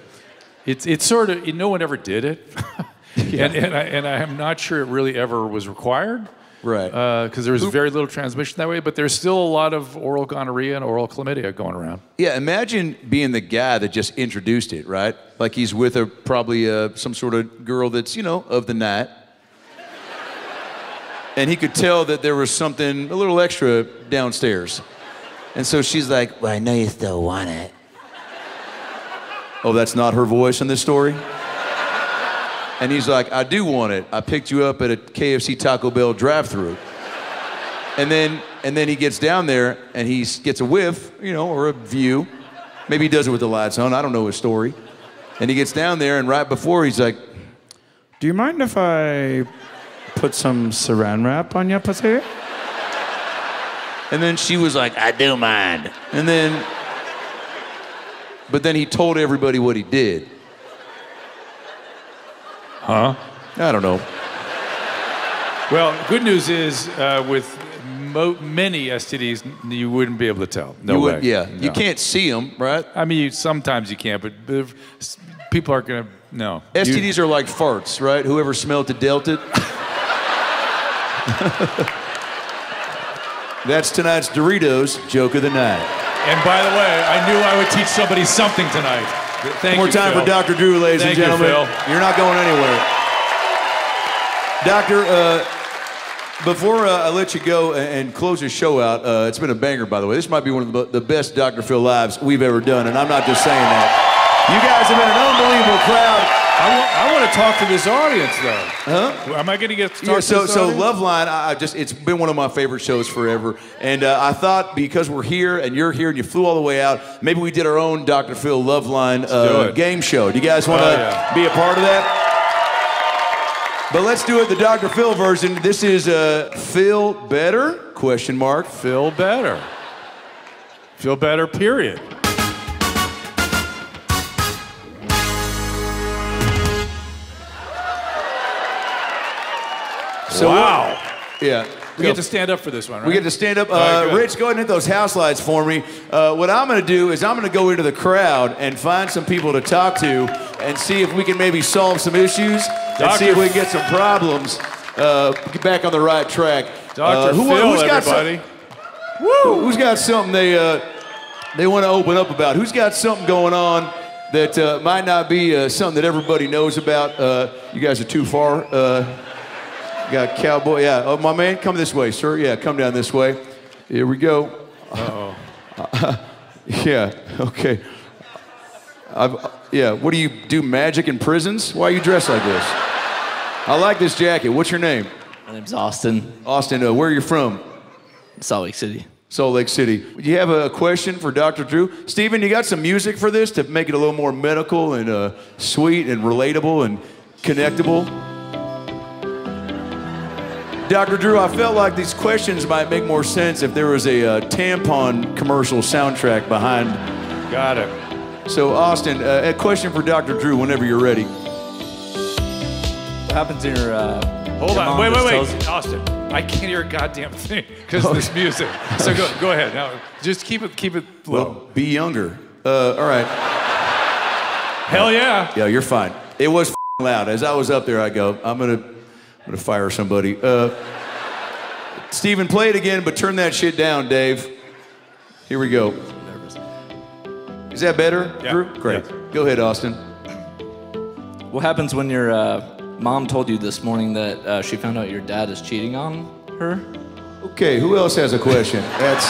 It's sort of, no one ever did it. Yeah. and I'm not sure it really ever was required. Right. Because there was very little transmission that way, but there's still a lot of oral gonorrhea and oral chlamydia going around. Yeah, imagine being the guy that just introduced it, right? Like he's with probably some sort of girl that's, of the night. and he could tell that there was something a little extra downstairs. And so she's like, well, I know you still want it. Oh, that's not her voice in this story? And he's like, I do want it. I picked you up at a KFC Taco Bell drive-thru. And then he gets down there and he gets a whiff, you know, or a view. Maybe he does it with the lights on. I don't know his story. And he gets down there and right before he's like, do you mind if I put some saran wrap on your pussy? And then she was like, I do mind. But then he told everybody what he did. Huh? I don't know. Well, good news is with many STDs, you wouldn't be able to tell. No way. Yeah, No. you can't see them, right? I mean, sometimes you can, but people aren't going to know. STDs are like farts, right? Whoever smelled it dealt it. That's tonight's Doritos joke of the night. And by the way, I knew I would teach somebody something tonight. Thank More you, time Phil. for Dr. Drew, ladies and gentlemen. You, Phil. You're not going anywhere. Doctor, before I let you go and close the show out, it's been a banger, by the way. This might be one of the best Dr. Phil lives we've ever done, and I'm not just saying that. You guys have been an unbelievable crowd. I want to talk to this audience, though. Huh? Am I going to get to talk to so this audience? Loveline, it's been one of my favorite shows forever. And I thought because we're here and you're here and you flew all the way out, maybe we did our own Dr. Phil Loveline game show. Do you guys want to be a part of that? But let's do it the Dr. Phil version. This is Phil Better? Question mark. Phil Better. Feel better, period. So wow. Yeah. We get to stand up for this one, right? We get to stand up. Right, Rich, go ahead and hit those house lights for me. What I'm going to do is I'm going to go into the crowd and find some people to talk to and see if we can maybe solve some issues and see if we can get some problems get back on the right track. Dr. Phil, everybody. Who's got something they want to open up about? Who's got something going on that might not be something that everybody knows about? You guys are too far. Got cowboy, yeah. Oh, my man, come this way, sir. Yeah, come down this way. Here we go. Uh-oh. Yeah, okay. What do you do, magic in prisons? Why are you dressed like this? I like this jacket. What's your name? My name's Austin. Austin, where are you from? Salt Lake City. Salt Lake City. Do you have a question for Dr. Drew? Steven, you got some music for this to make it a little more medical and sweet and relatable and connectable? Dr. Drew, I felt like these questions might make more sense if there was a tampon commercial soundtrack behind. Got it. So, Austin, a question for Dr. Drew whenever you're ready. What happens in your Hold your on, mom wait, just tells- Austin. I can't hear a goddamn thing because of this music. So go ahead. Now, just keep it low. Well, be younger. All right. Hell yeah. Yeah, you're fine. It was loud. As I was up there, I go, I'm gonna fire somebody. Steven, play it again, but turn that shit down, Dave. Here we go. Is that better, Yeah. Drew? Great. Yeah. Go ahead, Austin. What happens when your mom told you this morning that she found out your dad is cheating on her? Okay, who else has a question? That's...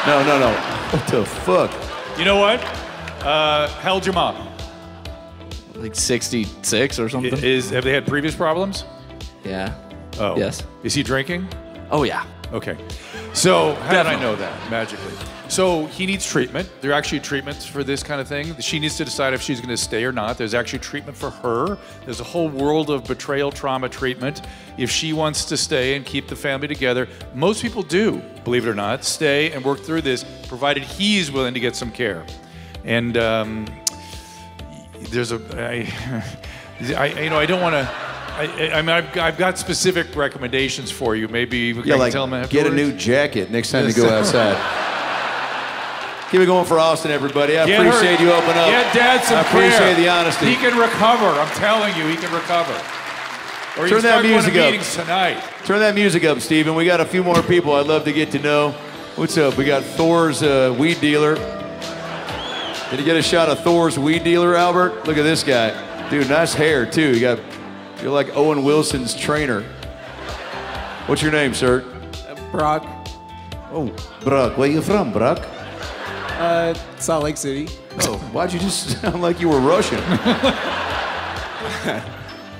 No. What the fuck? You know what? How old's your mom? Like 66 or something. Have they had previous problems? Yeah. Oh. Yes. Is he drinking? Oh, yeah. Okay. So how did I know that magically? So he needs treatment. There are actually treatments for this kind of thing. She needs to decide if she's going to stay or not. There's actually treatment for her. There's a whole world of betrayal trauma treatment. If she wants to stay and keep the family together, most people do, believe it or not, stay and work through this, provided he's willing to get some care. And there's I don't want to. I mean, I've got specific recommendations for you. Maybe we can tell them afterwards. Get a new jacket next time you go outside. Keep it going for Austin, everybody. I appreciate you opening up. Get Dad some I appreciate care. the honesty. He can recover. I'm telling you, he can recover. Or Turn that music up. Meetings tonight. Turn that music up, Steven. We got a few more people I'd love to get to know. What's up? We got Thor's weed dealer. Did you get a shot of Thor's weed dealer, Albert? Look at this guy. Dude, nice hair, too. You're like Owen Wilson's trainer. What's your name, sir? Brock. Oh, Brock. Where you from, Brock? Salt Lake City. Oh, why'd you just sound like you were Russian?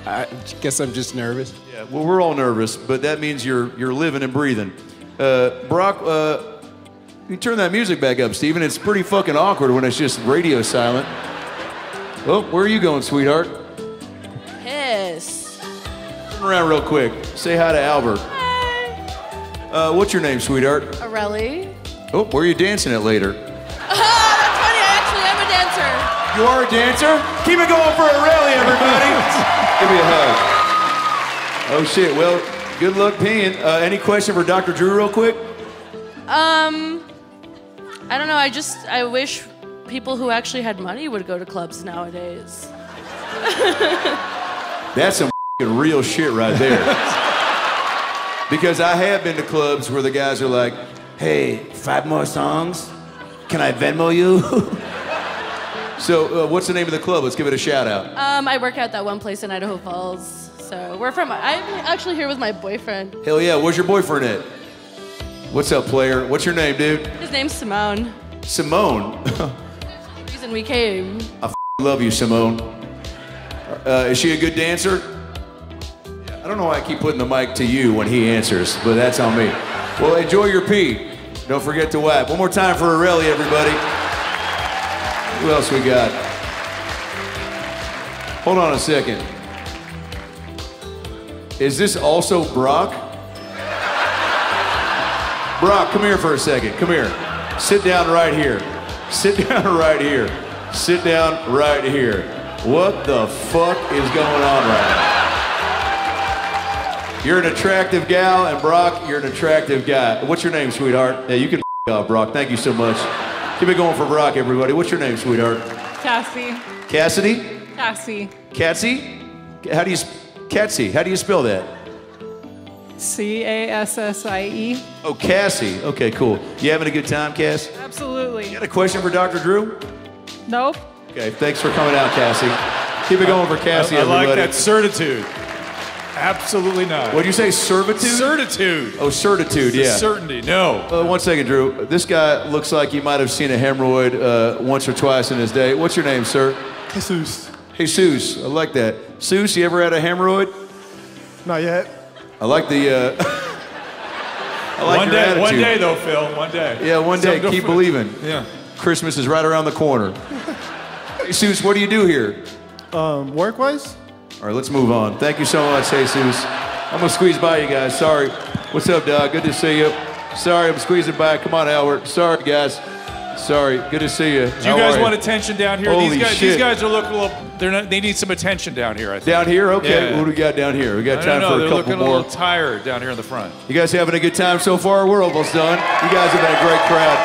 I guess I'm just nervous. Yeah, well, we're all nervous, but that means you're living and breathing. Brock, you turn that music back up, Steven. It's pretty fucking awkward when it's just radio silent. Oh, where are you going, sweetheart? Piss. Turn around real quick. Say hi to Albert. Hi. What's your name, sweetheart? Aurelie. Oh, where are you dancing at later? That's funny. I actually am a dancer. You are a dancer? Keep it going for Aurelie, everybody. Give me a hug. Oh, shit. Well, good luck peeing. Any question for Dr. Drew real quick? I don't know. I wish people who actually had money would go to clubs nowadays. That's some real shit right there. Because I have been to clubs where the guys are like, hey, 5 more songs? Can I Venmo you? So, what's the name of the club? Let's give it a shout out. I work at that one place in Idaho Falls. So I'm actually here with my boyfriend. Hell yeah, where's your boyfriend at? What's up, player? What's your name, dude? His name's Simone. Simone? The reason we came. I love you, Simone. Is she a good dancer? Yeah, I don't know why I keep putting the mic to you when he answers, but that's on me. Well, enjoy your pee. Don't forget to wipe. One more time for Aurelie, everybody. Who else we got? Hold on a second. Is this also Brock? Brock, come here for a second. Come here. Sit down right here. Sit down right here. Sit down right here. What the fuck is going on right now? You're an attractive gal, and Brock, you're an attractive guy. What's your name, sweetheart? Yeah, you can off, Brock. Thank you so much. Keep it going for Brock, everybody. What's your name, sweetheart? Cassie. Cassidy? Cassie. Catsy? Catsy, how do you spell that? Cassie. Oh, Cassie. Okay, cool. You having a good time, Cass? Absolutely. You got a question for Dr. Drew? Nope. Okay, thanks for coming out, Cassie. Keep it going for Cassie, I everybody. like that certitude. Absolutely not. What'd you say, servitude? Certitude. Oh, certitude, yeah. Certainty, no. 1 second, Drew. This guy looks like he might have seen a hemorrhoid once or twice in his day. What's your name, sir? Jesus. Jesus, I like that. Seuss, you ever had a hemorrhoid? Not yet. I like the, I like one your day, attitude. one day though, Phil. One day. Yeah, one day. Something Keep different. believing. Yeah. Christmas is right around the corner. Hey, Seuss, what do you do here? Work-wise? All right, let's move on. Thank you so much, Jesus. I'm gonna squeeze by you guys. Sorry. What's up, dog? Good to see you. Sorry, I'm squeezing by. Come on, Albert. Sorry, guys. Sorry. Good to see you. Do you guys want attention down here? Holy These shit. guys are looking a little. They need some attention down here. I think. Down here? Okay. Yeah. What do we got down here? We got I time don't know. for a They're couple looking more. a little tired down here in the front. You guys having a good time so far? We're almost done. You guys have been a great crowd.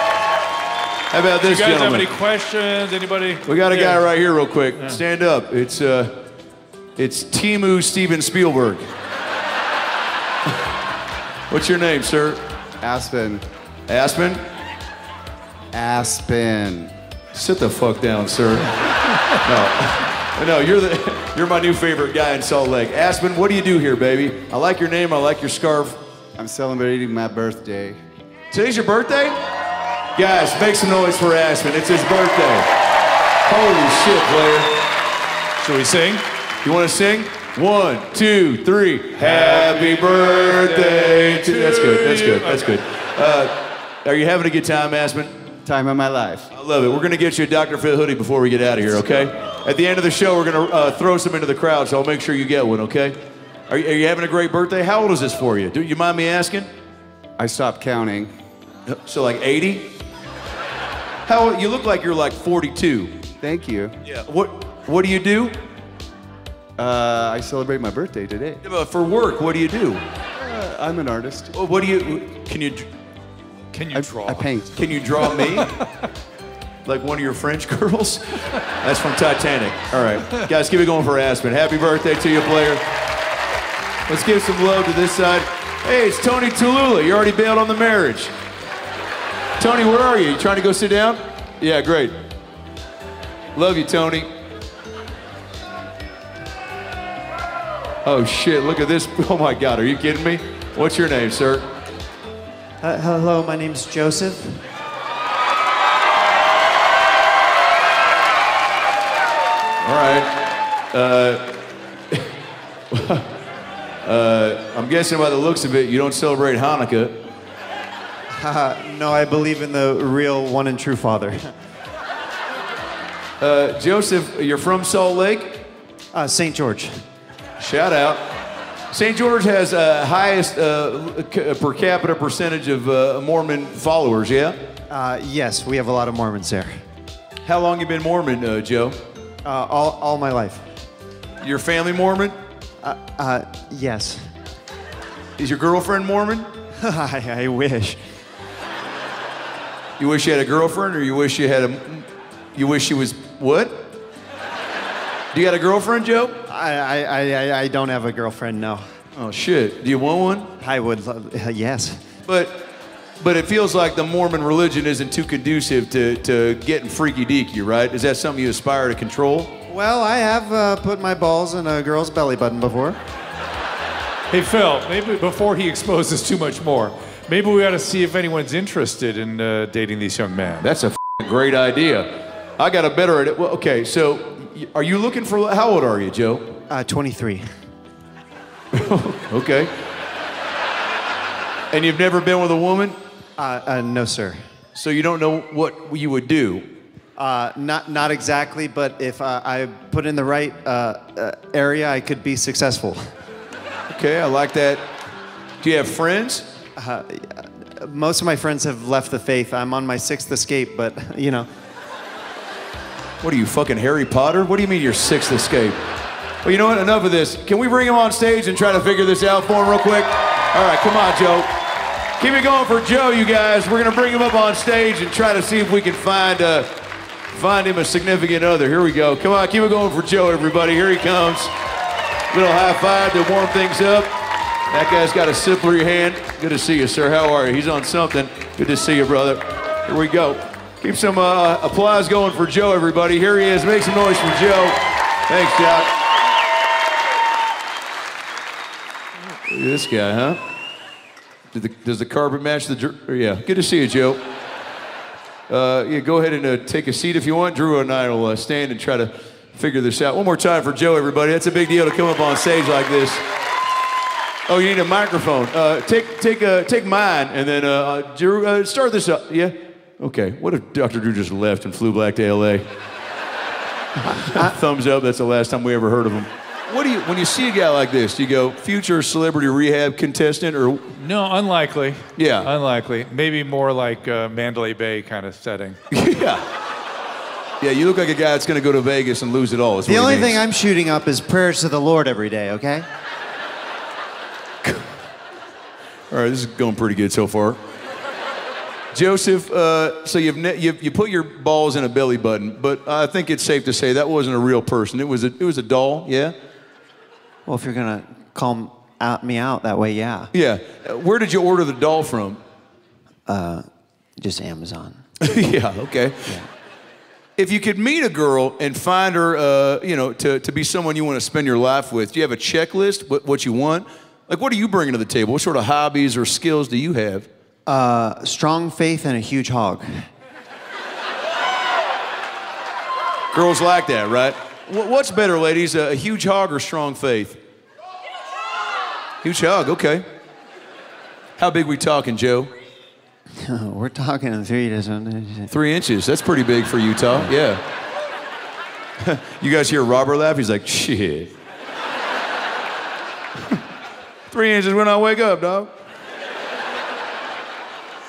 How about Do this, you guys gentleman? have any questions? Anybody? We got a Yeah. guy right here, real quick. Stand up. It's Timu Steven Spielberg. What's your name, sir? Aspen. Aspen? Aspen. Sit the fuck down, sir. No, you're my new favorite guy in Salt Lake. Aspen, what do you do here, baby? I like your name. I like your scarf. I'm celebrating my birthday. Today's your birthday? Guys, make some noise for Aspen. It's his birthday. Holy shit, player. Should we sing? You want to sing? 1, 2, 3. Happy birthday to... That's good. That's good. That's good. Are you having a good time, Aspen? Time of my life. I love it. We're going to get you a Dr. Phil hoodie before we get out of here, okay? At the end of the show, we're going to throw some into the crowd, so I'll make sure you get one, okay? Are you having a great birthday? How old is this for you? Do you mind me asking? I stopped counting. So like 80? How old? You look like you're like 42. Thank you. Yeah. What do you do? I celebrate my birthday today. Yeah, but for work, what do you do? I'm an artist. Well, what do you? Can you draw? I paint. Can you draw me? Like one of your French girls? That's from Titanic. All right, guys, keep it going for Aspen. Happy birthday to you, player. Let's give some love to this side. Hey, it's Tony Tallulah. You already bailed on the marriage. Tony, where are you? You trying to go sit down? Yeah, great. Love you, Tony. Oh shit, look at this. Oh my God, are you kidding me? What's your name, sir? Hello, my name's Joseph. All right. I'm guessing by the looks of it, you don't celebrate Hanukkah. No, I believe in the real one and true Father. Joseph, you're from Salt Lake? St. George. Shout out. St. George has highest per capita percentage of Mormon followers, yeah? Yes, we have a lot of Mormons there. How long you been Mormon, Joe? All my life. Your family Mormon? Yes. Is your girlfriend Mormon? I wish. You wish you had a girlfriend, or you wish you had you wish she was what? Do you got a girlfriend, Joe? I don't have a girlfriend, no. Oh shit! Do you want one? I would, yes. But it feels like the Mormon religion isn't too conducive to getting freaky deaky, right? Is that something you aspire to control? Well, I have put my balls in a girl's belly button before. Hey, Phil, maybe before he exposes too much more, maybe we ought to see if anyone's interested in dating these young men. That's a great idea. I got a better idea. Well, okay, so are you looking for, how old are you, Joe? 23. Okay. And you've never been with a woman? No, sir. So you don't know what you would do? Not exactly, but if I put in the right area, I could be successful. Okay, I like that. Do you have friends? Most of my friends have left the faith. I'm on my 6th escape, but, you know. What are you, fucking Harry Potter? What do you mean your 6th escape? Well, you know what? Enough of this. Can we bring him on stage and try to figure this out for him real quick? All right, come on, Joe. Keep it going for Joe, you guys. We're gonna bring him up on stage and try to see if we can find him a significant other. Here we go. Come on, keep it going for Joe, everybody. Here he comes. Little high five to warm things up. That guy's got a slippery hand. Good to see you, sir. How are you? He's on something. Good to see you, brother. Here we go. Keep some applause going for Joe, everybody. Here he is. Make some noise for Joe. Thanks, Jock. Look at this guy, huh? Does the carpet match the... Yeah, good to see you, Joe. Yeah, go ahead and take a seat if you want. Drew and I will stand and try to figure this out. One more time for Joe, everybody. That's a big deal to come up on stage like this. Oh, you need a microphone. Take mine, and then Drew, start this up. Yeah? Okay. What if Dr. Drew just left and flew back to L.A.? Thumbs up. That's the last time we ever heard of him. What do you, when you see a guy like this, do you go, future celebrity rehab contestant, or? No, unlikely. Yeah. Unlikely. Maybe more like Mandalay Bay kind of setting. Yeah. Yeah, you look like a guy that's going to go to Vegas and lose it all. The only thing I'm shooting up is prayers to the Lord every day, okay? All right, this is going pretty good so far. Joseph, so you put your balls in a belly button, but I think it's safe to say that wasn't a real person. It was a doll, yeah? Well, if you're gonna call me out that way, yeah. Yeah. Where did you order the doll from? Just Amazon. Yeah, okay. Yeah. If you could meet a girl and find her, to be someone you want to spend your life with, do you have a checklist, what you want? Like, what are you bringing to the table? What sort of hobbies or skills do you have? Strong faith and a huge hog. Girls like that, right? What's better, ladies, a huge hog or strong faith? Huge hog, okay. How big we talking, Joe? We're talking 3 to 3 inches. That's pretty big for Utah. Yeah. You guys hear Robert laugh? He's like, shit. 3 inches when I wake up, dog.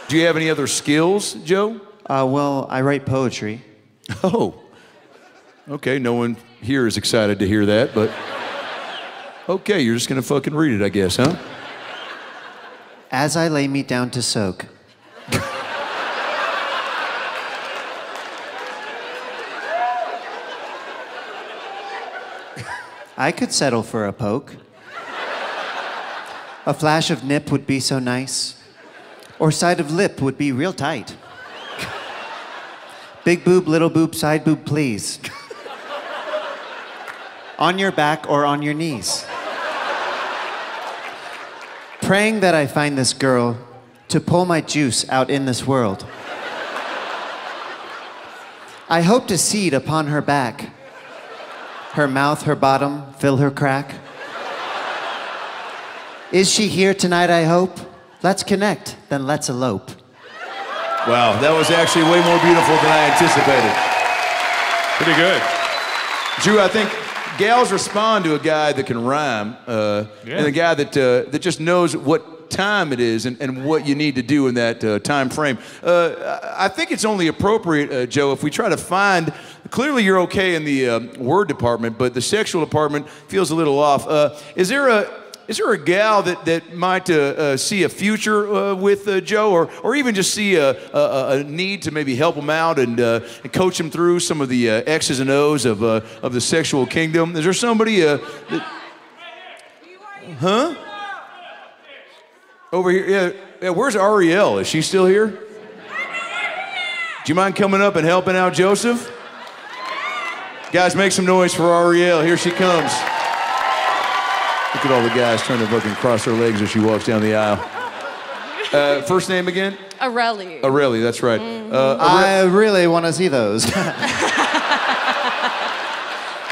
Do you have any other skills, Joe? Well, I write poetry. Oh. Okay, no one here is excited to hear that, but... Okay, you're just gonna fucking read it, I guess, huh? As I lay me down to soak. I could settle for a poke. A flash of nip would be so nice. Or side of lip would be real tight. Big boob, little boob, side boob, please. On your back or on your knees. Praying that I find this girl to pull my juice out in this world. I hope to seed upon her back. Her mouth, her bottom, fill her crack. Is she here tonight, I hope? Let's connect, then let's elope. Wow, that was actually way more beautiful than I anticipated. Pretty good. Drew, I think gals respond to a guy that can rhyme, and a guy that just knows what time it is and what you need to do in that time frame. I think it's only appropriate, Joe, if we try to find, clearly you're okay in the word department, but the sexual department feels a little off. Is there a gal that might see a future with Joe, or even just see a need to maybe help him out and coach him through some of the X's and O's of the sexual kingdom? Is there somebody huh? Over here, yeah. Where's Ariel? Is she still here? Do you mind coming up and helping out Joseph? Guys, make some noise for Ariel. Here she comes. Look at all the guys trying to fucking cross their legs as she walks down the aisle. First name again? Aurelie. Aurelie, that's right. I really want to see those.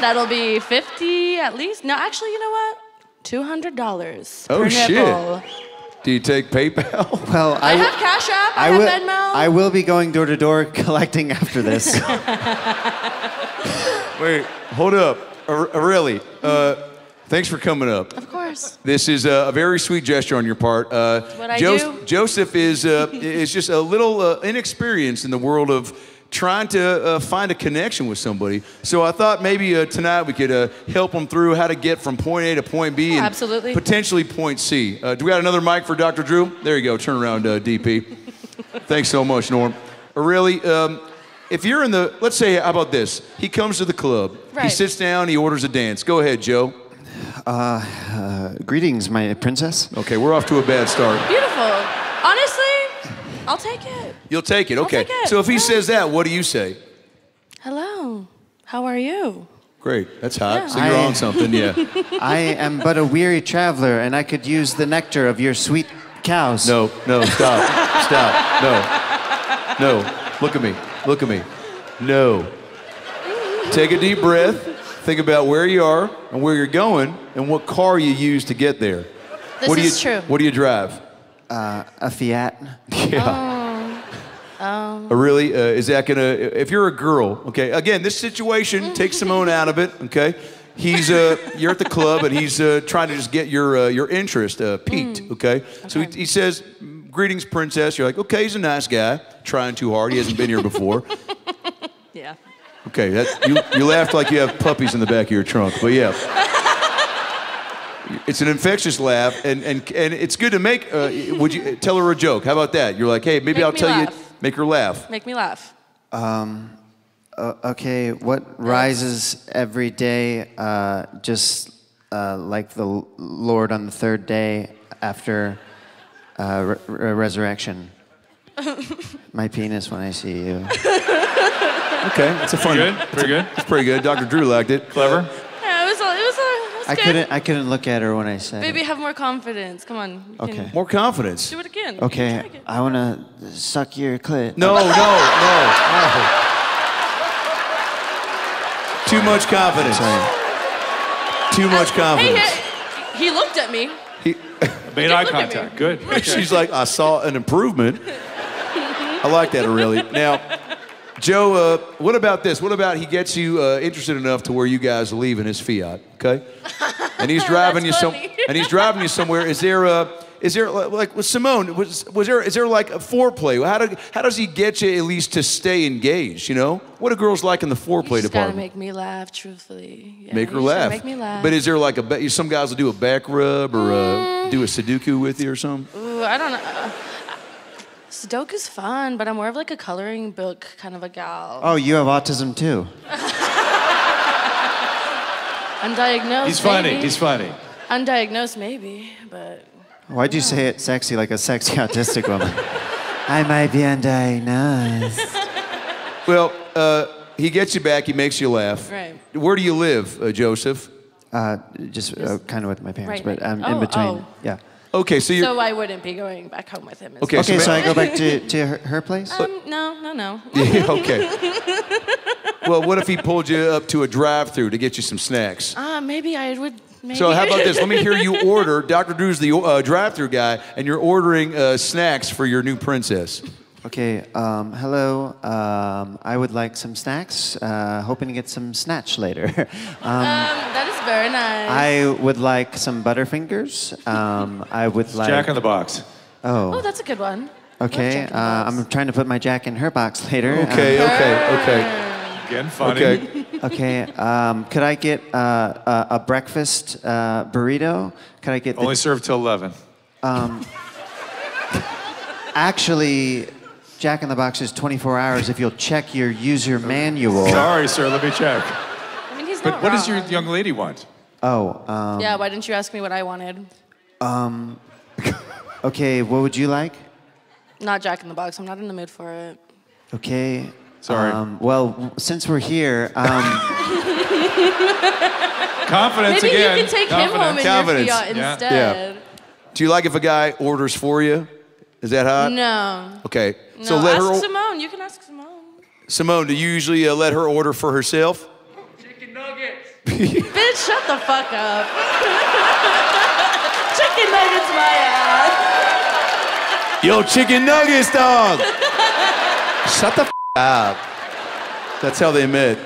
That'll be $50 at least. No, actually, you know what? $200 Oh, per shit. nipple. Do you take PayPal? Well, I have Cash App. I have Venmo. I will be going door to door collecting after this. Wait, hold up. Aurelie, thanks for coming up. Of course. This is a very sweet gesture on your part. What I do. Joseph is just a little inexperienced in the world of trying to find a connection with somebody. So I thought maybe tonight we could help him through how to get from point A to point B and absolutely. Potentially point C. Do we got another mic for Dr. Drew? There you go. Turn around, DP. Thanks so much, Norm. Aurelie, if you're in the, let's say, how about this? He comes to the club. Right. He sits down. He orders a dance. Go ahead, Joe. Greetings, my princess. Okay, we're off to a bad start. Beautiful. Honestly, I'll take it. You'll take it, okay. I'll take it. So if he says that, what do you say? Hello. How are you? Great, that's hot. Yeah. So you're on something, yeah. I am but a weary traveler, and I could use the nectar of your sweet cows. No, stop, stop, no. Look at me, no. Take a deep breath, think about where you are and where you're going and what car you use to get there. This is true. What do you drive? A Fiat. Yeah. Oh. Really, is that gonna, if you're a girl, okay, again, this situation, take Simone out of it, okay? He's, you're at the club and he's trying to just get your interest piqued, okay? So he says, greetings, princess. You're like, okay, he's a nice guy, trying too hard. He hasn't been here before. Yeah. Okay, you laughed like you have puppies in the back of your trunk, but yeah. It's an infectious laugh, and it's good to make, would you tell her a joke? How about that? You're like, hey, maybe I'll tell you, make her laugh. Make me laugh. Okay, what rises every day, just like the Lord on the third day after resurrection? My penis when I see you. Okay, that's a fun. Pretty good. It's pretty good. Dr. Drew liked it. Clever. Yeah, it was good. I couldn't look at her when I said Baby, it. have more confidence. Come on. You Okay. can More confidence. do it again. Okay, I want to suck your clit. No. Too much confidence. Too much confidence. Hey, he looked at me. Made eye contact. Good. She's like, I saw an improvement. I like that, Aurelie. Now, Joe, what about this? What about he gets you interested enough to where you guys leave in his Fiat, okay? And he's driving you somewhere. Is there like with Simone? Is there like a foreplay? How does he get you at least to stay engaged? You know, what do girls like in the foreplay You just gotta department? make me laugh, truthfully. Yeah, Make her you just gotta laugh. Make me laugh. But is there like some guys will do a back rub or do a Sudoku with you or something? Ooh, I don't know. Sudoku's fun, but I'm more of like a coloring book kind of a gal. Oh, you have autism too. Undiagnosed. He's funny. Maybe. He's funny. Undiagnosed, maybe, but. Why'd you say it sexy like a sexy autistic woman? I might be undiagnosed. Well, he gets you back. He makes you laugh. Right. Where do you live, Joseph? Just kind of with my parents, Right. but I'm Oh, in between. oh. Yeah. Okay, so you're... So I wouldn't be going back home with him. Okay, Okay, so I go back to her place? No. Yeah, okay. Well, what if he pulled you up to a drive-thru to get you some snacks? Maybe I would. Maybe. So how about this? Let me hear you order. Dr. Drew's the drive-thru guy, and you're ordering snacks for your new princess. Okay, hello. I would like some snacks. Hoping to get some snatch later. That is very nice. I would like some Butterfingers. I would like... Jack in the Box. Oh. Oh, that's a good one. Okay, I'm trying to put my Jack in her box later. Okay. Again, funny. Okay, could I get a breakfast burrito? Could I get Only served till 11. Actually, Jack in the Box is 24 hours if you'll check your user manual. Sorry, sir, let me check. I mean, he's But not what wrong. does your young lady want? Oh, Yeah, why didn't you ask me what I wanted? Okay, what would you like? Not Jack in the Box. I'm not in the mood for it. Okay. Sorry. Well, since we're here, Confidence Maybe again. you can take him home in your Fiat instead. Do you like if a guy orders for you? Is that hot? No. Okay. No, So let ask her. Simone. You can ask Simone. Simone, do you usually let her order for herself? Chicken nuggets. Bitch, shut the fuck up. Chicken nuggets, my ass. Yo, chicken nuggets, dog. Shut the up. That's how they met.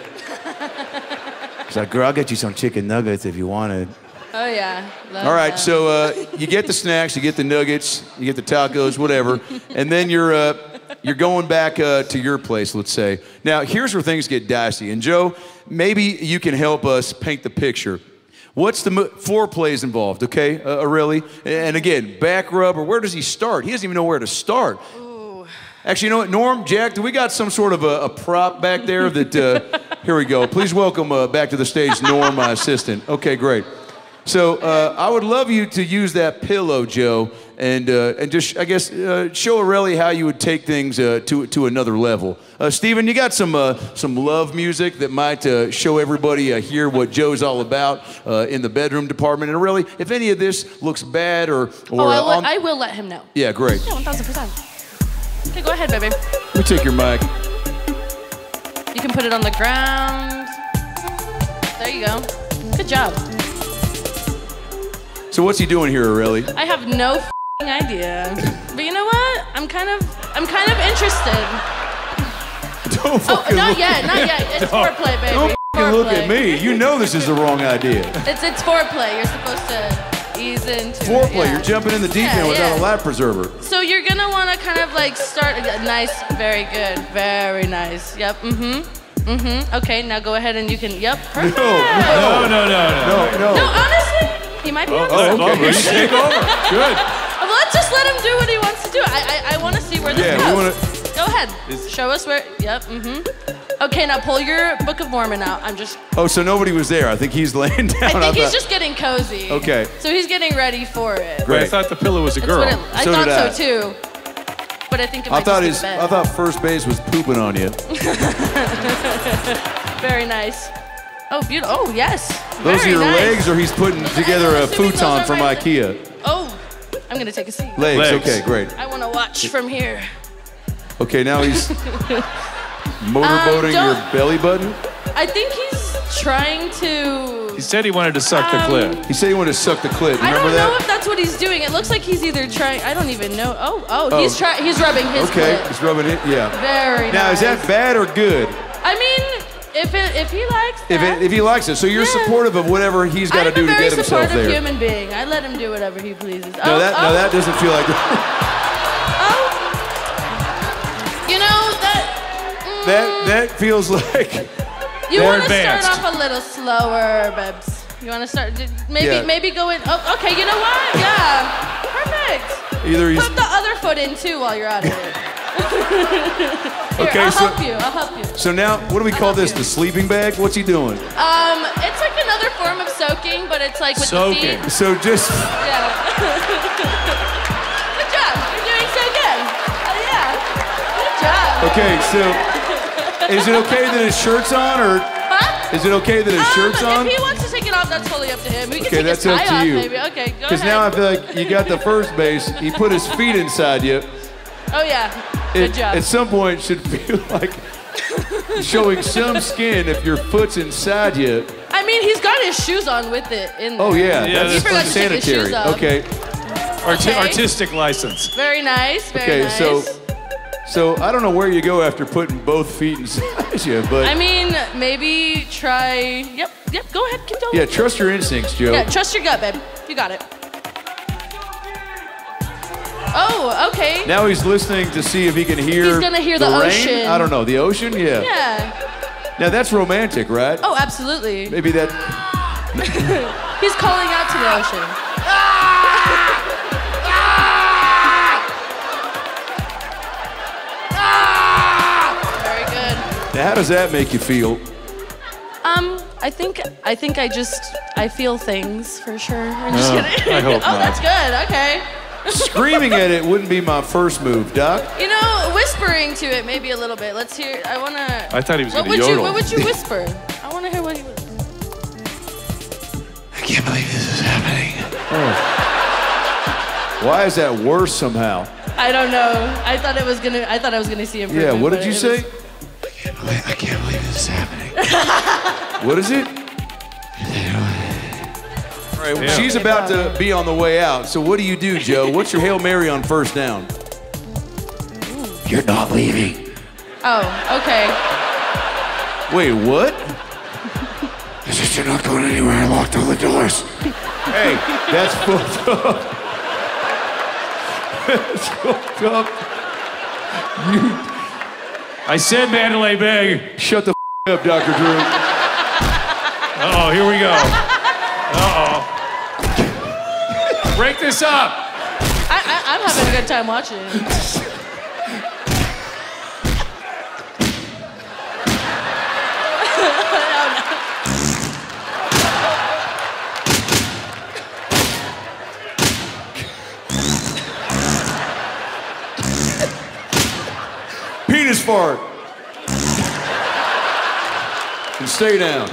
She's like, girl, I'll get you some chicken nuggets if you wanted. Oh, yeah. Love All right, that. so you get the snacks, you get the nuggets, you get the tacos, whatever, and then you're going back to your place, let's say. Now, here's where things get dicey. And Joe, maybe you can help us paint the picture. What's the foreplays involved, okay, Aurelie? And again, back rub, or where does he start? He doesn't even know where to start. Ooh. Actually, you know what, Norm, Jack, do we got some sort of a prop back there that, here we go. Please welcome back to the stage Norm, my assistant. Okay, great. So I would love you to use that pillow, Joe, and just, I guess, show Aurelie how you would take things to another level. Steven, you got some love music that might show everybody here what Joe's all about in the bedroom department. And Aurelie, if any of this looks bad or I will let him know. Yeah, great. Yeah, 1,000%. Okay, go ahead, baby. Let me take your mic. You can put it on the ground. There you go. Good job. So what's he doing here, Aurelie? I have no f***ing idea. But you know what? I'm kind of interested. Don't fucking not yet. It's foreplay, baby. Don't fucking look at me. You know this is the wrong idea. It's foreplay. You're supposed to ease into Foreplay. it. Yeah. You're jumping in the deep end without a lap preserver. So you're gonna want to kind of like start nice, very good, very nice. Yep. Okay, now go ahead and you can. Yep. Perfect. No. No, honestly, he might be on something. Okay, take over. Good. Well, let's just let him do what he wants to do. I want to see where this goes. Go ahead. Show us where. Yep. Okay, now pull your Book of Mormon out. I'm just. Oh, so nobody was there. I think he's laying down. I think he's just getting cozy. Okay. So he's getting ready for it. Great. I thought the pillow was a girl. I thought so too. But I think it might just be the bed. I thought first base was pooping on you. Very nice. Oh, beautiful. Oh, yes. Those Very are your nice. legs, or he's putting together a futon from IKEA? Oh, I'm gonna take a seat. Legs. Okay, great. I want to watch from here. Okay, now he's motorboating your belly button. I think he's trying to. He said he wanted to suck the clit. He said he wanted to suck the clit. I Remember don't know that? if that's what he's doing. It looks like he's either trying. I don't even know. Oh, he's rubbing his Okay, clit. he's rubbing it. Yeah. Very Now, nice. is that bad or good? I mean, if he likes that. If he likes it, so you're supportive of whatever he's got to do to get I'm a very himself supportive there. human being. I let him do whatever he pleases. No, that doesn't feel like. You know That feels like. you they're want to start advanced. off a little slower, Bebs. You want to start Yeah. maybe go in. Oh, okay. You know what? Yeah, perfect. Either he's. Put the other foot in too while you're at it. Here, Okay, I'll so- help you. So now, what do we call this? The sleeping bag? What's he doing? It's like another form of soaking, but it's like with the feet. So just. Yeah. Good job. You're doing so good. Oh yeah. Good job. Okay, so is it okay that his shirt's on, or Huh? is it okay that his shirt's on? If he wants to take it off, that's totally up to him. We can Okay, take that's his up tie to off, you. maybe. Okay, go Because ahead. now I feel like you got the first base. He put his feet inside you. Oh yeah, good job. At some point, it should feel like showing some skin if your foot's inside you. I mean, he's got his shoes on with it in there. Oh yeah, He that's forgot to take his unsanitary. shoes off. Okay. Okay. Artistic license. Very nice. Very Okay, nice. so I don't know where you go after putting both feet inside you, but I mean, maybe try. Yep. Go ahead. Keep going. yeah, trust your instincts, Joe. Yeah, trust your gut, babe. You got it. Oh, okay. Now he's listening to see if he can hear. He's gonna hear the rain? ocean. I don't know. The ocean? Yeah. Yeah. Now that's romantic, right? Oh, absolutely. Maybe that. He's calling out to the ocean. Very good. Now, how does that make you feel? I think I feel things for sure. I'm just Oh, kidding. I hope oh, not. that's good. Okay. Screaming at it wouldn't be my first move, Doc. You know, whispering to it maybe a little bit. Let's hear. I wanna. I thought he was What gonna would yodel. What would you whisper? I wanna hear what he would. I can't believe this is happening. Oh. Why is that worse somehow? I don't know. I thought I was gonna see improvement. Yeah, what did but you it say? was- I can't believe this is happening. What is it? All right, well, she's about to be on the way out. So what do you do, Joe? What's your Hail Mary on first down? You're not leaving. Oh, okay. Wait, what? It's just you're not going anywhere. I locked all the doors. Hey, that's fucked up. That's fucked up. I said Mandalay Bay. Shut the up, Dr. Drew. Uh-oh, here we go. Uh-oh. Break this up. I'm having a good time watching. Penis fart. And stay down.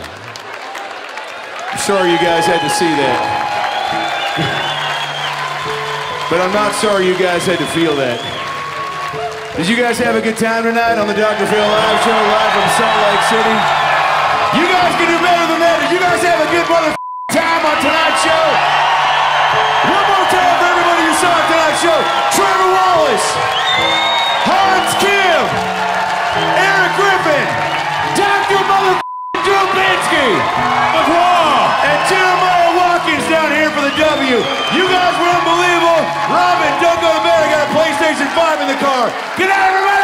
I'm sorry you guys had to see that. But I'm not sorry you guys had to feel that. Did you guys have a good time tonight on the Dr. Phil Live Show live from Salt Lake City? You guys can do better than that. Did you guys have a good time on tonight's show? One more time for everybody who saw tonight's show. Trevor Wallace, Hans Kim, Erik Griffin, Dr. Dubinsky, and Jeremiah Watkins down here for the W. You guys were unbelievable. Robin, don't go to bed. I got a PlayStation 5 in the car. Get out, everybody!